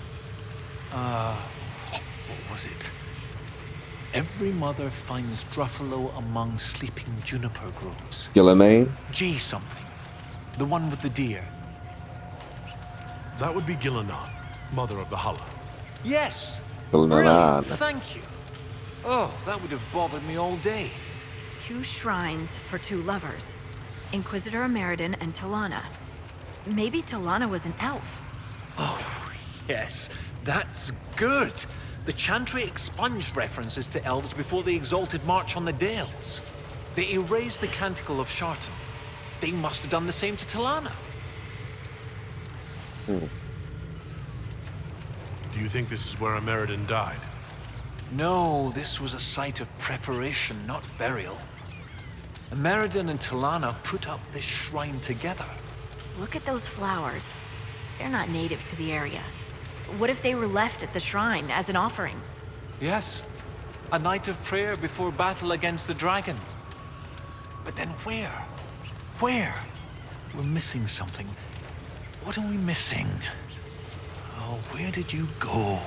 What was it? Every mother finds Druffalo among sleeping juniper groves. Killer name? G something. The one with the deer. That would be Gillenan, mother of the Hulla. Yes! Gillenan. Brilliant, thank you. Oh, that would have bothered me all day. 2 shrines for 2 lovers. Inquisitor Ameridan and Talana. Maybe Talana was an elf. Oh, yes. That's good. The Chantry expunged references to elves before the Exalted March on the Dales. They erased the Canticle of Shartan. They must have done the same to Talana. Do you think this is where Ameridan died? No, this was a site of preparation, not burial. Ameridan and Talana put up this shrine together. Look at those flowers. They're not native to the area. What if they were left at the shrine as an offering? Yes, a night of prayer before battle against the dragon. But then where? Where? We're missing something. What are we missing? Oh, where did you go?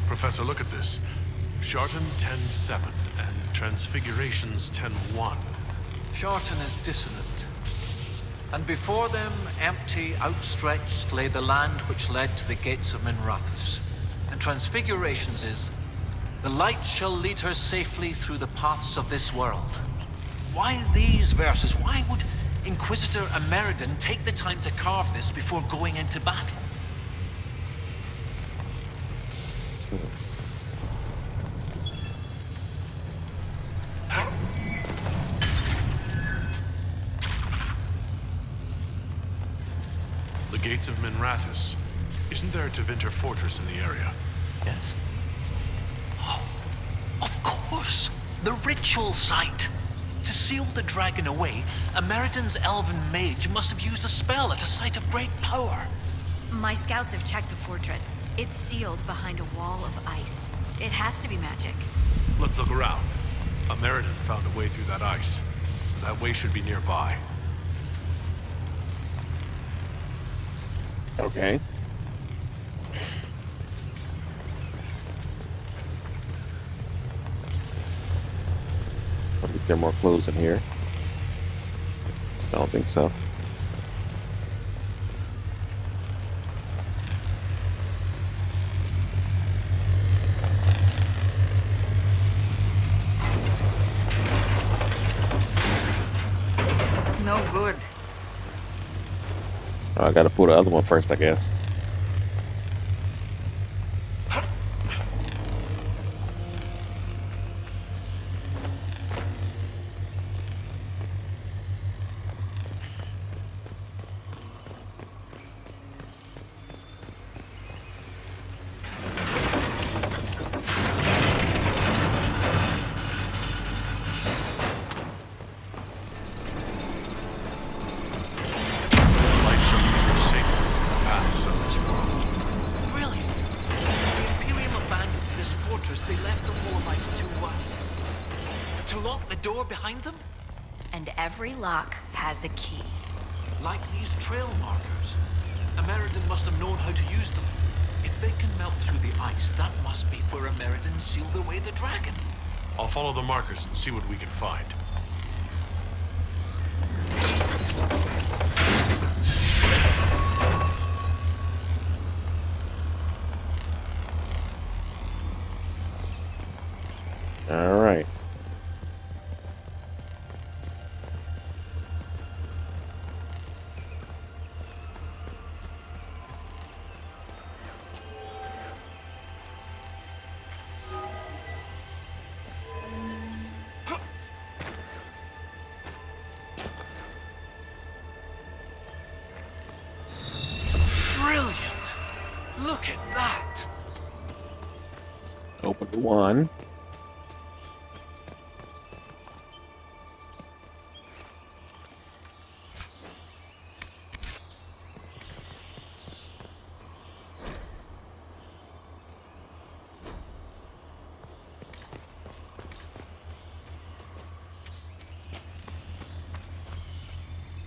Professor, look at this. Shartan 10-7 and Transfigurations 10-1. Shartan is dissonant. And before them, empty, outstretched, lay the land which led to the gates of Minrathous. And Transfigurations is, the light shall lead her safely through the paths of this world. Why these verses? Why would Inquisitor Ameridan take the time to carve this before going into battle? The gates of Minrathous. Isn't there a Tevinter fortress in the area? Yes. Oh, of course! The ritual site! To seal the dragon away, Ameridan's elven mage must have used a spell at a site of great power. My scouts have checked the fortress. It's sealed behind a wall of ice. It has to be magic. Let's look around. Ameridan found a way through that ice. That way should be nearby. Okay. I think there are more clothes in here. I don't think so. It's no good. I gotta pull the other one first, I guess. And every lock has a key. Like these trail markers. Ameridan must have known how to use them. If they can melt through the ice, that must be where Ameridan sealed away the dragon. I'll follow the markers and see what we can find. All right. Open the one.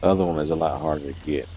Other one is a lot harder to get.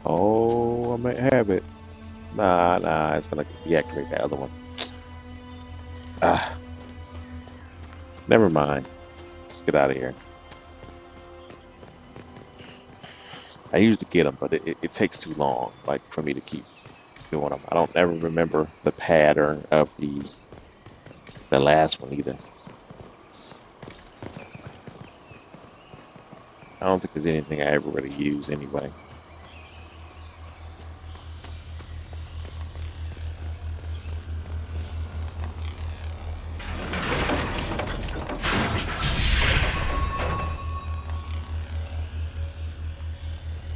Oh, I might have it. Nah, it's gonna deactivate the other one. Ah, never mind. Let's get out of here. I usually get them, but it takes too long, like, for me to keep doing them. I don't ever remember the pattern of the last one either. I don't think there's anything I ever really use anyway.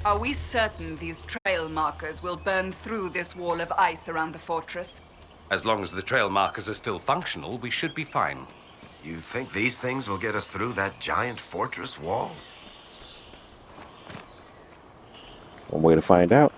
Are we certain these trail markers will burn through this wall of ice around the fortress? As long as the trail markers are still functional, we should be fine. You think these things will get us through that giant fortress wall? One way to find out.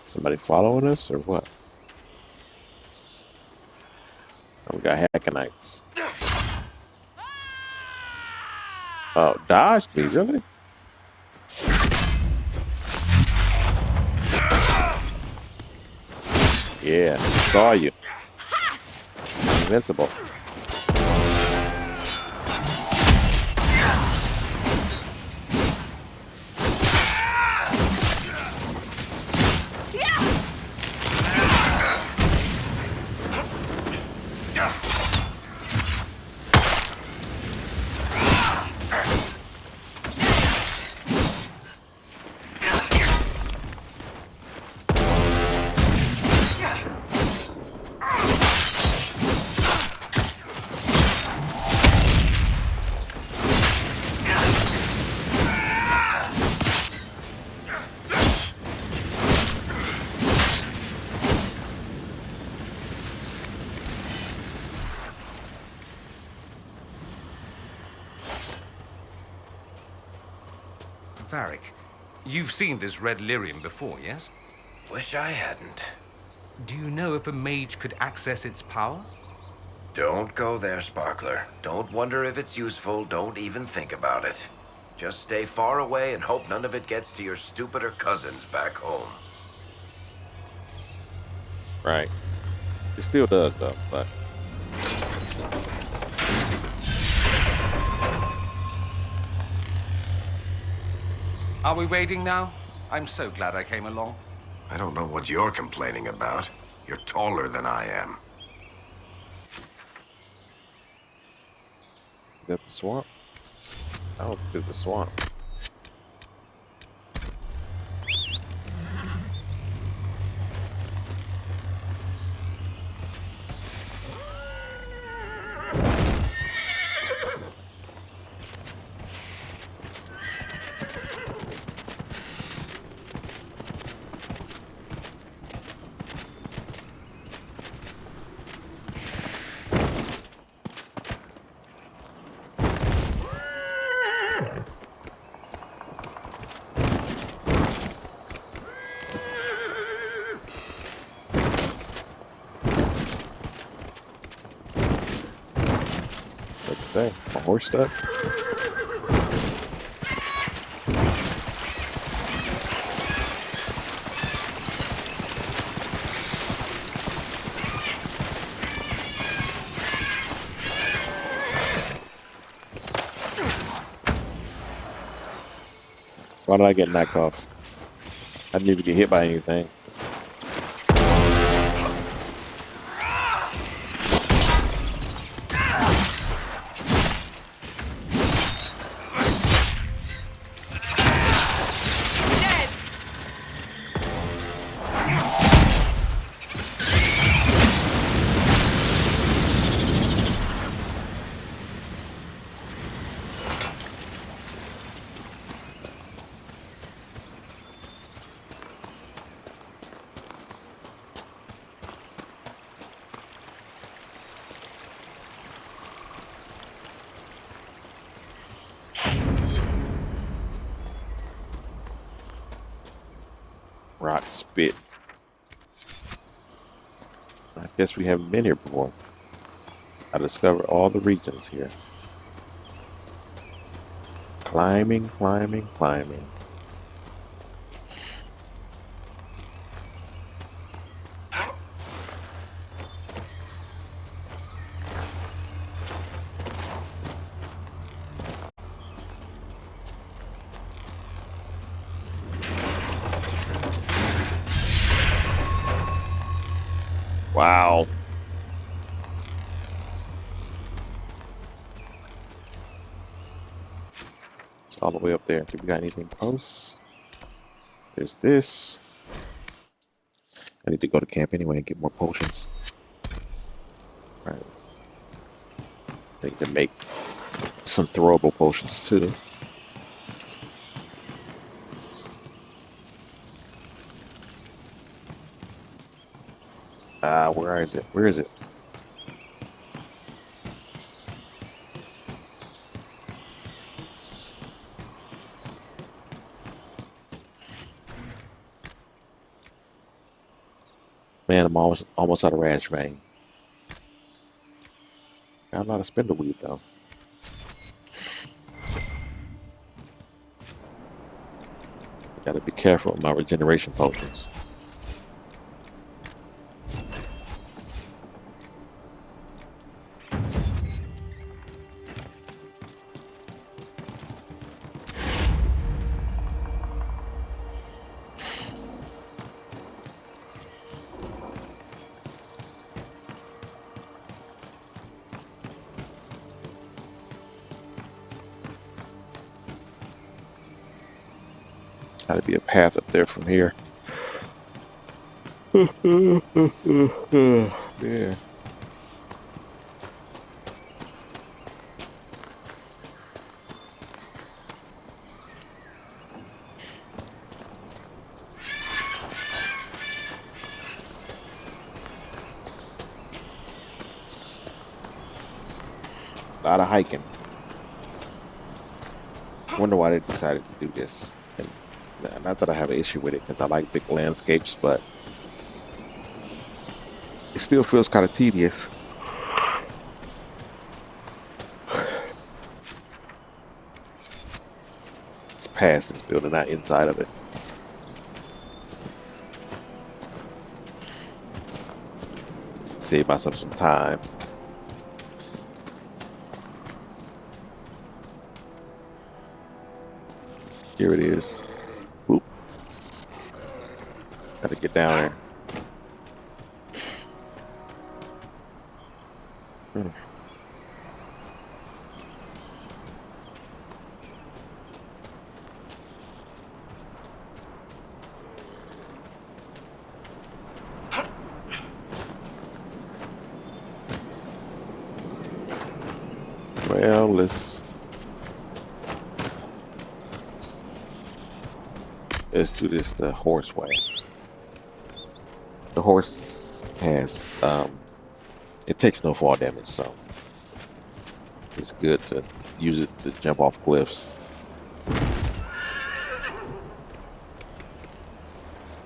Somebody following us or what? Oh, we got Hakkonites. Oh, dodged me, really? Yeah, saw you. Invincible. Varric. You've seen this red lyrium before, yes? Wish I hadn't. Do you know if a mage could access its power? Don't go there, Sparkler. Don't wonder if it's useful. Don't even think about it. Just stay far away and hope none of it gets to your stupider cousins back home. Right. It still does, though, but... Are we waiting now? I'm so glad I came along. I don't know what you're complaining about. You're taller than I am. Is that the swamp? I don't think it's the swamp. Say, my horse stuck. Why did I get knocked off? I didn't even get hit by anything. Rock spit. I guess we haven't been here before. I discovered all the regions here. Climbing, climbing, climbing. Wow. It's all the way up there. If we got anything close. There's this. I need to go to camp anyway and get more potions. Right. I need to make some throwable potions too. Where is it? Where is it? Man, I'm almost out of rash vein. Got a lot of spindleweed though. Gotta be careful with my regeneration potions. Gotta be a path up there from here. Yeah. A lot of hiking. Wonder why they decided to do this. Not that I have an issue with it because I like big landscapes, but it still feels kind of tedious. It's past this building, not inside of it. Save myself some time. Here it is. Oop. Gotta get down there. Well, let's do this the horse way. The horse has it takes no fall damage, so it's good to use it to jump off cliffs.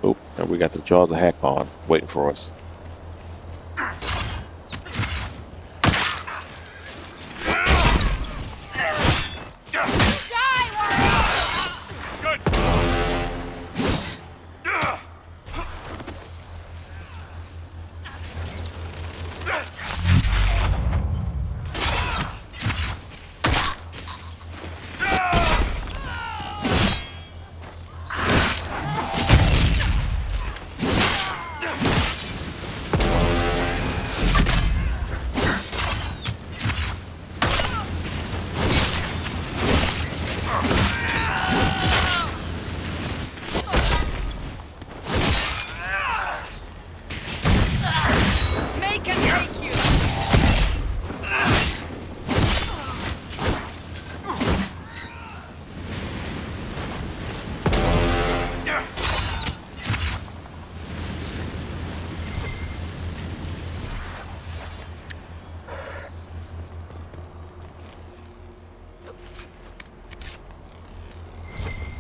Oh, and we got the Jaws of Hakkon waiting for us.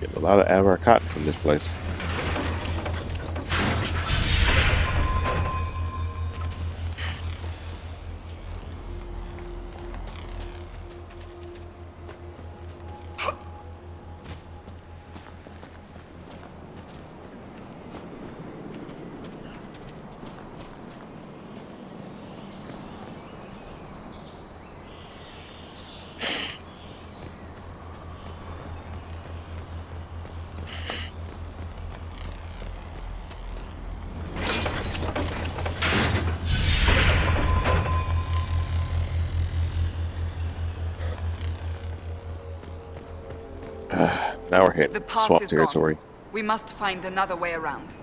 Getting a lot of Avar cotton from this place. Now we're hitting The path swamp is territory. gone. We must find another way around.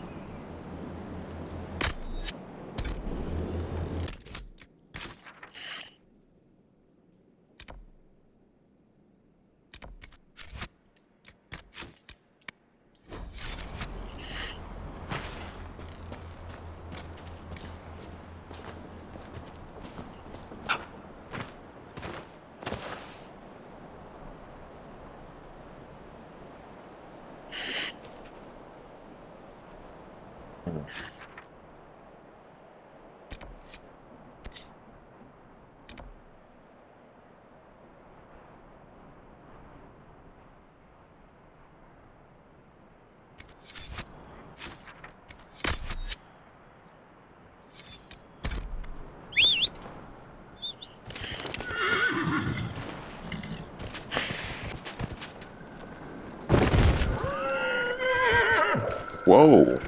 Whoa.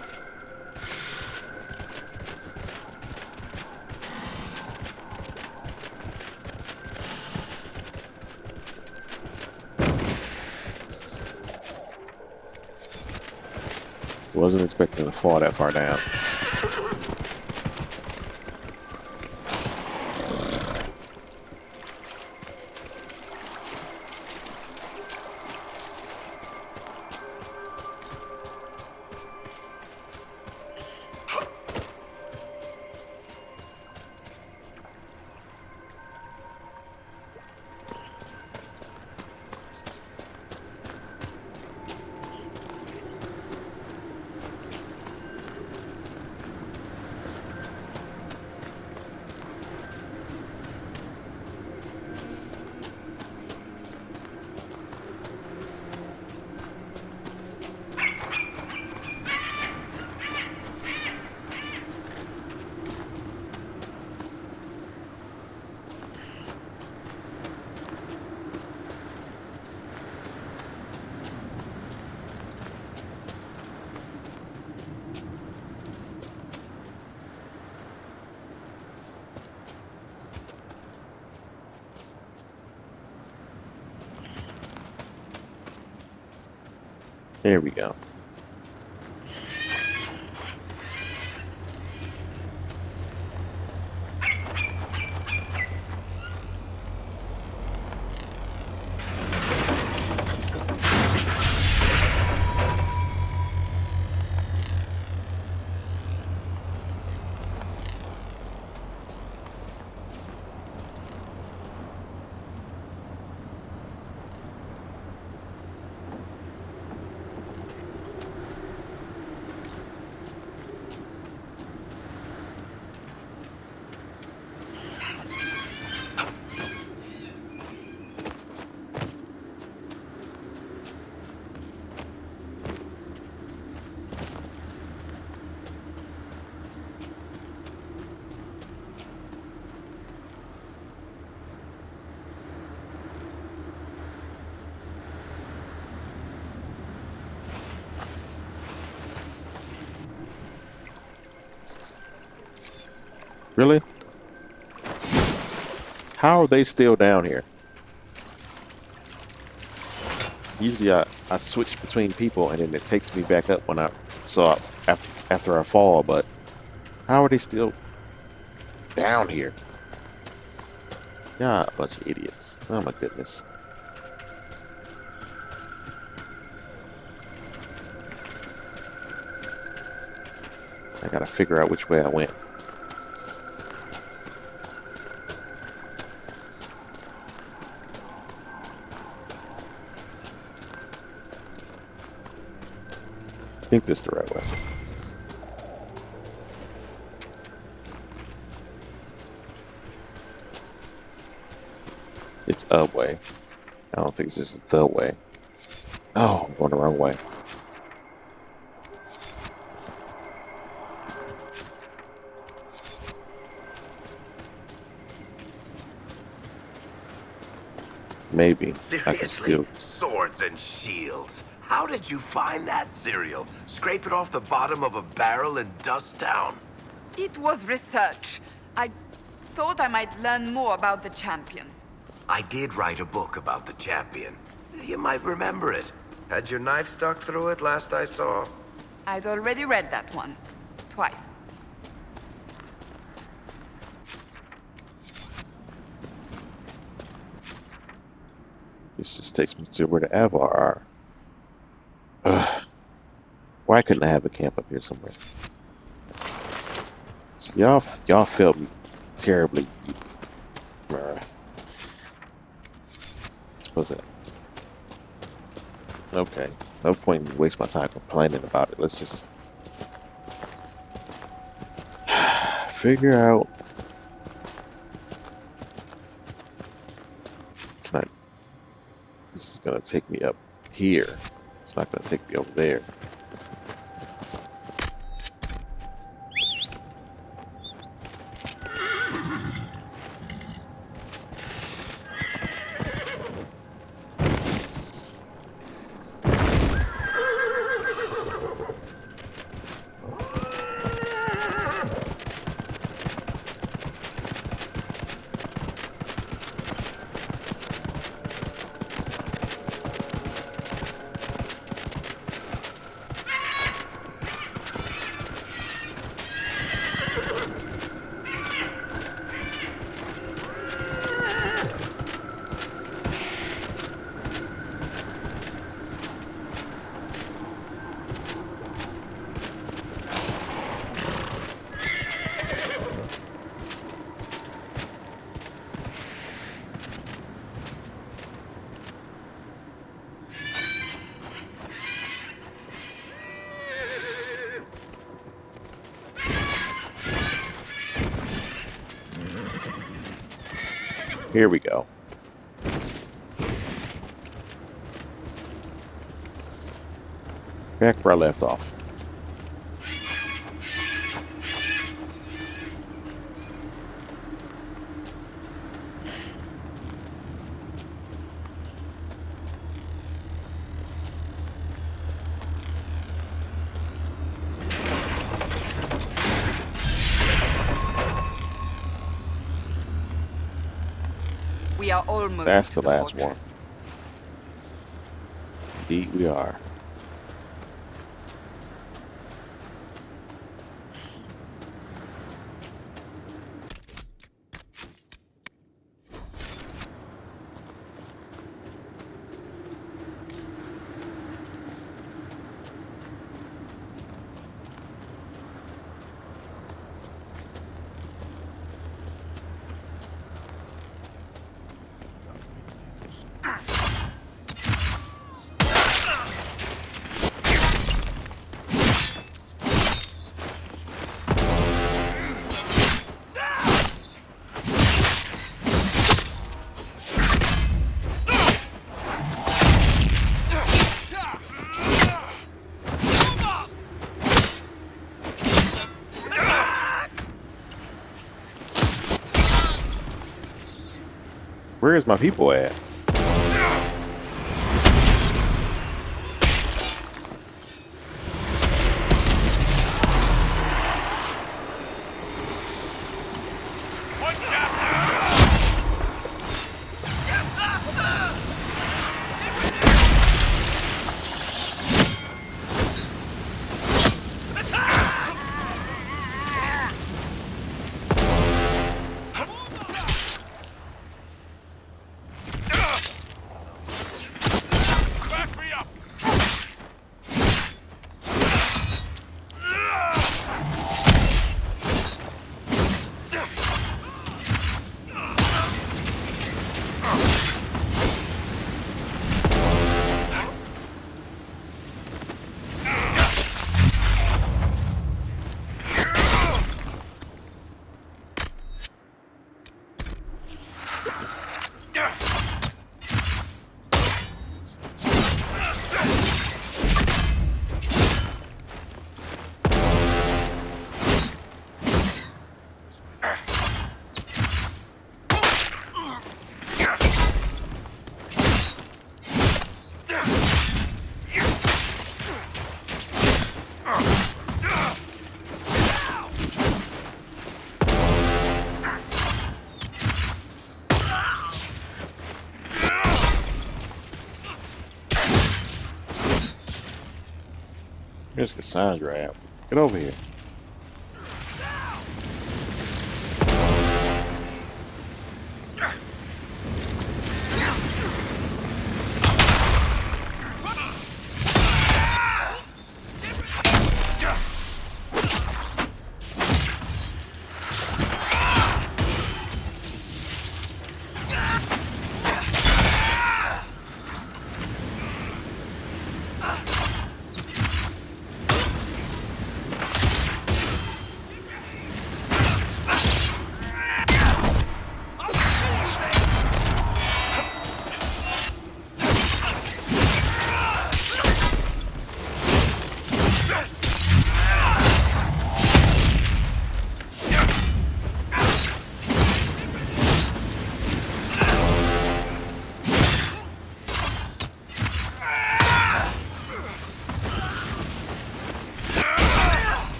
Wasn't expecting to fall that far down. There we go. Really? How are they still down here? Usually I switch between people and then it takes me back up when I saw after I fall, but how are they still down here? Yeah, a bunch of idiots. Oh my goodness. I gotta figure out which way I went. I think this is the right way. It's a way. I don't think this is the way. Oh, I'm going the wrong way. Maybe. I can still... Swords and shields. How did you find that cereal? Scrape it off the bottom of a barrel in Dust Town? It was research. I thought I might learn more about the champion. I did write a book about the champion. You might remember it. Had your knife stuck through it last I saw? I'd already read that one. Twice. This just takes me to where the Avar are. Ugh. Why couldn't I have a camp up here somewhere? So y'all failed me terribly. Suppose that. Okay. No point in wasting my time complaining about it. Let's just figure out. Can I? This is gonna take me up here. It's not gonna take me over there. Here we go. Back where I left off. We are almost That's the to last fortress. one. Indeed we are. Where is my people at? Here's Cassandra app. Get over here.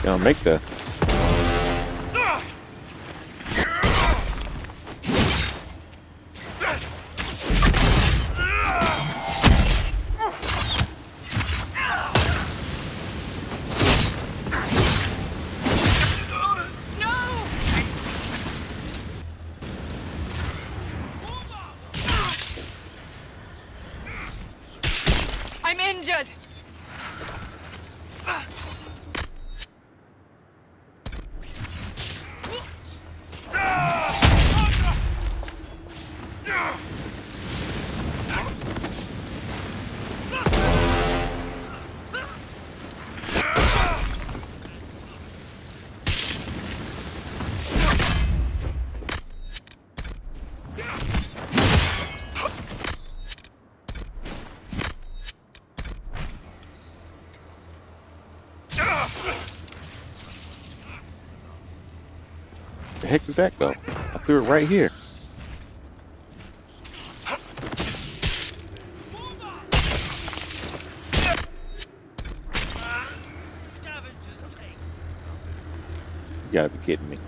Gonna make the I'm injured. the heck did that go? I threw it right here. You gotta be kidding me.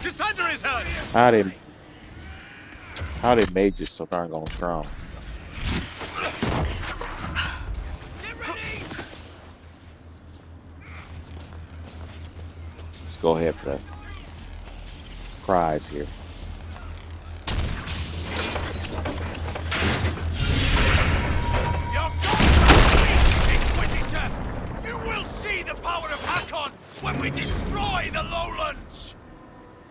Cassandra is hurt! How they mages so darn going strong? Let's go ahead for the prize here. You're Inquisitor! You will see the power of Hakkon when we destroy the lowlands!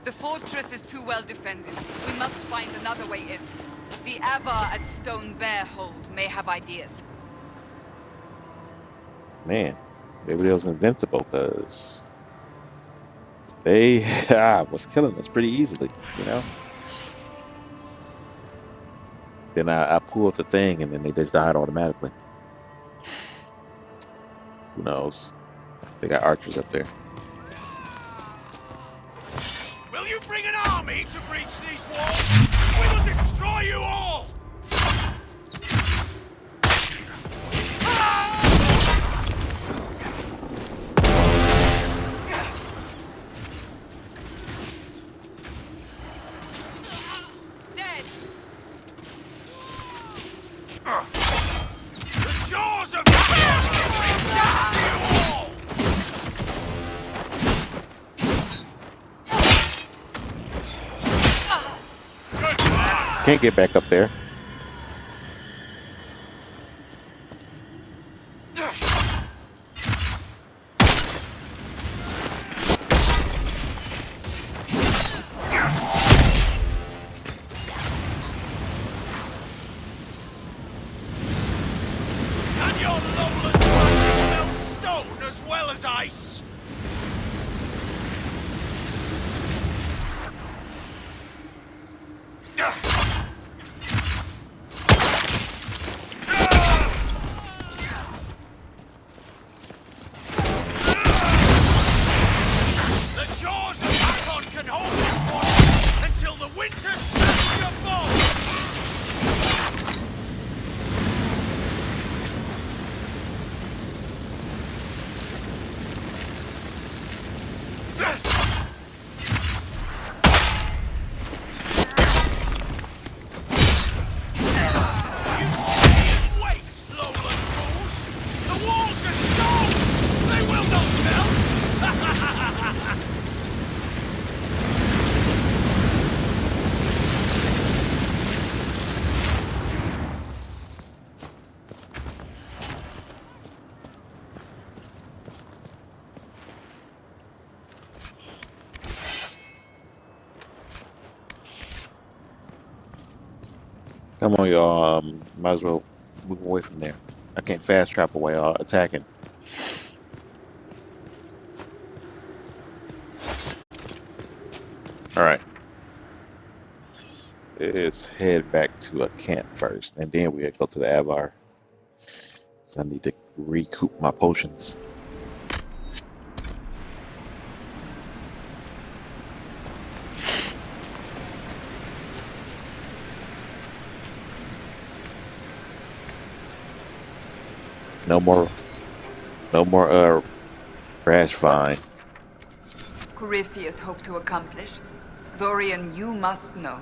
The fortress is too well defended. We must find another way in. The Avar at Stone Bear Hold may have ideas. Man, maybe they was invincible because they was killing us pretty easily, you know. Then I pulled the thing and then they just died automatically. Who knows? They got archers up there. Will you bring an army to breach these walls? We will destroy you all! Dead! The Jaws of Hakkon will bring death to you all! Can't get back up there. And your lowland magic melts stone as well as ice! The Jaws of Hakkon can hold this one until the winter sets your fall! Wait, lowland fools! The walls are stone! They will not melt! Come on, y'all. Might as well move away from there. I can't fast travel while attacking. All right. Let's head back to a camp first, and then we'll go to the Avar. So I need to recoup my potions. No more rash vine. Corypheus hoped to accomplish. Dorian, you must know.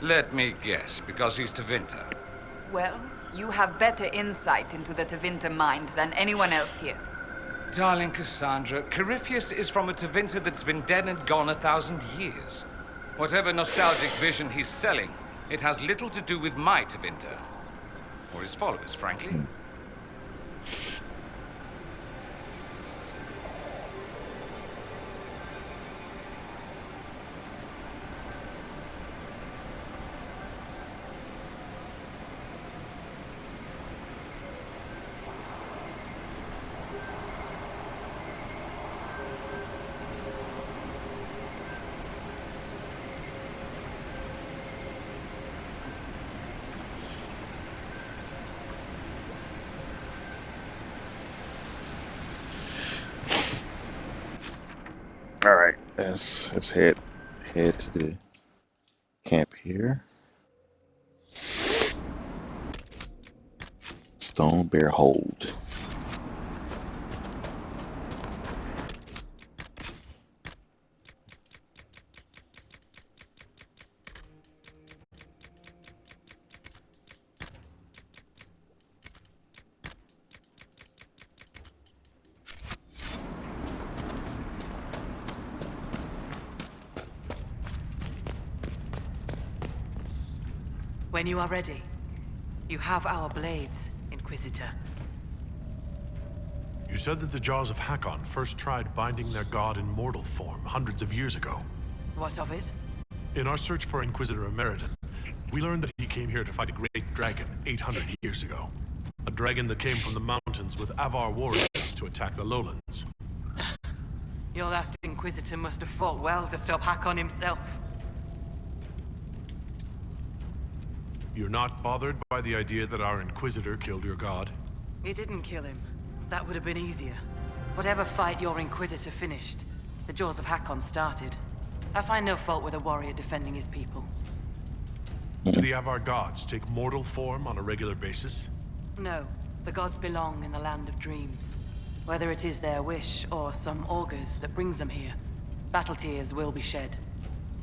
Let me guess, because he's Tevinter. Well, you have better insight into the Tevinter mind than anyone else here. Darling Cassandra, Corypheus is from a Tevinter that's been dead and gone 1,000 years. Whatever nostalgic vision he's selling, it has little to do with my Tevinter. Or his followers, frankly. All right, let's head to the camp here. Stone Bear Hold. When you are ready, you have our blades, Inquisitor. You said that the Jaws of Hakkon first tried binding their god in mortal form hundreds of years ago. What of it? In our search for Inquisitor Emeriton, we learned that he came here to fight a great dragon 800 years ago. A dragon that came from the mountains with Avar warriors to attack the lowlands. Your last Inquisitor must have fought well to stop Hakkon himself. You're not bothered by the idea that our Inquisitor killed your god? He didn't kill him. That would have been easier. Whatever fight your Inquisitor finished, the Jaws of Hakkon started. I find no fault with a warrior defending his people. Do the Avar gods take mortal form on a regular basis? No, the gods belong in the land of dreams. Whether it is their wish or some augurs that brings them here, battle tears will be shed.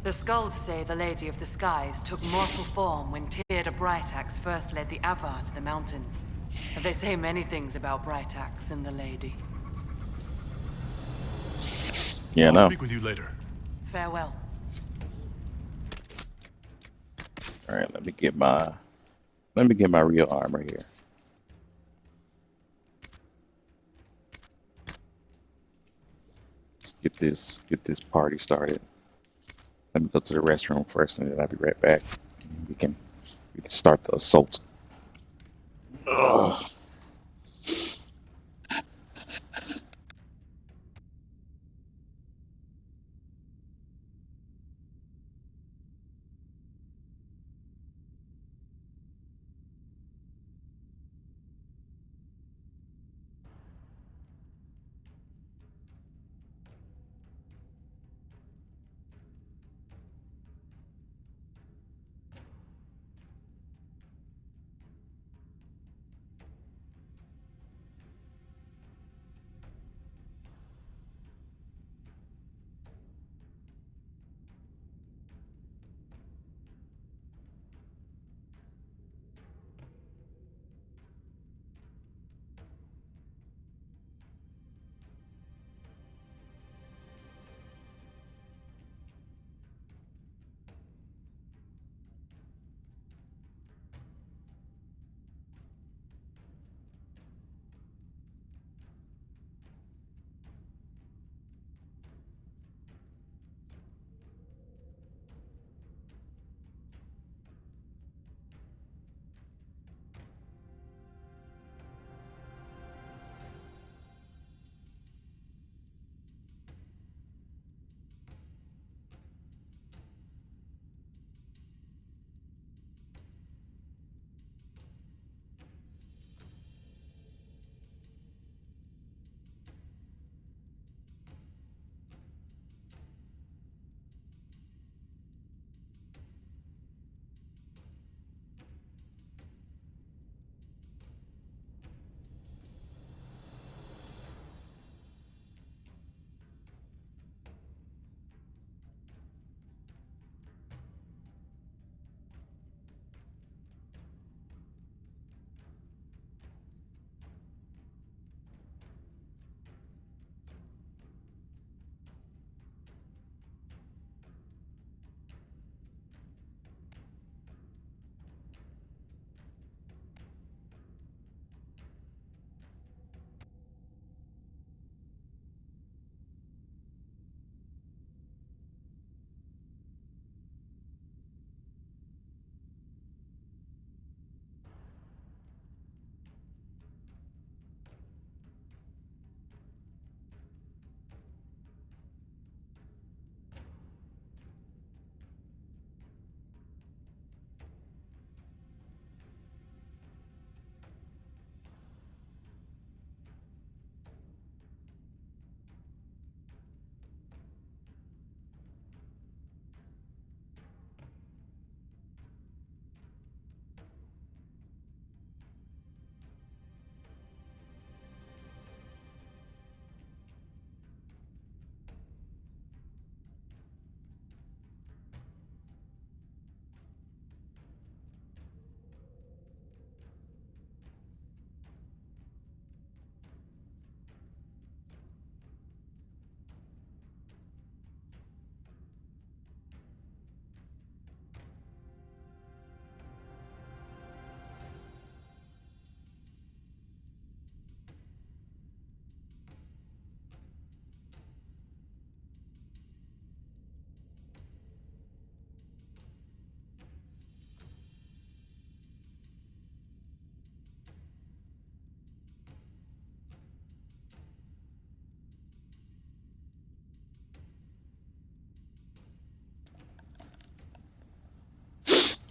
The skulls say the Lady of the Skies took mortal form when Tyrda Brightaxe first led the Avar to the mountains. They say many things about Brightaxe and the Lady. Yeah, I'll no. speak with you later. Farewell. All right, let me get my real armor here. Let's get this party started. Let me go to the restroom first, and then I'll be right back. We can start the assault. Ugh.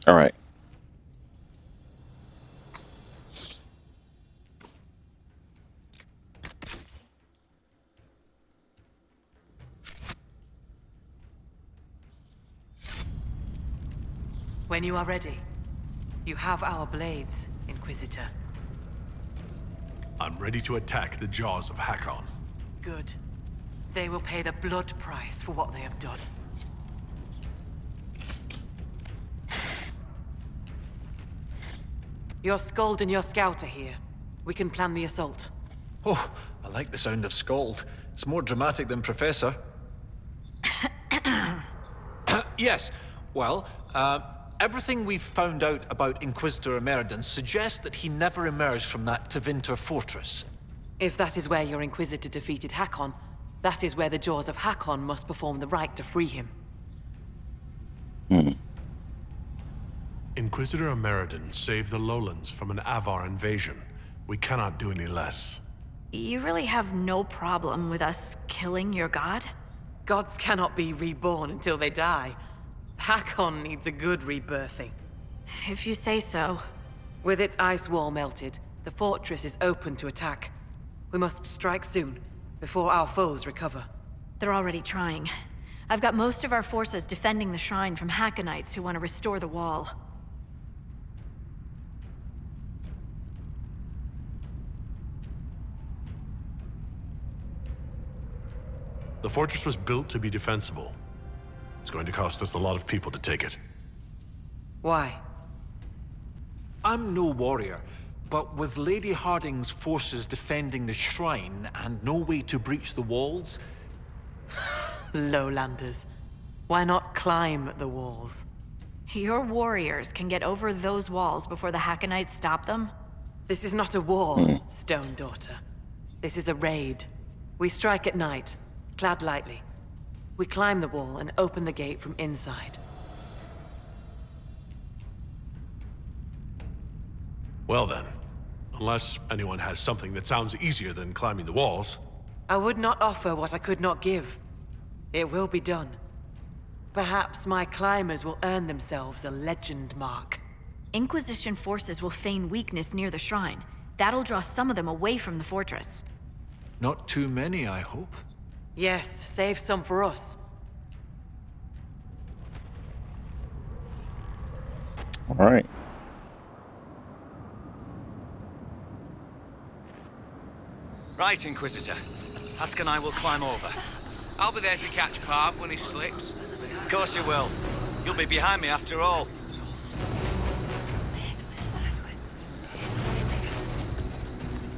All right. When you are ready, you have our blades, Inquisitor. I'm ready to attack the Jaws of Hakkon. Good. They will pay the blood price for what they have done. Your Skald and your Scout are here. We can plan the assault. Oh, I like the sound of Skald. It's more dramatic than Professor. Yes, well, everything we've found out about Inquisitor Emeridon suggests that he never emerged from that Tevinter fortress. If that is where your Inquisitor defeated Hakkon, that is where the Jaws of Hakkon must perform the rite to free him. Inquisitor Emeridon saved the lowlands from an Avar invasion. We cannot do any less. You really have no problem with us killing your god? Gods cannot be reborn until they die. Hakkon needs a good rebirthing. If you say so. With its ice wall melted, the fortress is open to attack. We must strike soon, before our foes recover. They're already trying. I've got most of our forces defending the shrine from Hakkonites who want to restore the wall. The fortress was built to be defensible. It's going to cost us a lot of people to take it. Why? I'm no warrior, but with Lady Harding's forces defending the shrine and no way to breach the walls... Lowlanders. Why not climb the walls? Your warriors can get over those walls before the Hakkonites stop them? This is not a war, Stone Daughter. This is a raid. We strike at night, clad lightly. We climb the wall and open the gate from inside. Well then, unless anyone has something that sounds easier than climbing the walls. I would not offer what I could not give. It will be done. Perhaps my climbers will earn themselves a legend mark. Inquisition forces will feign weakness near the shrine. That'll draw some of them away from the fortress. Not too many, I hope. Yes, save some for us. All right. Right, Inquisitor. Hask and I will climb over. I'll be there to catch Parv when he slips. Of course you will. You'll be behind me after all.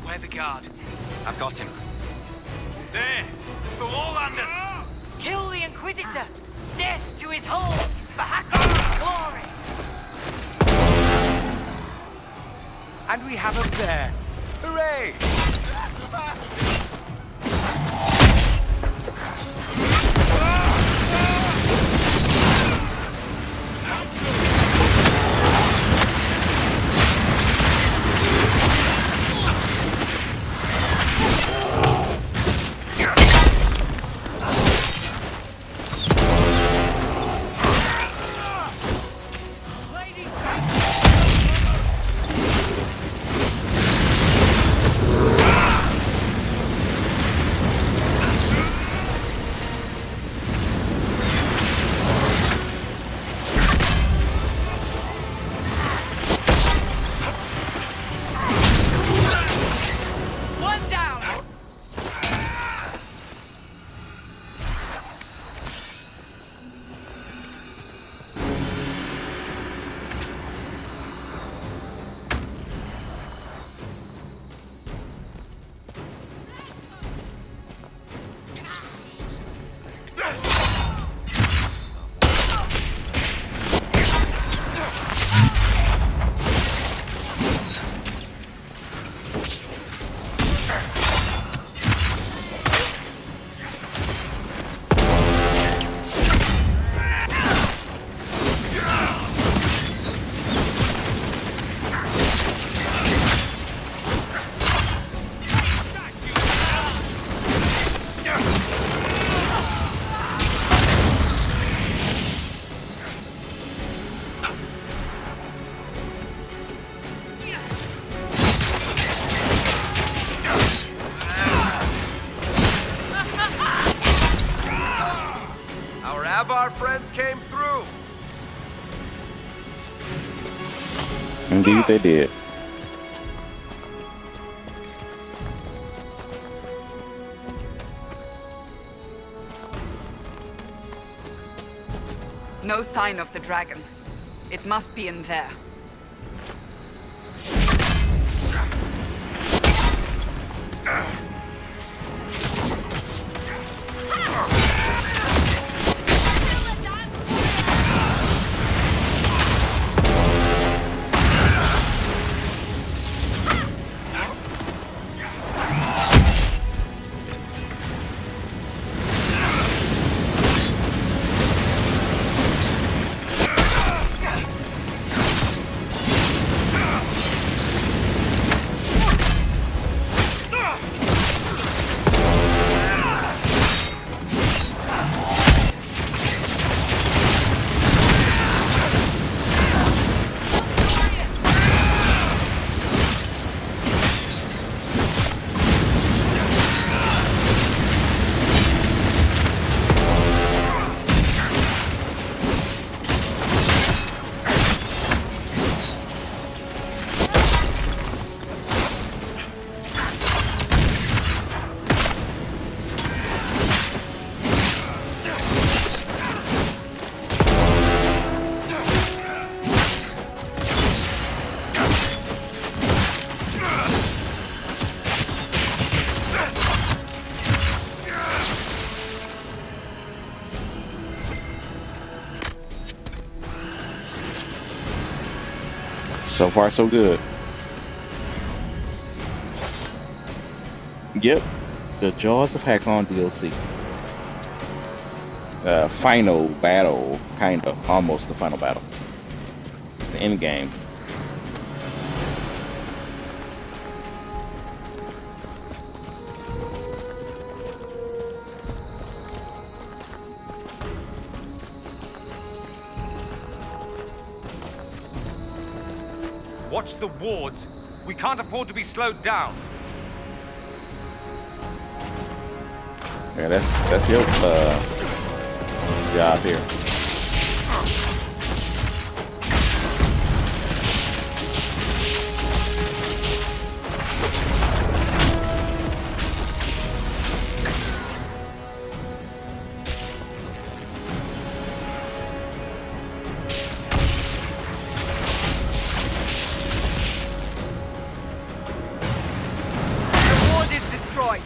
Where the guard? I've got him. There! It's the Lowlanders! Kill the Inquisitor! Death to his hold! For Hakkon's glory! And we have him there. Hooray! Avar friends came through. Indeed, they did. No sign of the dragon. It must be in there. So far, so good. Yep, the Jaws of Hakkon DLC. Final battle, kind of, almost the final battle. It's the end game. Watch the wards. We can't afford to be slowed down. Yeah, that's your job here. The ward is destroyed.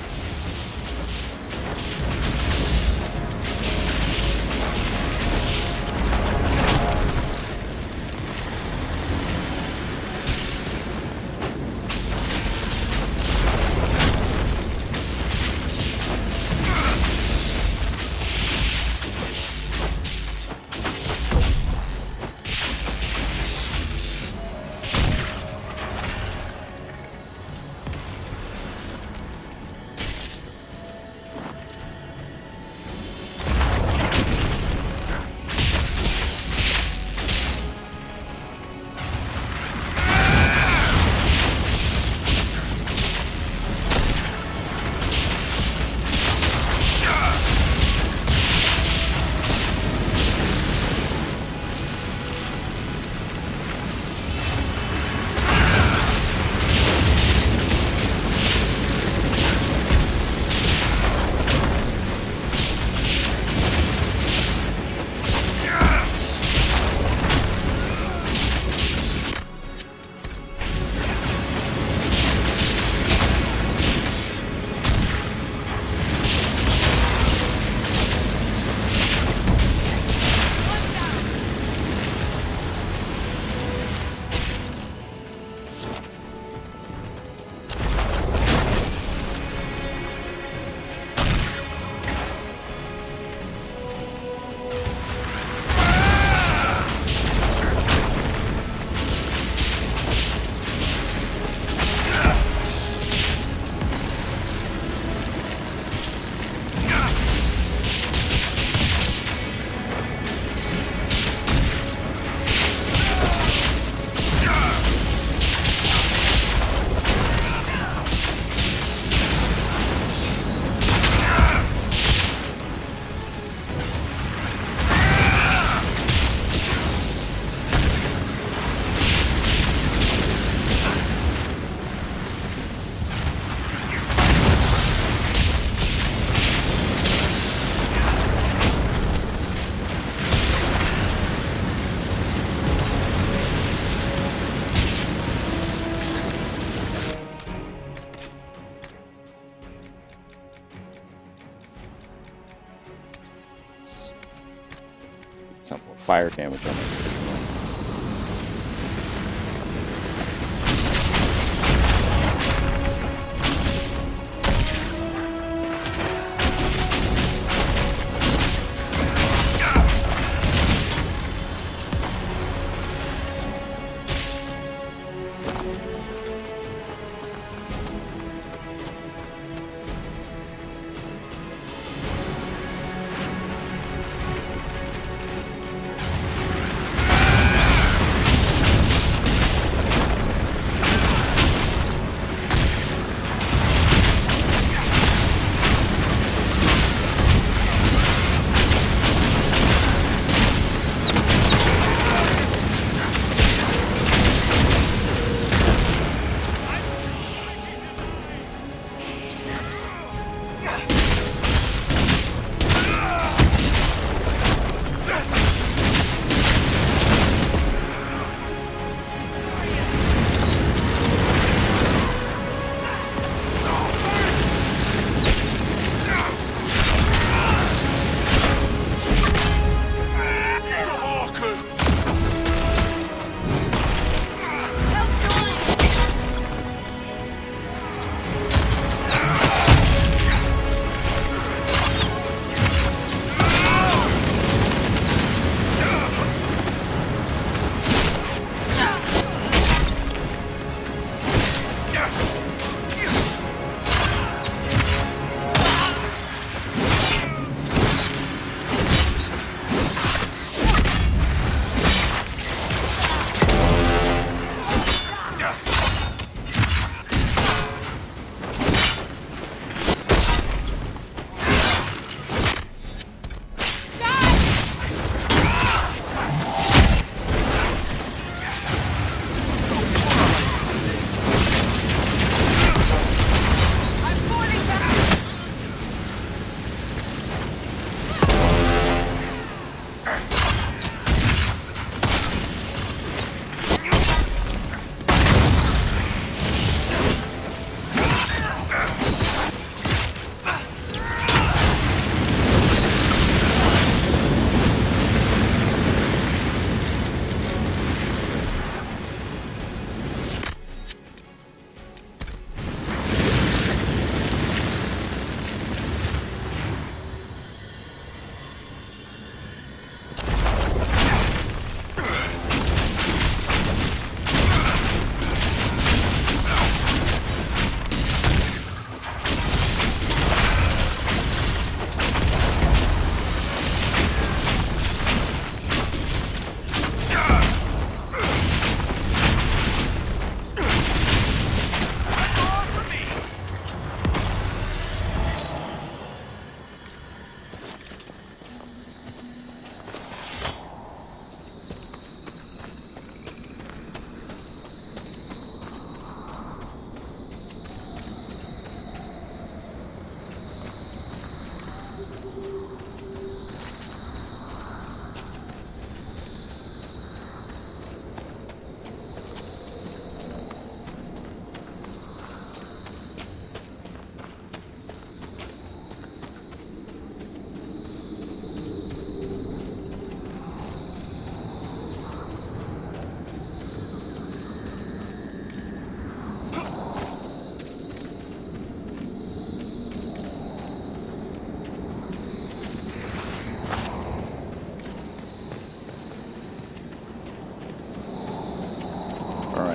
something with fire damage on it.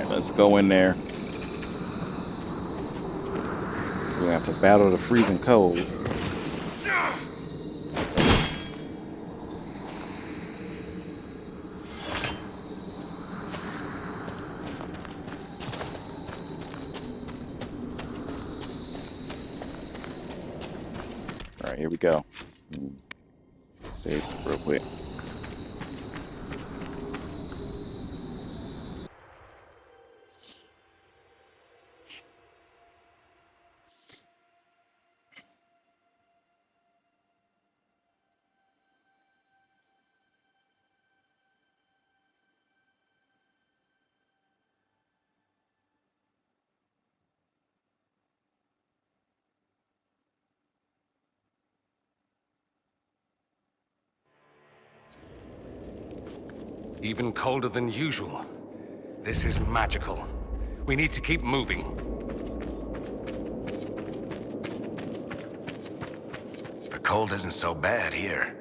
Let's go in there. We're gonna have to battle the freezing cold. All right, here we go. Save real quick. Even colder than usual. This is magical. We need to keep moving. The cold isn't so bad here.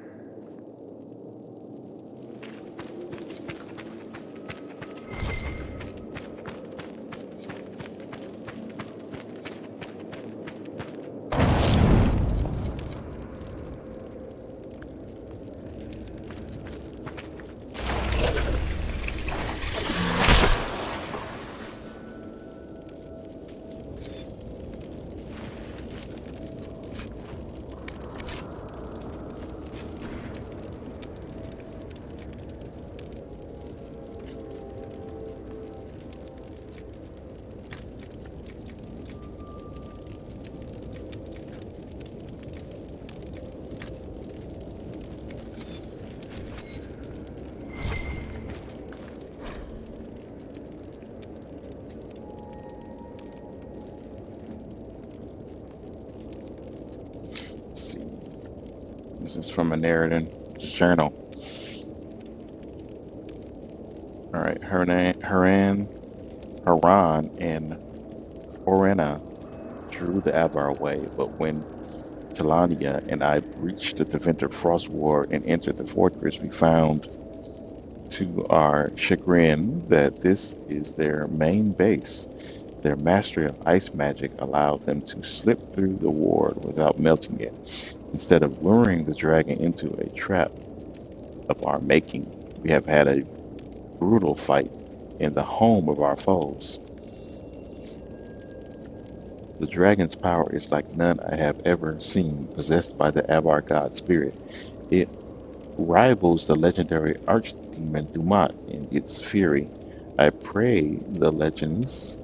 This is from a narrative journal. All right, Haran, and Orena drew the Avar away, but when Talania and I breached the Deventer Frost Ward and entered the fortress, we found, to our chagrin, that this is their main base. Their mastery of ice magic allowed them to slip through the ward without melting it. Instead of luring the dragon into a trap of our making, we have had a brutal fight in the home of our foes. The dragon's power is like none I have ever seen, possessed by the Avar god spirit. It rivals the legendary archdemon Dumat in its fury. I pray the legends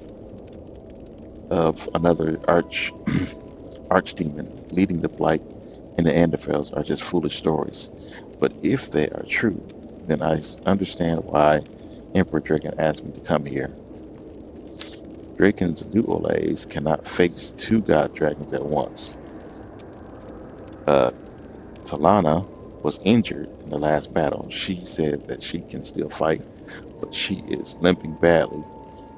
of another archdemon leading the Blight and the Anderfels are just foolish stories. But if they are true, then I understand why Emperor Draken asked me to come here. Draken's new Olays cannot face two god dragons at once. Talana was injured in the last battle. She says that she can still fight, but she is limping badly,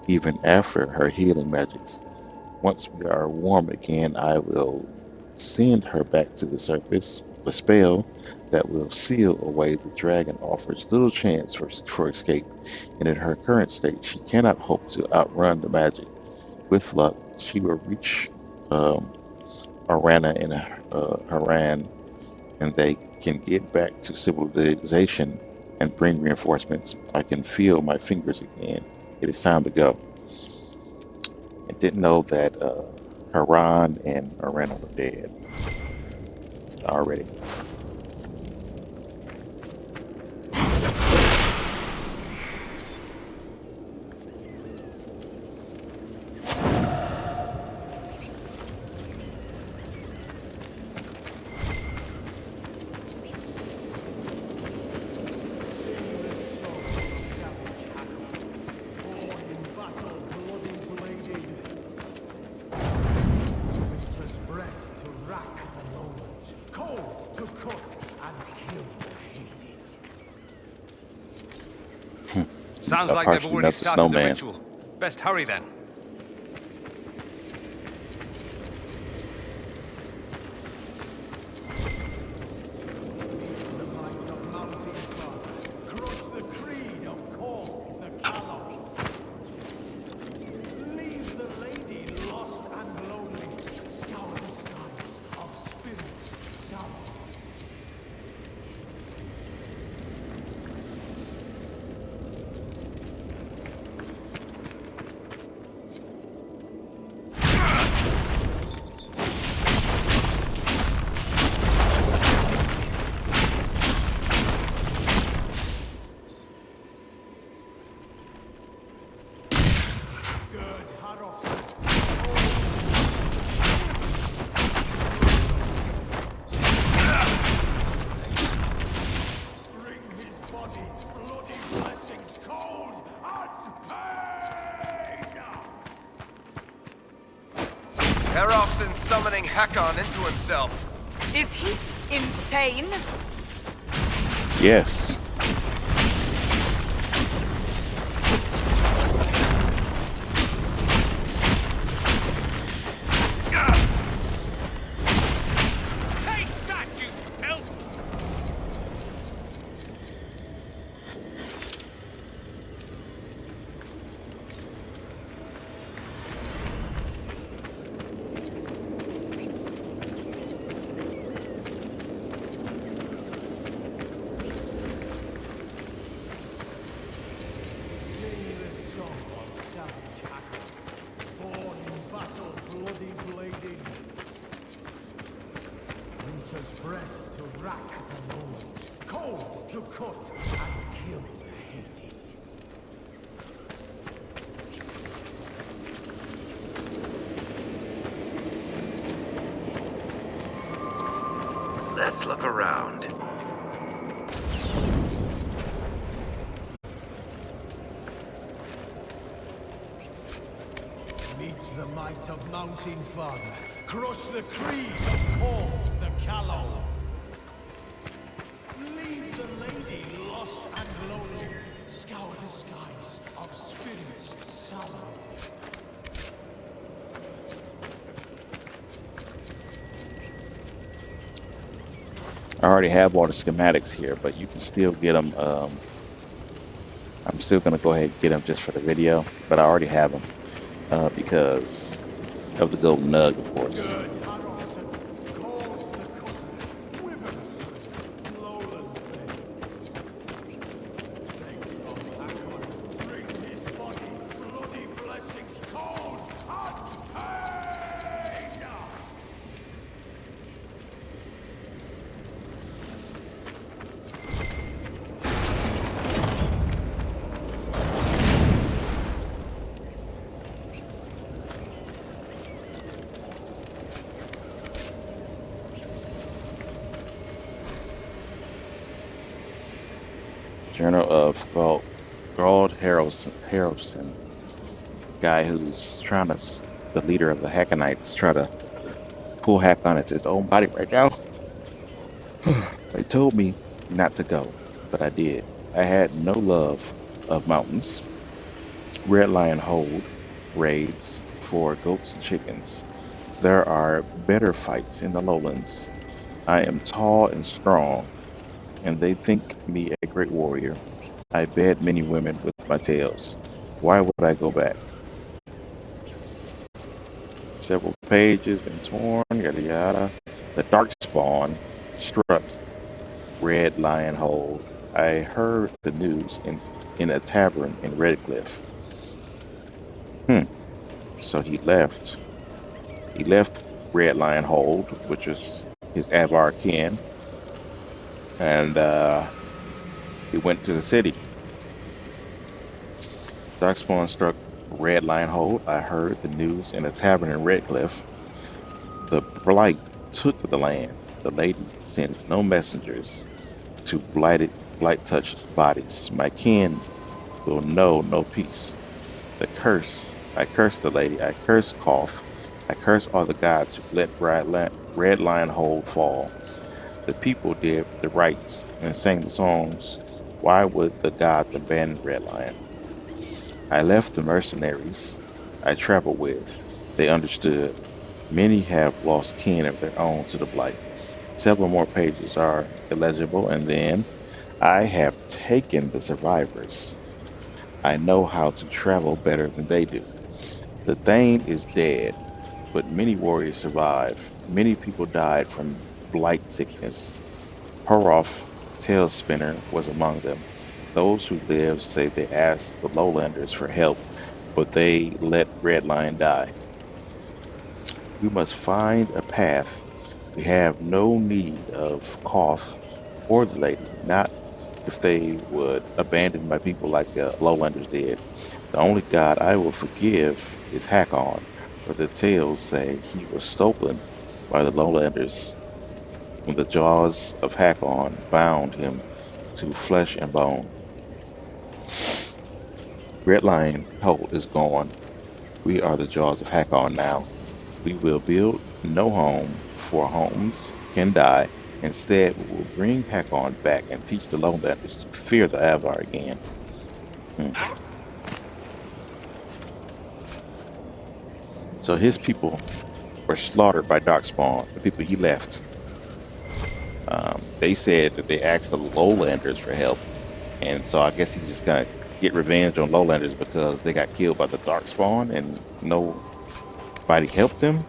even after her healing magics. Once we are warm again, I will send her back to the surface. The spell that will seal away the dragon offers little chance for escape, and in her current state, she cannot hope to outrun the magic. With luck, she will reach Arana and Haran, and they can get back to civilization and bring reinforcements. I can feel my fingers again. It is time to go. I didn't know that Haran and Arana were dead already. Sounds like they've already started the ritual. Best hurry then. Summoning Hakkon into himself. Is he insane? Yes. Cold to cut and kill the hated. Let's look around. Meet the might of Mountain Father. Crush the creed of Korth the Callow. Leave the lady lost and lonely. Scour the skies of spirits sallow. I already have all the schematics here, but you can still get them. I'm still going to go ahead and get them just for the video, but I already have them because of the golden nug, of course. Journal of Gald Harrelson, guy who's trying to, the leader of the Hakkonites, try to pull Hakkon into his own body right now. They told me not to go, but I did. I had no love of mountains, Red Lion hold, raids for goats and chickens. There are better fights in the lowlands. I am tall and strong, and they think me a great warrior. I bed many women with my tails. Why would I go back? Several pages been torn, yada yada. The darkspawn struck Red Lion hold. I heard the news in a tavern in Redcliffe. So he left. He left Red Lion hold, which is his Avar kin, and he went to the city. Darkspawn struck Red Lion hold. I heard the news in a tavern in Redcliffe. The blight took the land. The lady sends no messengers to blight-touched bodies. My kin will know no peace. The curse. I curse the lady. I curse Koth. I curse all the gods who let Red Lion hold fall. The people did the rites and sang the songs. Why would the gods abandon Red Lion? I left the mercenaries I traveled with. They understood. Many have lost kin of their own to the blight. Several more pages are illegible, and then I have taken the survivors. I know how to travel better than they do. The Thane is dead, but many warriors survive. Many people died from blight sickness. Horoth, Tailspinner, was among them. Those who live say they asked the lowlanders for help, but they let Red Lion die. We must find a path. We have no need of Koth or the lady, not if they would abandon my people like the lowlanders did. The only god I will forgive is Hakkon, for the tales say he was stolen by the lowlanders when the Jaws of Hakkon bound him to flesh and bone. Red Lion hold is gone. We are the Jaws of Hakkon now. We will build no home, for homes can die. Instead, we will bring Hakkon back and teach the lowlanders to fear the Avar again. So his people were slaughtered by Darkspawn, the people he left. They said that they asked the lowlanders for help, and so I guess he's just gonna get revenge on lowlanders because they got killed by the Darkspawn and nobody helped them.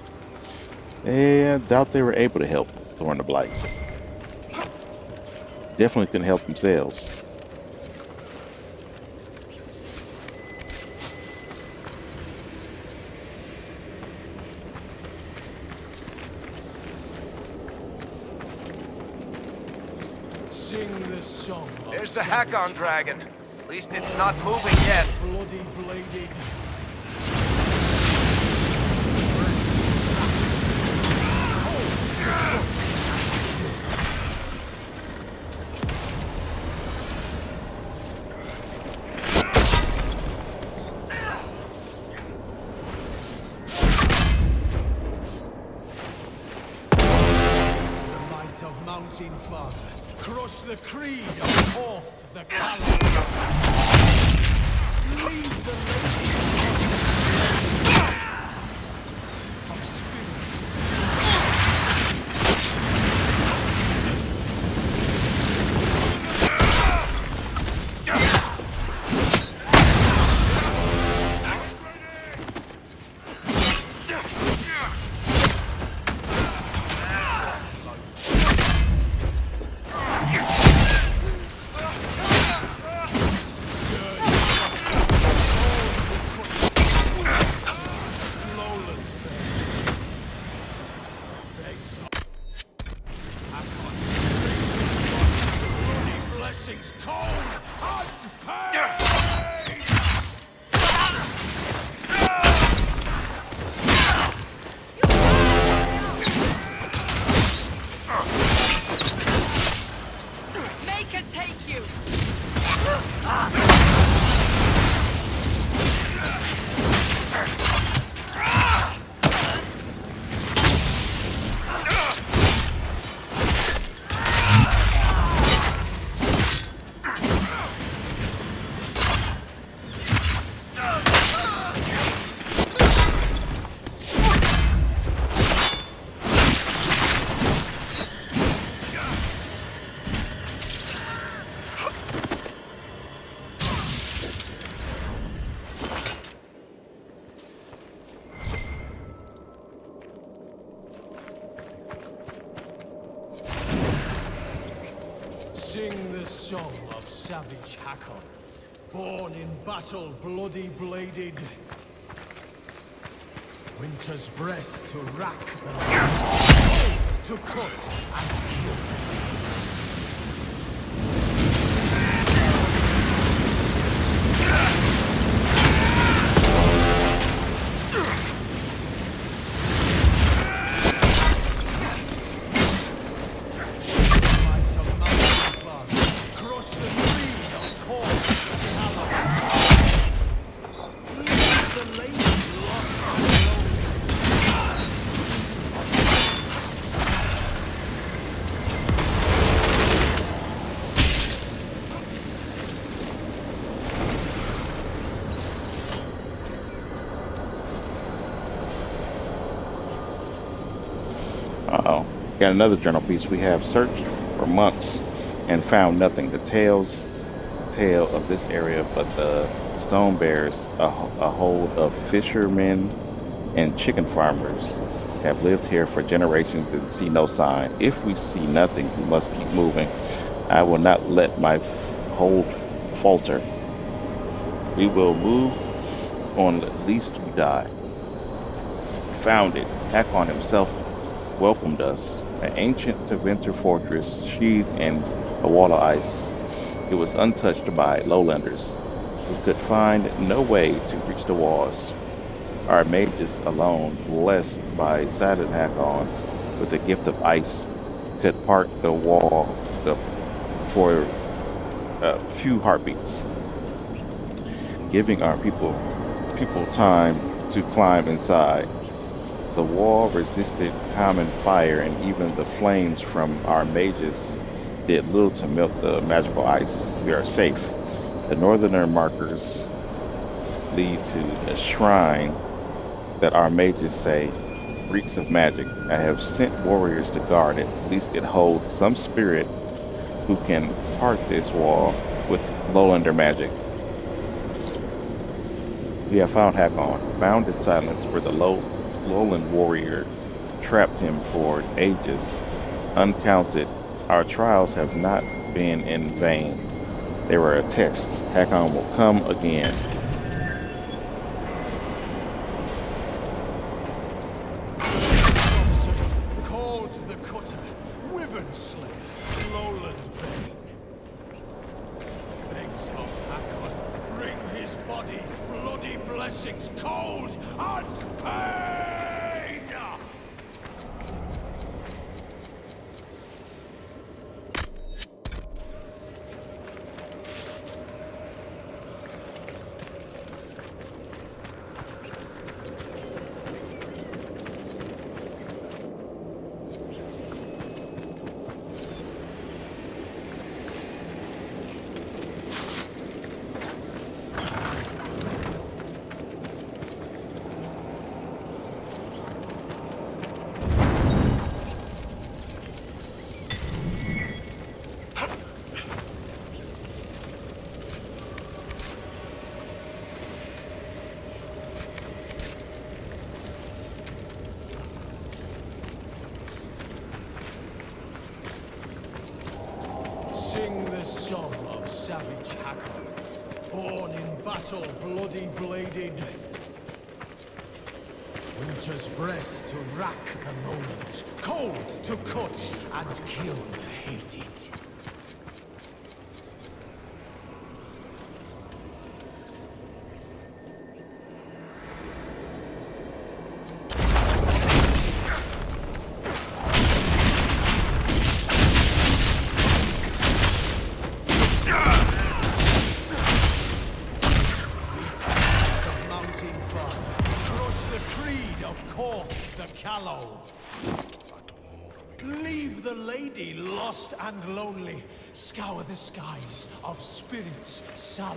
I doubt they were able to help during the blight. Definitely couldn't help themselves. Sing the song. There's the Hakkon dragon. At least it's not moving yet. Bloody bladed. It's the might of Mountain Father. Crush the creed of Hoth the Callow. Leave the lady of spirits. Blessings cold and Make it take you! sing the song of savage Hakkon, born in battle, bloody bladed. Winter's breath to rack the land, cold to cut and kill. Uh-oh. Got another journal piece. We have searched for months and found nothing. The tale of this area, but the stone bears a hold of fishermen and chicken farmers have lived here for generations and see no sign. If we see nothing, we must keep moving. I will not let my hold falter. We will move on, at least we die. Found it. Hakkon himself welcomed us. An ancient Tevinter fortress sheathed in a wall of ice. It was untouched by lowlanders. We could find no way to reach the walls. Our mages alone, blessed by silent Hakkon with the gift of ice, could part the wall for a few heartbeats, giving our people time to climb inside. The wall resisted common fire, and even the flames from our mages did little to melt the magical ice. We are safe. The northerner markers lead to a shrine that our mages say reeks of magic. I have sent warriors to guard it. At least it holds some spirit who can part this wall with lowlander magic. We have found Hakkon, bound in silence where the lowland warrior trapped him for ages, uncounted. Our trials have not been in vain. They were a test. Hakkon will come again. Called the Cutter, Wyvern Slayer, Lowland Bane. blessings cold and pain! Sing the song of savage Hakkon, born in battle, bloody bladed. Winter's breath to rack the lowlands, cold to cut and kill the hated. Leave the lady lost and lonely. Scour the skies of spirits sallow.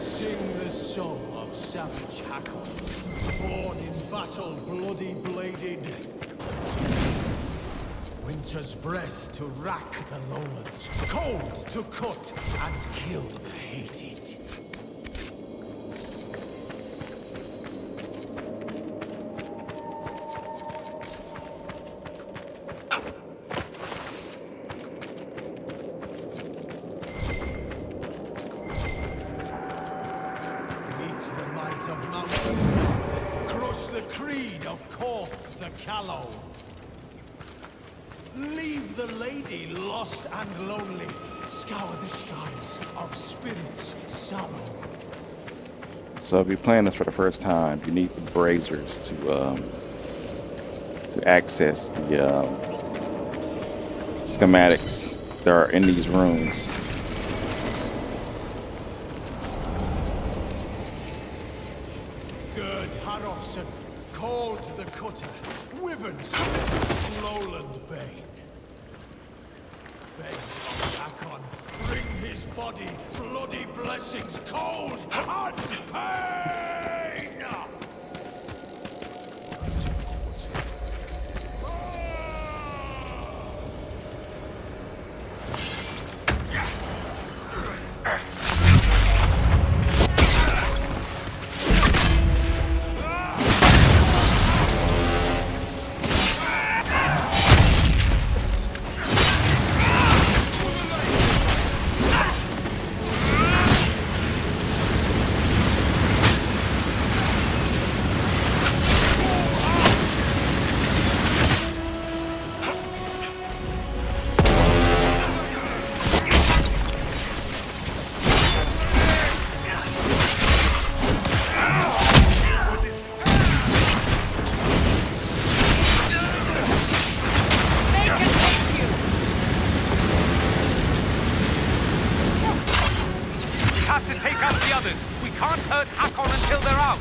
Sing the song of savage Hakkon, born in battle, bloody bladed. Winter's breath to rack the lowlands, cold to cut and kill the hated. Of mountain, crush the creed of Corth the Callow. Leave the lady lost and lonely. Scour the skies of spirits sallow. So if you're playing this for the first time, you need the braziers to access the schematics that are in these rooms. Called the Cutter, Wyvern's lowland bane. Begs of Hakkon, bring his body, bloody blessings, cold and pain! can't hurt Hakkon until they're out.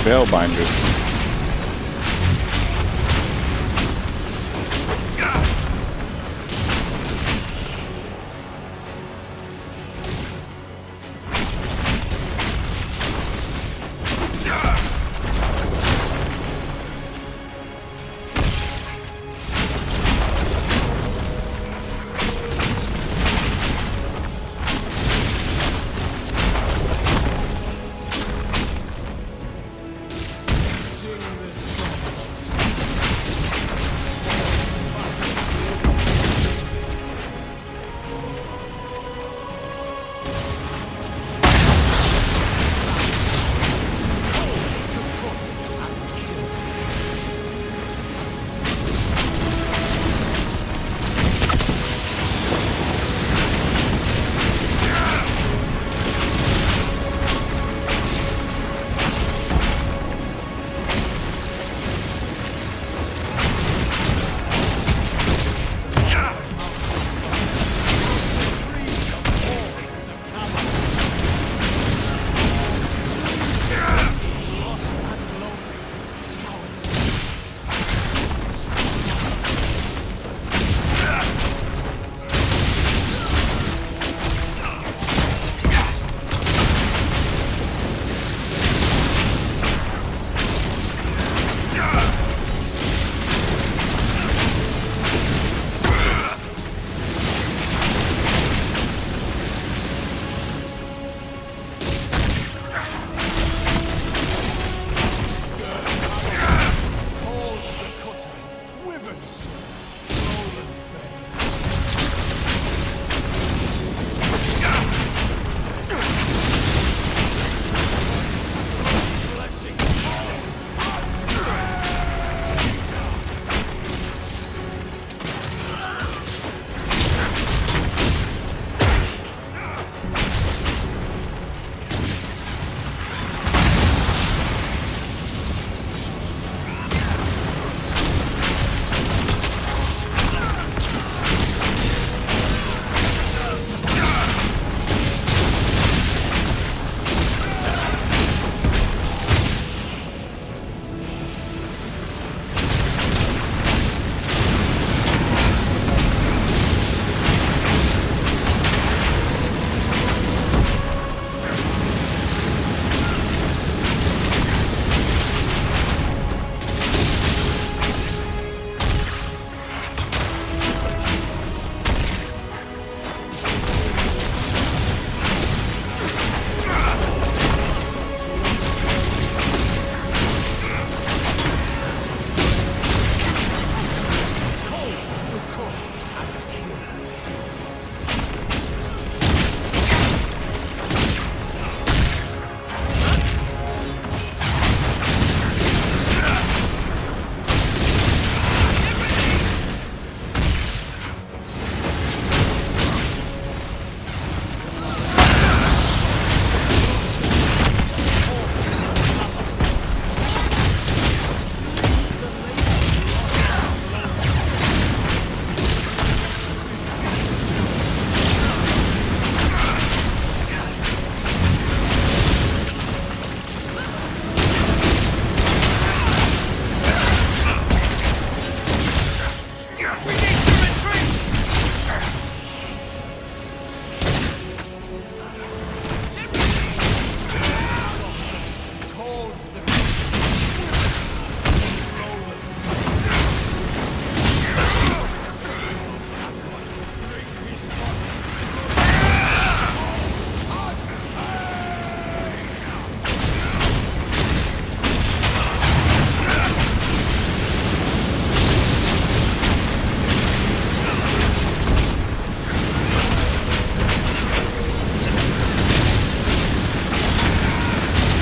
Spellbinders.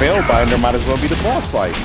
Spellbinder might as well be the boss fight.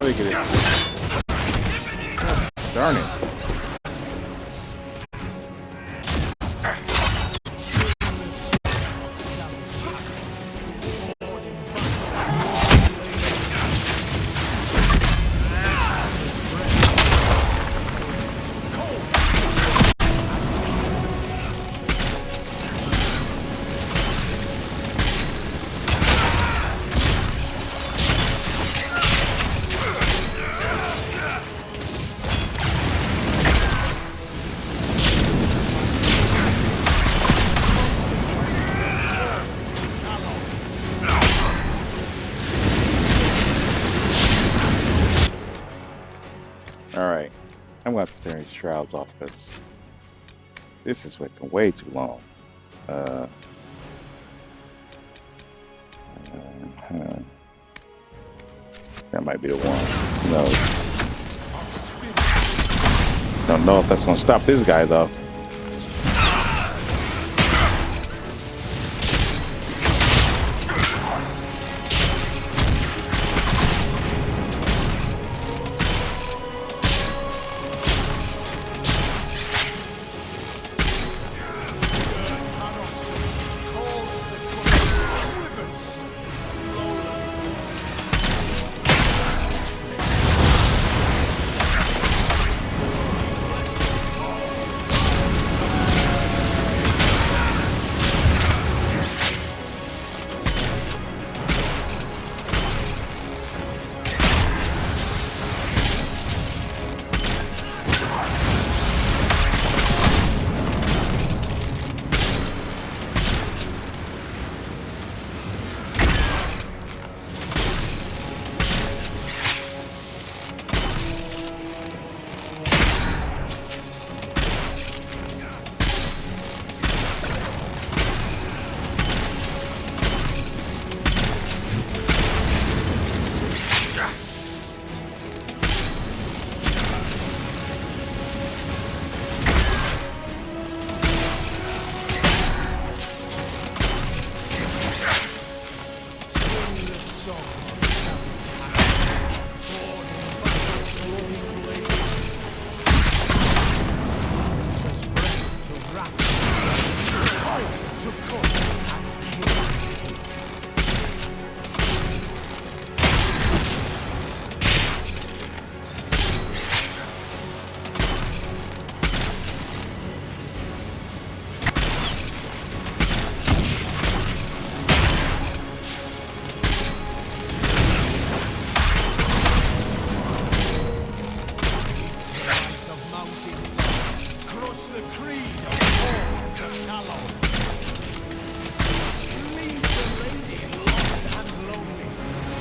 Let me get it. Darn it. Alright, I'm going to have to turn these shrouds off because this is taking way too long. That might be the one. Who knows? Don't know if that's going to stop this guy though.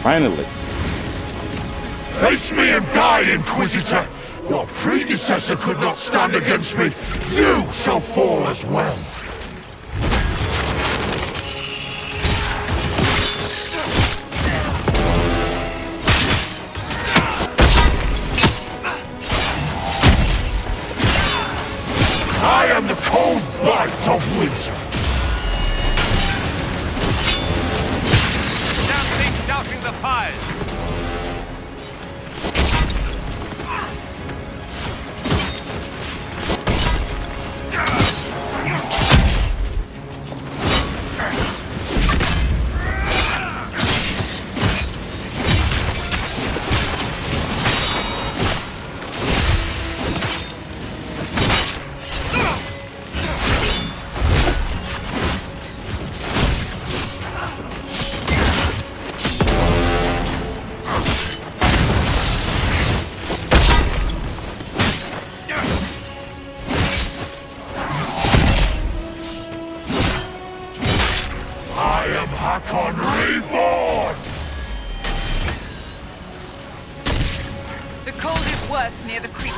Finally. Face me and die, Inquisitor! Your predecessor could not stand against me. You shall fall as well. I am the cold bite of winter. Dousing the fires! Hakkon reborn! The cold is worse near the creature.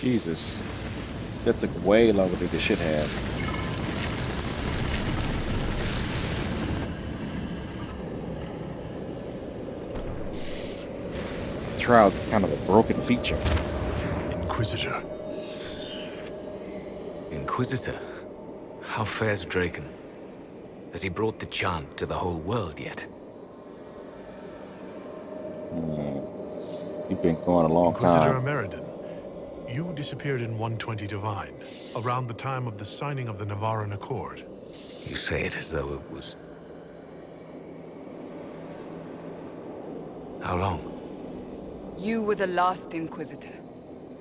Jesus. That took way longer than it should have. Trials is kind of a broken feature. Inquisitor. Inquisitor? How fares Draken? Has he brought the chant to the whole world yet? You've been going a long Inquisitor time. Ameridan, you disappeared in 120 Divine, around the time of the signing of the Navarran Accord. You say it as though it was... How long? You were the last Inquisitor.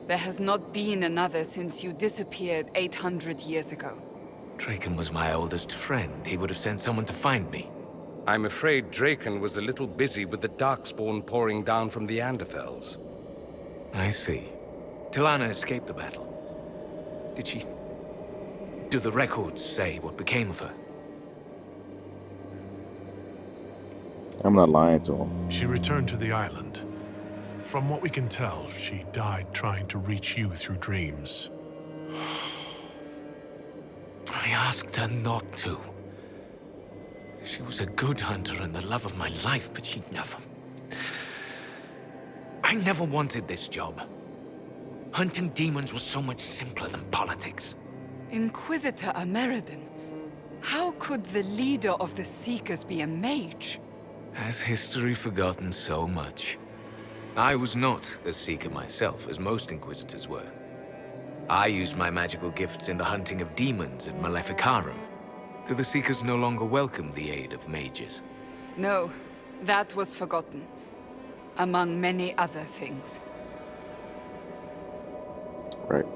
There has not been another since you disappeared 800 years ago. Draken was my oldest friend. He would have sent someone to find me. I'm afraid Draken was a little busy with the Darkspawn pouring down from the Anderfels. I see. Tilana escaped the battle. Did she... Do the records say what became of her? I'm not lying to him. She returned to the island. From what we can tell, she died trying to reach you through dreams. I asked her not to. She was a good hunter and the love of my life, but she never... I never wanted this job. Hunting demons was so much simpler than politics. Inquisitor Ameridan, how could the leader of the Seekers be a mage? Has history forgotten so much? I was not a Seeker myself, as most Inquisitors were. I used my magical gifts in the hunting of demons at Maleficarum. Do the Seekers no longer welcome the aid of mages? No, that was forgotten. Among many other things. Right.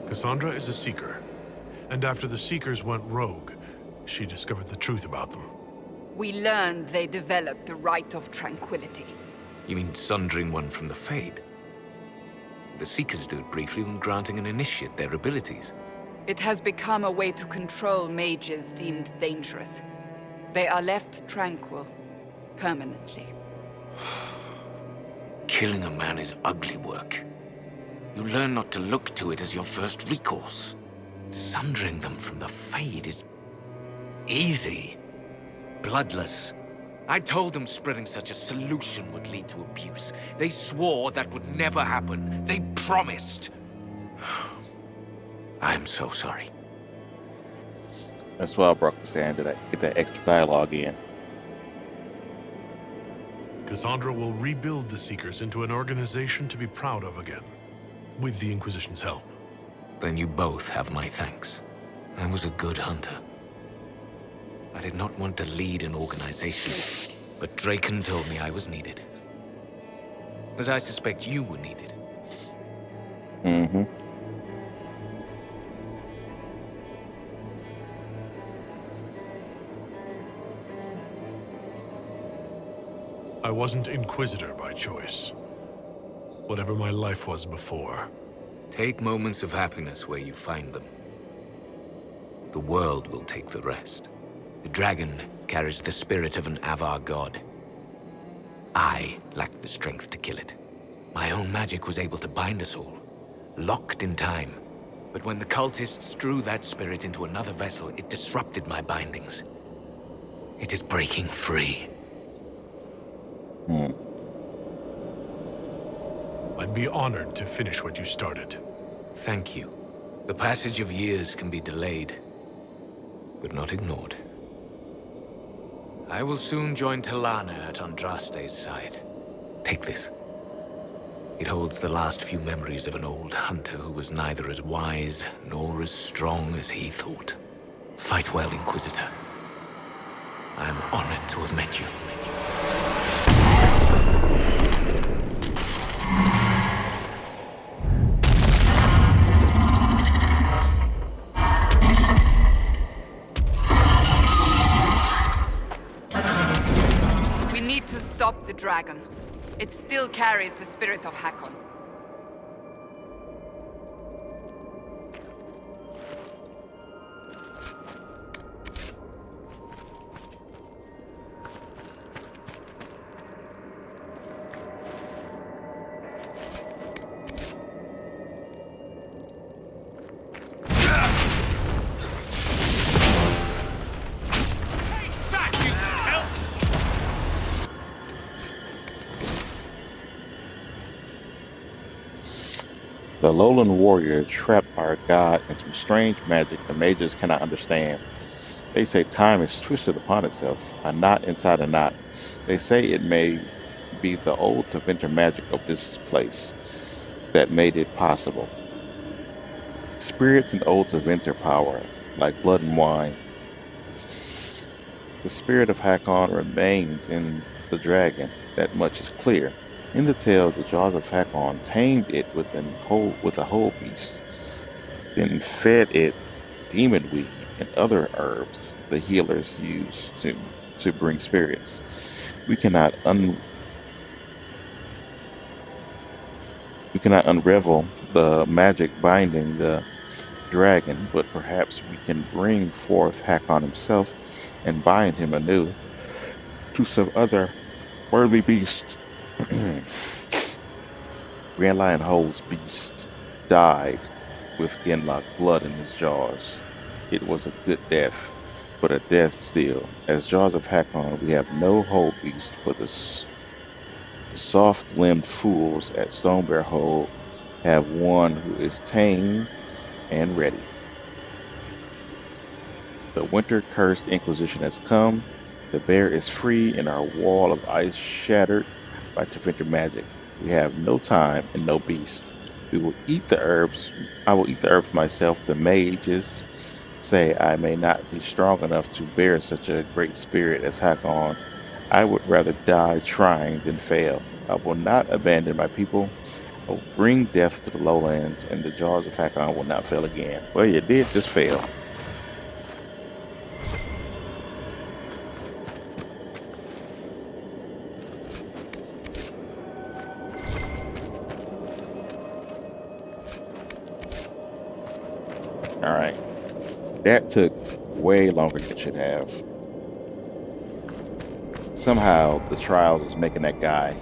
Cassandra is a Seeker. And after the Seekers went rogue, she discovered the truth about them. We learned they developed the Rite of Tranquility. You mean sundering one from the Fade? The Seekers do it briefly when granting an initiate their abilities. It has become a way to control mages deemed dangerous. They are left tranquil, permanently. Killing a man is ugly work. You learn not to look to it as your first recourse. Sundering them from the Fade is... easy. Bloodless. I told them spreading such a solution would lead to abuse. They swore that would never happen. They promised. I'm so sorry. That's why I broke the sand to get that extra dialogue in. Cassandra will rebuild the Seekers into an organization to be proud of again, with the Inquisition's help. Then you both have my thanks. I was a good hunter. I did not want to lead an organization, but Draken told me I was needed. As I suspect you were needed. Mm-hmm. I wasn't Inquisitor by choice. Whatever my life was before. Take moments of happiness where you find them. The world will take the rest. The dragon carries the spirit of an Avar god. I lacked the strength to kill it. My own magic was able to bind us all, locked in time. But when the cultists drew that spirit into another vessel, it disrupted my bindings. It is breaking free. I'd be honored to finish what you started. Thank you. The passage of years can be delayed, but not ignored. I will soon join Tilana at Andraste's side. Take this. It holds the last few memories of an old hunter who was neither as wise nor as strong as he thought. Fight well, Inquisitor. I am honored to have met you. We need to stop the dragon. It still carries the spirit of Hakkon. The lowland warrior trapped by our god in some strange magic the mages cannot understand. They say time is twisted upon itself, a knot inside a knot. They say it may be the old Teventer magic of this place that made it possible. Spirits and old Teventer power, like blood and wine. The spirit of Hakkon remains in the dragon, that much is clear. In the tale, the Jaws of Hakkon tamed it with a whole beast, then fed it demon weed and other herbs the healers use to bring spirits. We cannot unravel the magic binding the dragon, but perhaps we can bring forth Hakkon himself and bind him anew to some other worthy beast. Grand Lion Hole's beast died with Genlock blood in his jaws. It was a good death, but a death still. As Jaws of Hakkon, we have no whole beast, but the soft-limbed fools at Stonebear Hole have one who is tame and ready. The winter-cursed Inquisition has come. The bear is free and our wall of ice shattered by Teventer magic. We have no time and no beast. We will eat the herbs. I will eat the herbs myself. The mages say I may not be strong enough to bear such a great spirit as Hakkon. I would rather die trying than fail. I will not abandon my people. I will bring death to the lowlands, and the Jaws of Hakkon will not fail again. Well, you did just fail. Alright. That took way longer than it should have. Somehow the trials is making that guy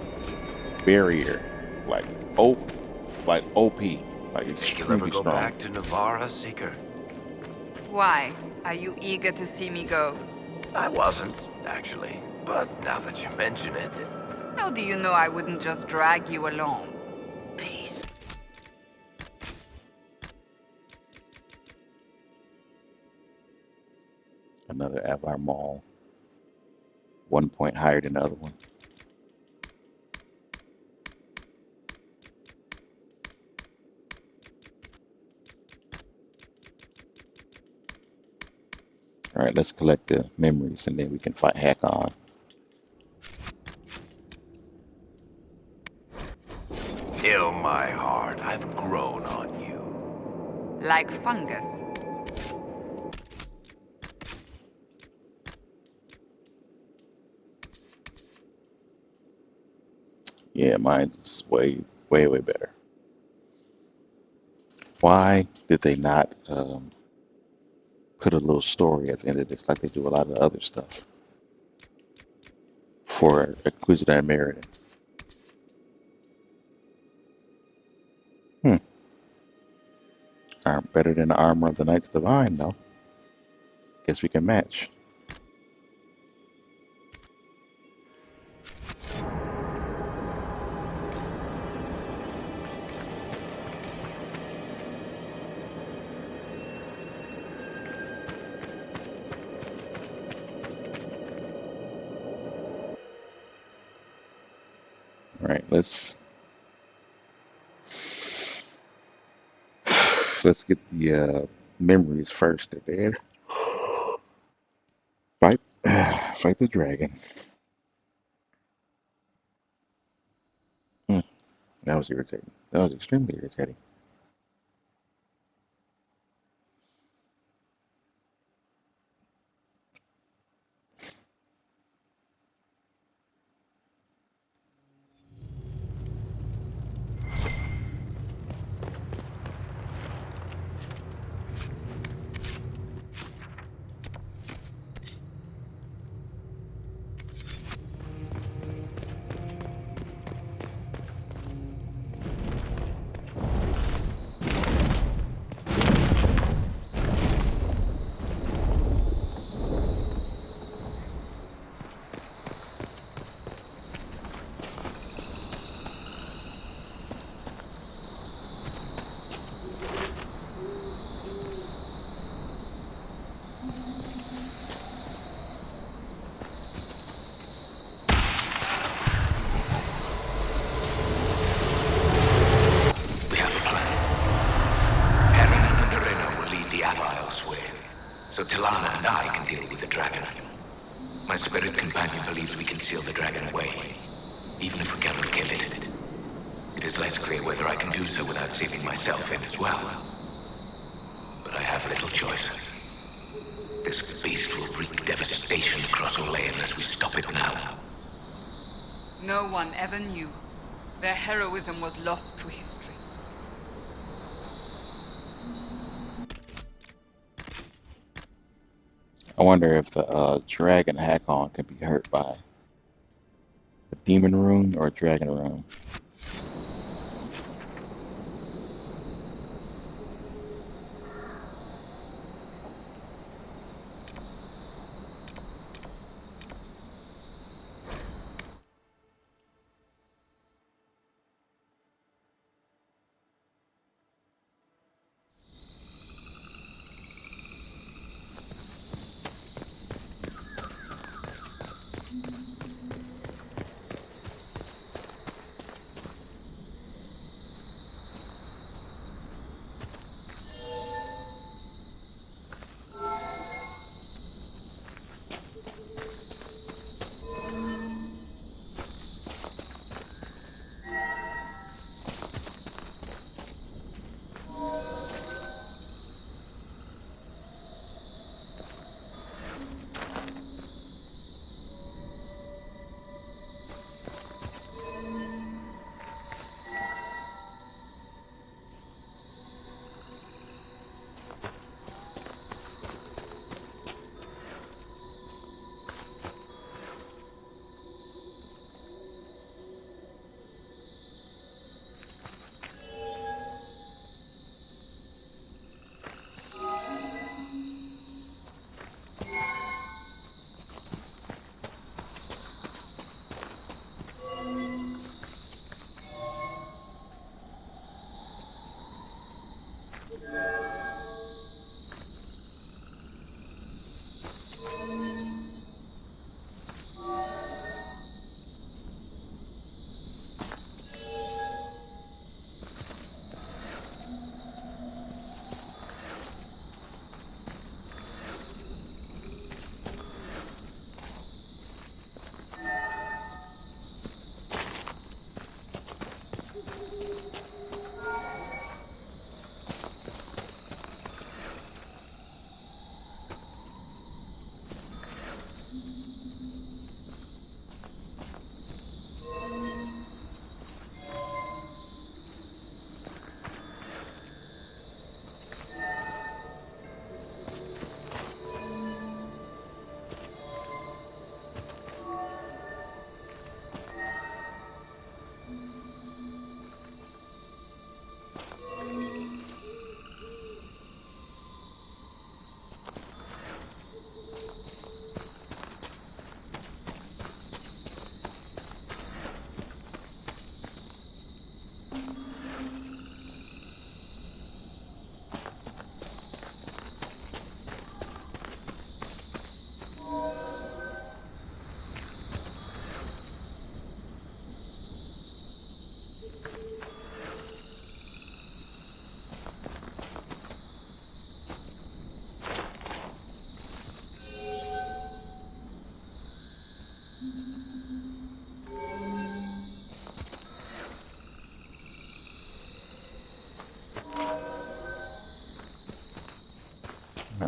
barrier like OP, like Think you'll ever extremely go strong. back to Navarra, Seeker? Why? Are you eager to see me go? I wasn't, actually. But now that you mention it... How do you know I wouldn't just drag you along? Peace. Another Avar Mall. 1 point higher than the other one. Alright, let's collect the memories and then we can fight Hakkon. Ill my heart, I've grown on you. Like fungus. Yeah, mine's is way better. Why did they not put a little story at the end of this like they do a lot of the other stuff for Inquisitor and Meriden? Aren't better than the armor of the Knights Divine, though. Guess we can match. Alright, let's get the memories first, man. Fight the dragon. That was irritating. That was extremely irritating. so Talana and I can deal with the dragon. My spirit companion believes we can seal the dragon away, even if we cannot kill it. It is less clear whether I can do so without sealing myself in as well. But I have little choice. This beast will wreak devastation across Olay unless we stop it now. No one ever knew. Their heroism was lost to history. I wonder if the dragon Hakkon can be hurt by a demon rune or a dragon rune.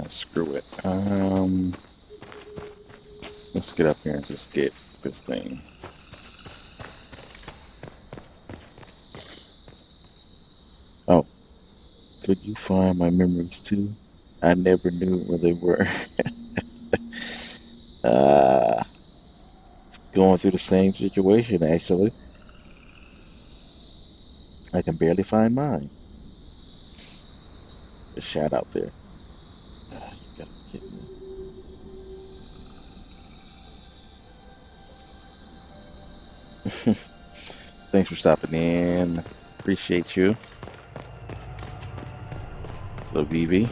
Screw it. Let's get up here and just get this thing. Oh, could you find my memories too? I never knew where they were. Going through the same situation, actually. I can barely find mine. A shout out there. You gotta be kidding me. Thanks for stopping in. Appreciate you. Hello, Vivi.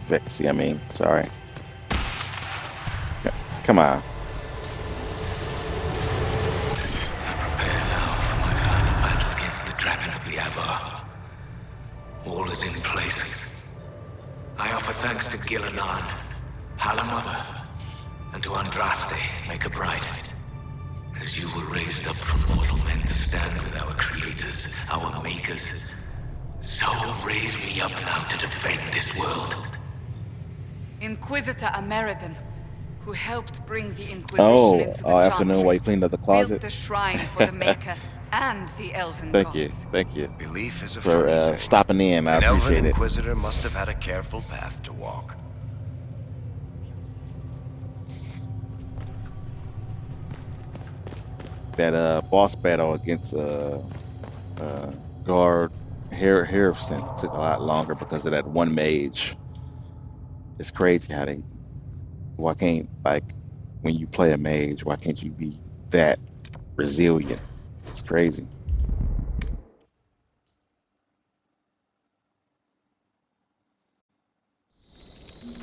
Vexy, I mean. Sorry. Come on. Dragon of the Avar. All is in place. I offer offer thanks to Gillenan, Halamother, and to Andraste, Maker Bright. As you were raised up from mortal men to stand with our creators, our makers, so raise me up now to defend this world. Inquisitor Ameridan, who helped bring the Inquisition into the afternoon while you cleaned up the closet. built the shrine for the Maker and the Elven Thank gods. you Belief is a for funny thing. stopping in. I An elven appreciate it. inquisitor must have had a careful path to walk. That boss battle against guard Harrison took a lot longer because of that one mage. It's crazy how why can't, like, when you play a mage, why can't you be that resilient? It's crazy.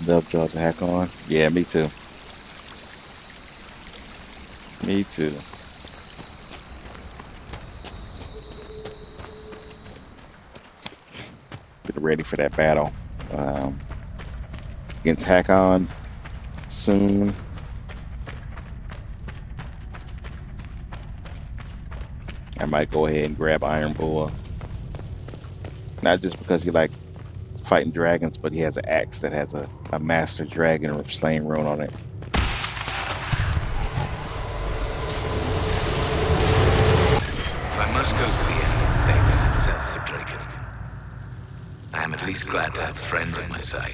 Love Jaws of Hakkon. Yeah, me too. Me too. Get ready for that battle against Hakkon soon. I might go ahead and grab Iron Bull. Not just because he like fighting dragons, but he has an axe that has a master dragon slaying rune on it. If I must go to the end of things itself for Draken, I am at least glad to have friends at my side.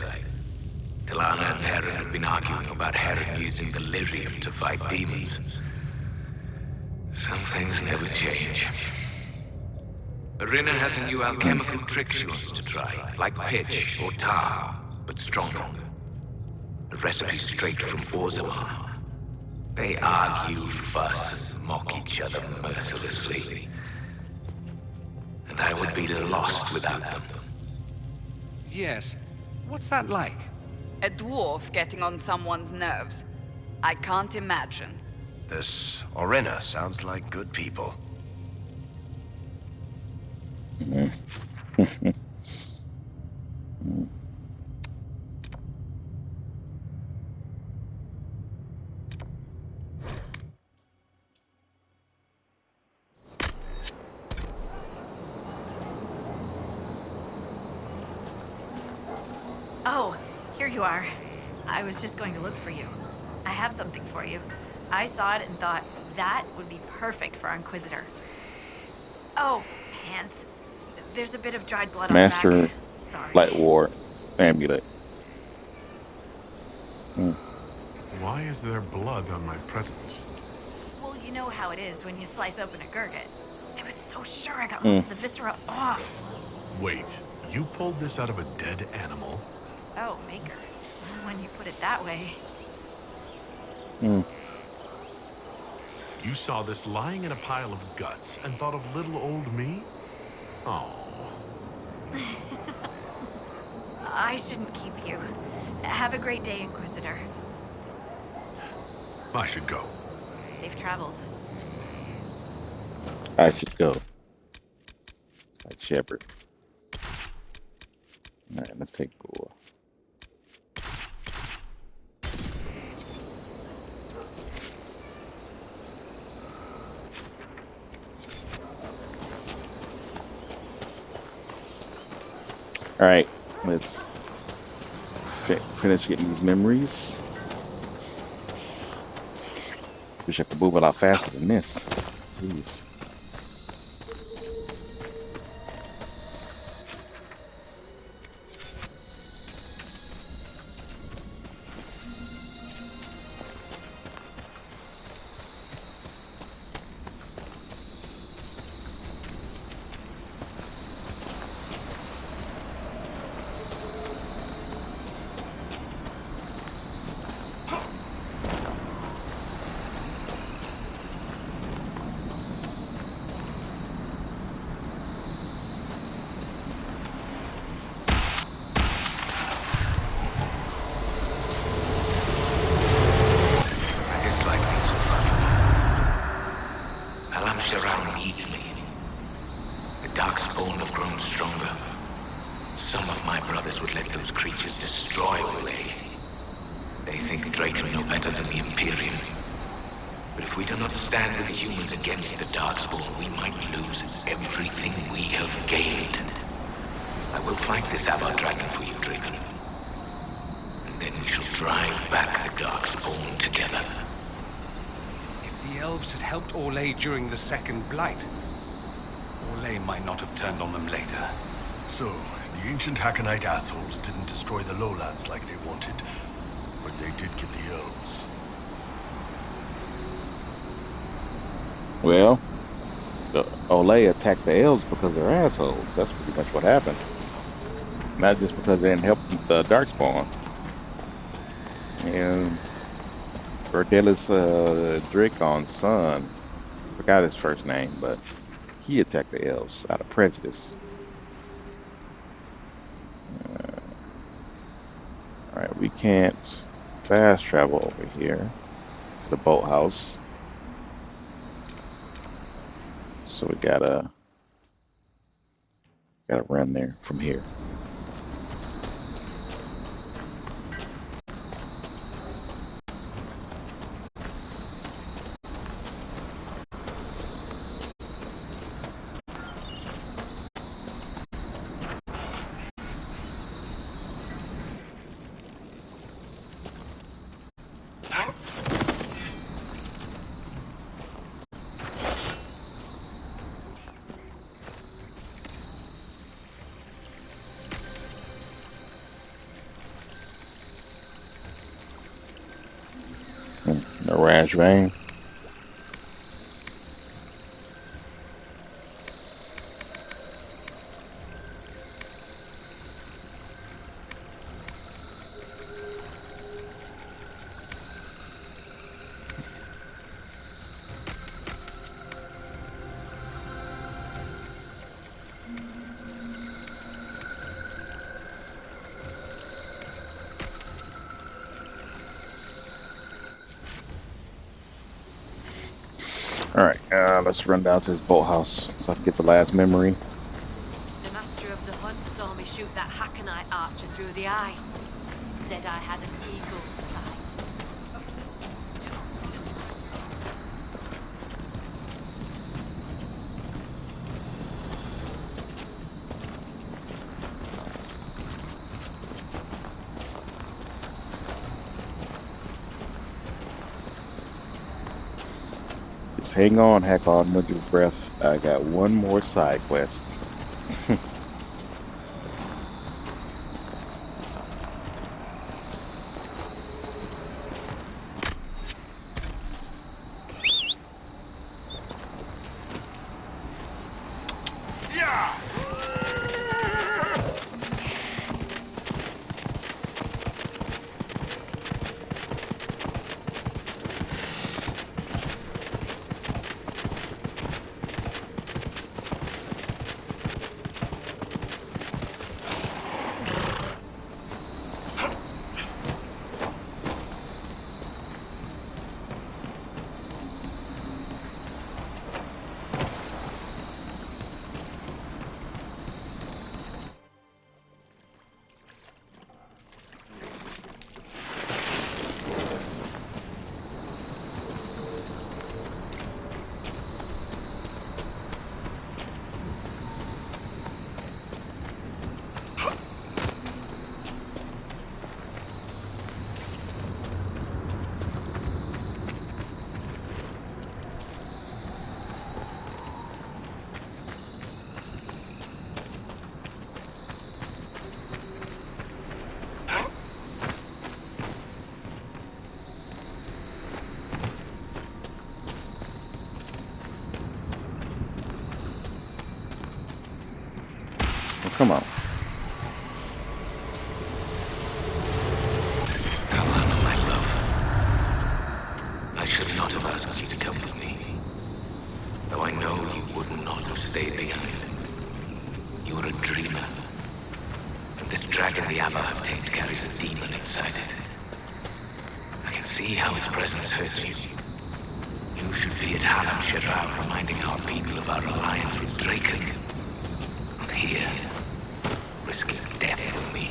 Ilana and Heron have been arguing about Heron using delirium to fight demons. Some things never change. Irina has a new alchemical trick she wants to try, like pitch or tar, but stronger. A recipe straight from Orzammar. They argue, fuss, and mock each other mercilessly. And I would be lost without them. Yes. What's that like? A dwarf getting on someone's nerves. I can't imagine. This Orina sounds like good people. Oh, here you are. I was just going to look for you. I have something for you. I saw it and thought that would be perfect for our Inquisitor. Oh, pants. There's a bit of dried blood on the Master back. Sorry. Light Ward amulet. Why is there blood on my present? Well, you know how it is when you slice open a gurgit. I was so sure I got most of the viscera off. Wait, you pulled this out of a dead animal? Oh, Maker. When you put it that way. You saw this lying in a pile of guts and thought of little old me? Oh. I shouldn't keep you. Have a great day, Inquisitor. I should go. Safe travels. I should go. It's like Shepard. Alright, let's take Gore. Alright, let's finish getting these memories. Wish I could move a lot faster than this. Jeez. those creatures destroy Olay. They think Draken know better than the Imperium. But if we do not stand with the humans against the Darkspawn, we might lose everything we have gained. I will fight this Avar Dragon for you, Draken. And then we shall drive back the Darkspawn together. If the elves had helped Olay during the Second Blight, Olay might not have turned on them later. So, the ancient Hakkonite assholes didn't destroy the lowlands like they wanted, but they did get the elves. Well, Olay attacked the elves because they're assholes. That's pretty much what happened. Not just because they didn't help the Darkspawn. And Verdelis Dracon's son, forgot his first name, but he attacked the elves out of prejudice. Alright, we can't fast travel over here to the boathouse. So we gotta run there from here. The Rash Vein. Alright, let's run down to this boathouse so I can get the last memory. The master of the hunt saw me shoot that Hakkonite archer through the eye. Said I had an eagle's sight. Just hang on, Hakkon, with your breath. I got one more side quest. Come on. Talana, my love. I should not have asked you to come with me. Though I know you would not have stayed behind. You are a dreamer. And this dragon the Avar have tamed carries a demon inside it. I can see how its presence hurts you. You should be at Halam Shirar reminding our people of our alliance with Draken. Not here. Risking death with me.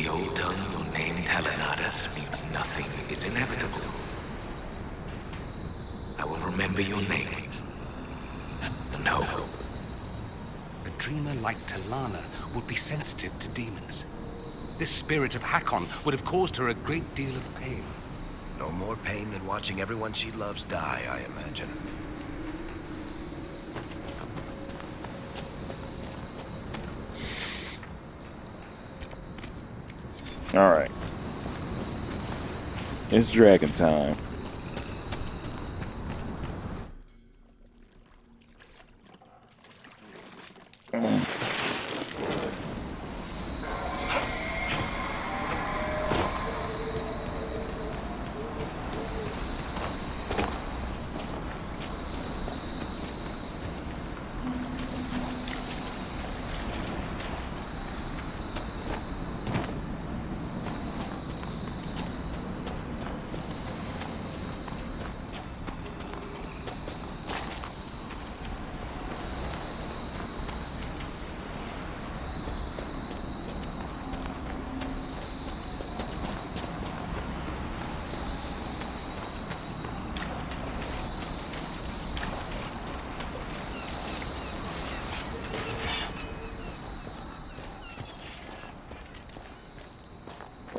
the old tongue, your name Telenatus means nothing is inevitable. I will remember your name. And hope. A dreamer like Talana would be sensitive to demons. This spirit of Hakkon would have caused her a great deal of pain. No more pain than watching everyone she loves die, I imagine. Alright. It's dragon time.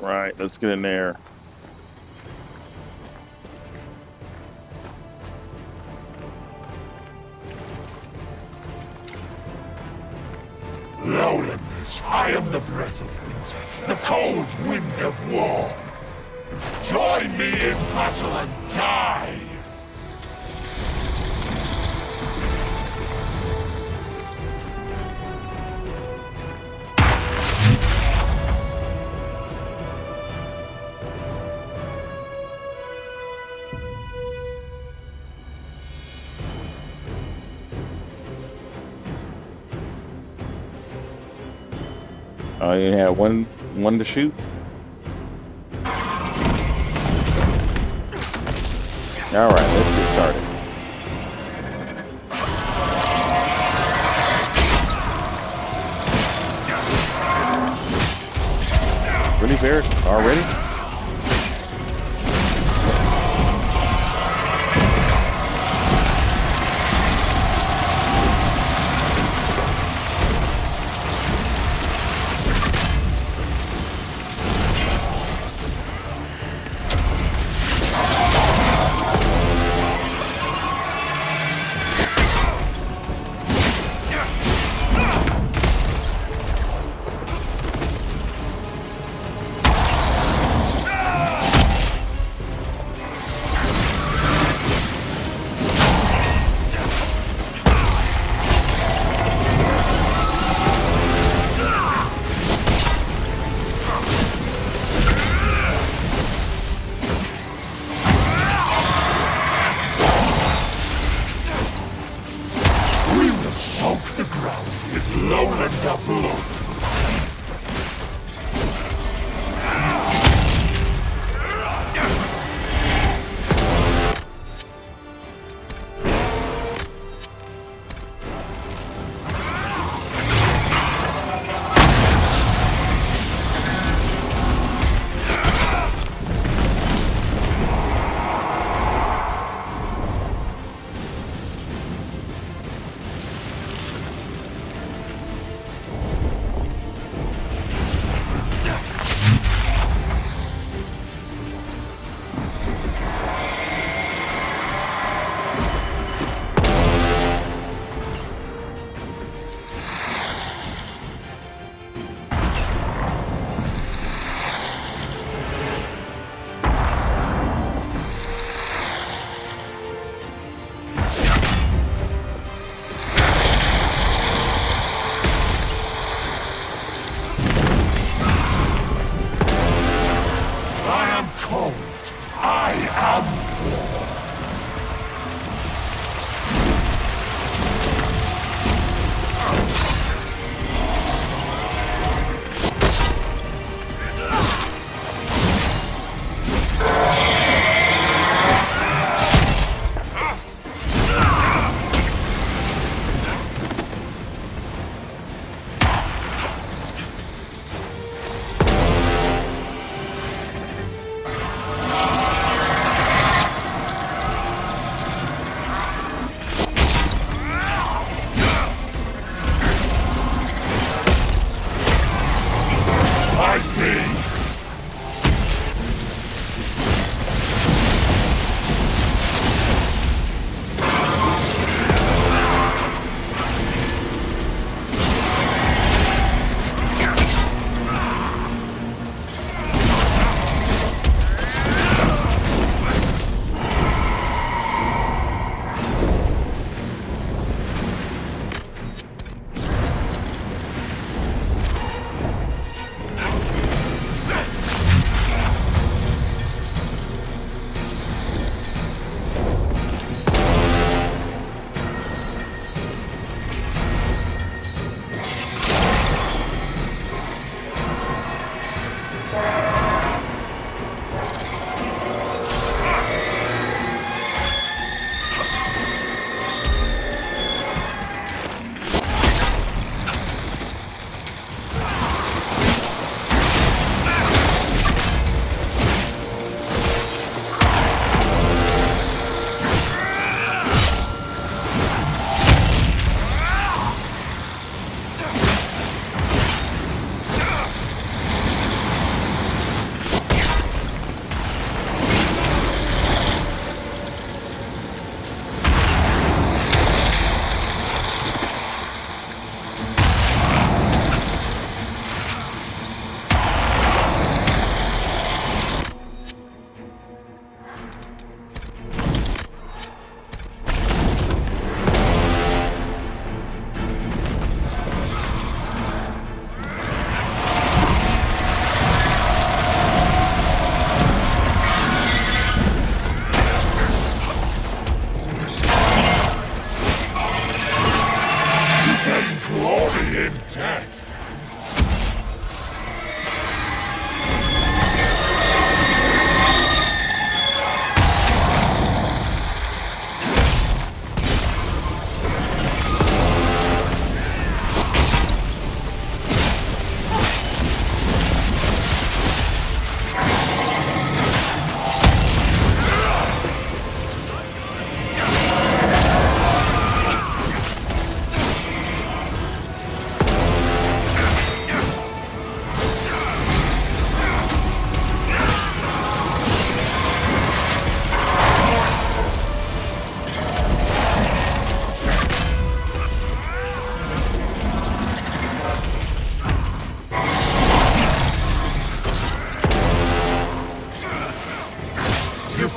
Right, let's get in there. Lowlanders, I am the breath of winter, the cold wind of war. Join me in battle and die! Oh, you had one to shoot? Alright, let's get started. Really, Barrett? Already?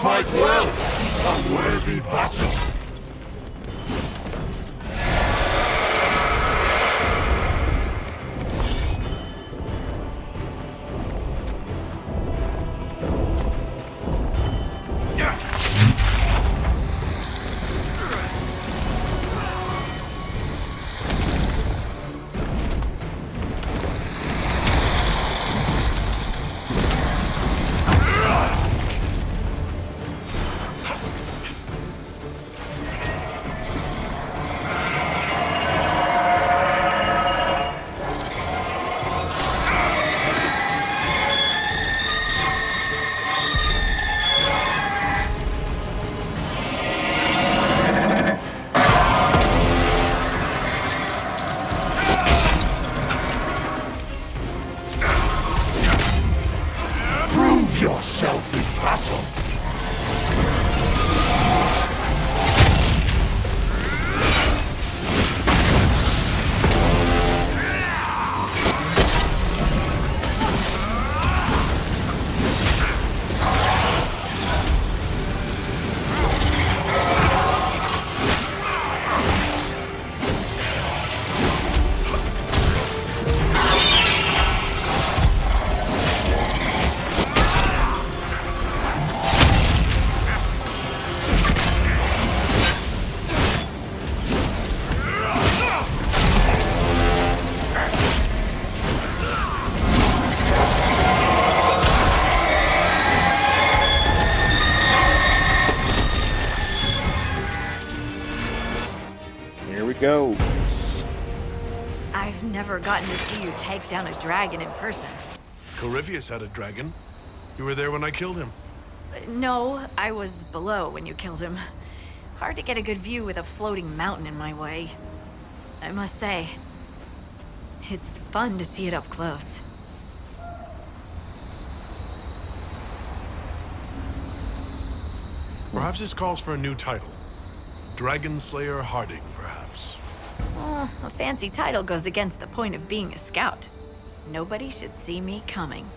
fight well. A worthy battle. Yourself in battle. Go. I've never gotten to see you take down a dragon in person. Corypheus had a dragon. You were there when I killed him. No, I was below when you killed him. Hard to get a good view with a floating mountain in my way. I must say, it's fun to see it up close. Perhaps this calls for a new title. Dragon Slayer Harding, perhaps. Well, a fancy title goes against the point of being a scout. Nobody should see me coming.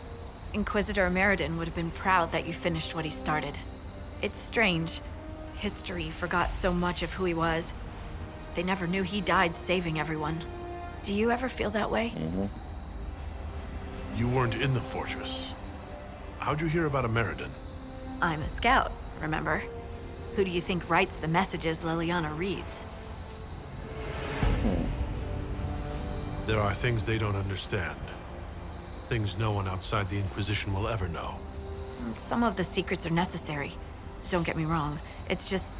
Inquisitor Meriden would have been proud that you finished what he started. It's strange. History forgot so much of who he was. They never knew he died saving everyone. Do you ever feel that way? You weren't in the fortress. How'd you hear about a Meriden? I'm a scout, remember? Who do you think writes the messages Liliana reads? There are things they don't understand. Things no one outside the Inquisition will ever know. Some of the secrets are necessary. Don't get me wrong. It's just...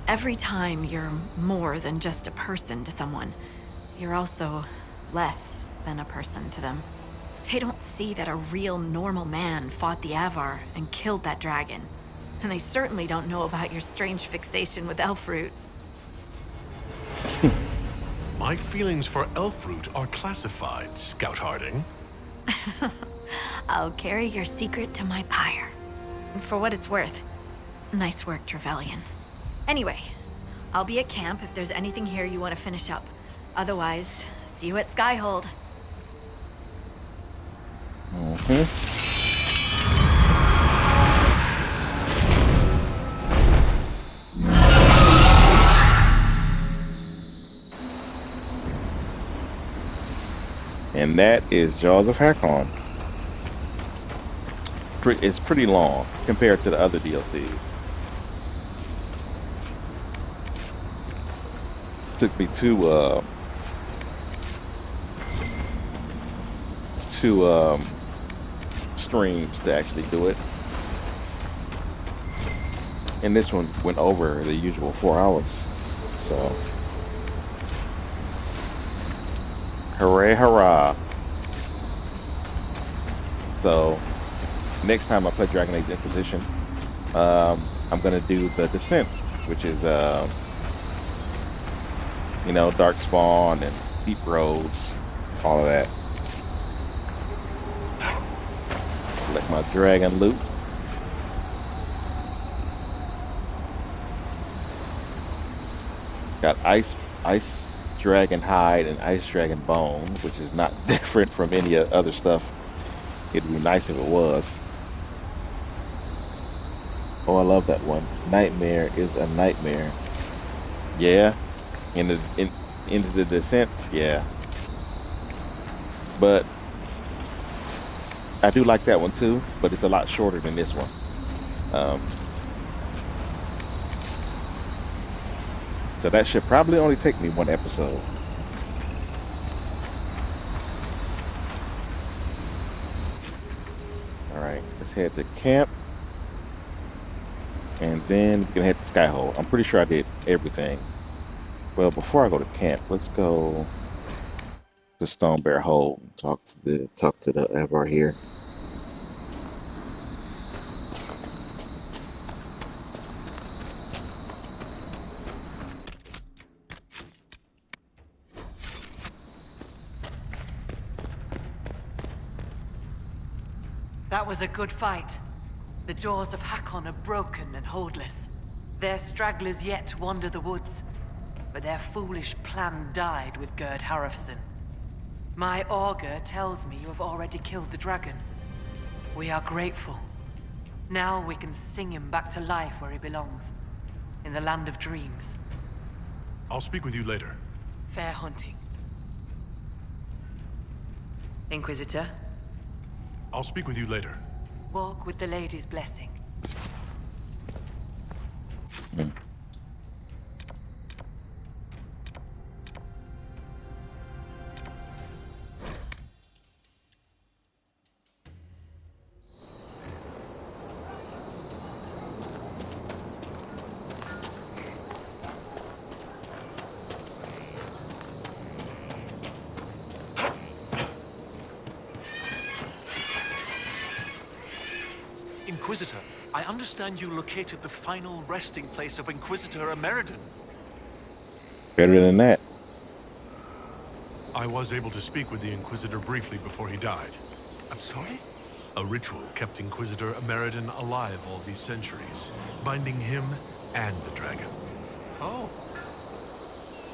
every time you're more than just a person to someone, you're also less than a person to them. They don't see that a real normal man fought the Avar and killed that dragon. And they certainly don't know about your strange fixation with Elfroot. My feelings for Elfroot are classified, Scout Harding. I'll carry your secret to my pyre. For what it's worth. Nice work, Trevelyan. Anyway, I'll be at camp if there's anything here you want to finish up. Otherwise, see you at Skyhold. And that is Jaws of Hakkon. It's pretty long compared to the other DLCs. Took me two streams to actually do it. And this one went over the usual 4 hours. So hooray, hurrah. So next time I play Dragon Age Inquisition, I'm gonna do the Descent, which is you know, Darkspawn and Deep Roads, all of that. Collect my dragon loot. Got ice dragon hide and ice dragon bone, which is not different from any other stuff. It'd be nice if it was. Oh, I love that one. Nightmare is a nightmare. Yeah, into the descent. Yeah, but I do like that one too. But it's a lot shorter than this one. Um, so that should probably only take me one episode. All right, let's head to camp, and then we can head to Skyhole. I'm pretty sure I did everything. Well, before I go to camp, let's go to Stone Bear Hole and talk to the Evar here. That was a good fight. The Jaws of Hakkon are broken and holdless. Their stragglers yet wander the woods, but their foolish plan died with Gerd Harrison. My augur tells me you have already killed the dragon. We are grateful. Now we can sing him back to life where he belongs, in the land of dreams. I'll speak with you later. Fair hunting. Inquisitor, I'll speak with you later. walk with the lady's blessing. Inquisitor, I understand you located the final resting place of Inquisitor Emeridon. Better than that. I was able to speak with the Inquisitor briefly before he died. I'm sorry? A ritual kept Inquisitor Emeridon alive all these centuries, binding him and the dragon. Oh.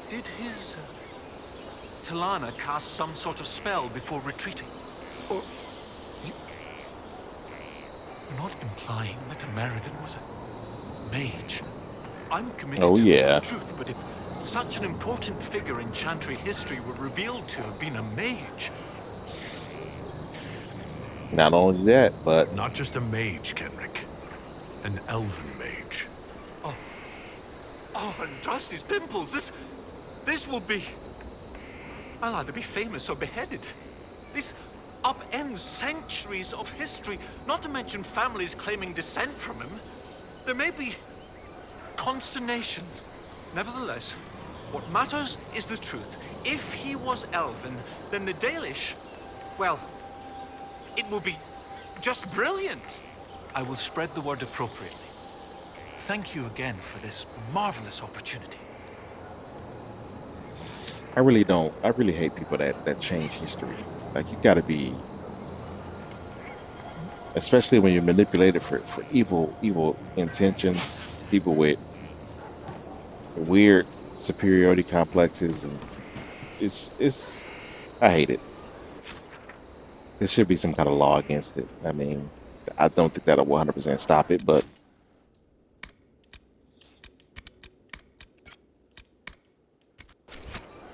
Did his... Talana cast some sort of spell before retreating? Or... You're not implying that Emeridon was a mage. I'm committed to the truth, but if such an important figure in Chantry history were revealed to have been a mage... Not only that, but... Not just a mage, Kenrick. An elven mage. Oh, and dust his pimples. This will be... I'll either be famous or beheaded. This upends centuries of history, not to mention families claiming descent from him. There may be consternation. Nevertheless, what matters is the truth. If he was elven, then the Dalish, well, it will be just brilliant. I will spread the word appropriately. Thank you again for this marvelous opportunity. I really hate people that change history. Like, you gotta be, especially when you're manipulated for evil intentions, people with weird superiority complexes, and it's I hate it. There should be some kind of law against it. I mean, I don't think that'll 100% stop it, but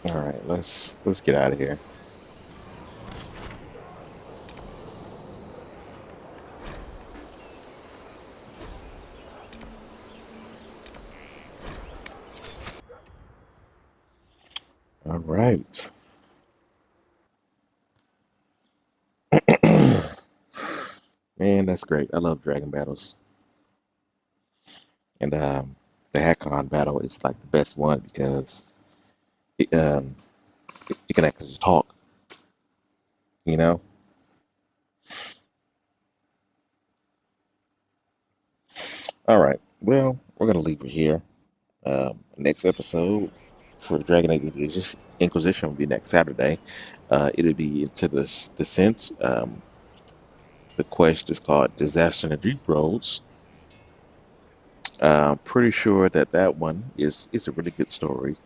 all right, let's get out of here. All right. Man, that's great. I love dragon battles. And the Hakkon battle is like the best one because it can actually talk, you know? All right. Well, we're going to leave it here. Next episode for Dragon Age Inquisition will be next Saturday. It'll be into the descent. The quest is called Disaster in the Deep Roads. Pretty sure that one is a really good story,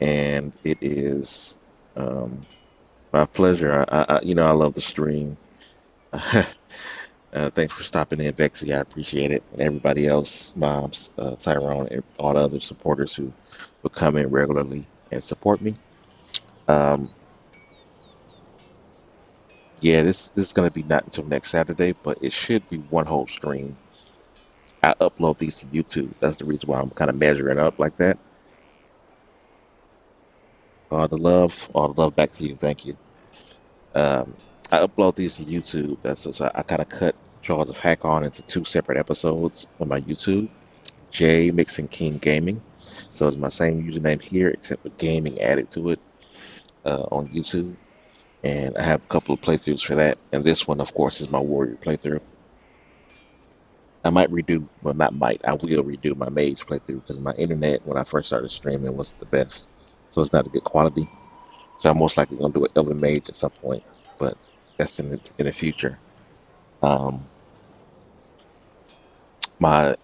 and it is my pleasure. I love the stream. Thanks for stopping in, Vexy. I appreciate it. And everybody else, Moms, Tyrone, and all the other supporters who will come in regularly and support me. Um, yeah, this is gonna be not until next Saturday, but it should be one whole stream. I upload these to YouTube. That's the reason why I'm kind of measuring up like that. All the love back to you. Thank you. Um, I upload these to YouTube. So I kind of cut Jaws of Hakkon into two separate episodes on my YouTube. J Mixing King Gaming. So it's my same username here, except with gaming added to it on YouTube. And I have a couple of playthroughs for that. And this one, of course, is my Warrior playthrough. I might redo, well, not might, I will redo my Mage playthrough because my internet, when I first started streaming, wasn't the best. So it's not a good quality. So I'm most likely going to do an Elven Mage at some point, but that's in the future. Um, my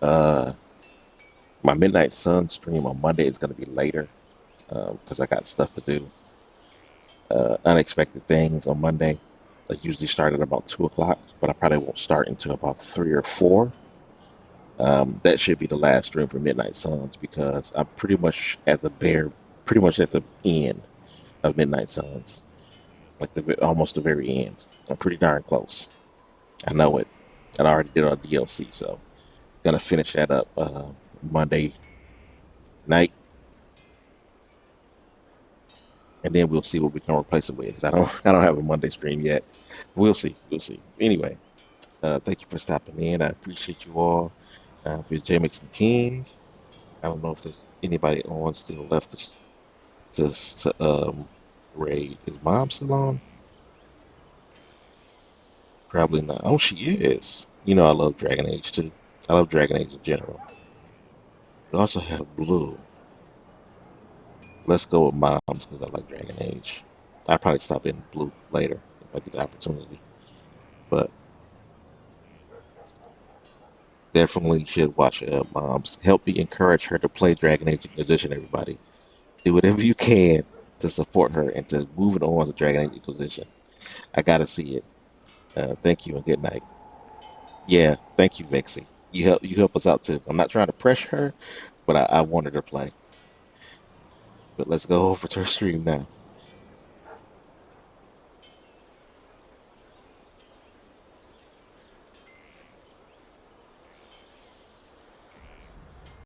my Midnight Sun stream on Monday is going to be later because I got stuff to do. Unexpected things on Monday. I usually start at about 2 o'clock, but I probably won't start until about 3 or 4. That should be the last stream for Midnight Suns because I'm pretty much at the end of Midnight Suns, like almost the very end. I'm pretty darn close. I know it. And I already did our DLC, so gonna finish that up Monday night, and then we'll see what we can replace it with. 'Cause I don't have a Monday stream yet. We'll see. We'll see. Anyway, thank you for stopping in. I appreciate you all. With J Mixon King. I don't know if there's anybody on still left to raid. Is Mom still on? Probably not. Oh, she is. You know I love Dragon Age too. I love Dragon Age in general. We also have Blue. Let's go with Moms because I like Dragon Age. I'll probably stop in Blue later if I get the opportunity. But definitely should watch Moms. Help me encourage her to play Dragon Age Inquisition, everybody. Do whatever you can to support her and to move it on to Dragon Age Inquisition. I gotta see it. Thank you and good night. Yeah, thank you, Vexy. You help us out too. I'm not trying to pressure her, but I want her to play. But let's go over to her stream now.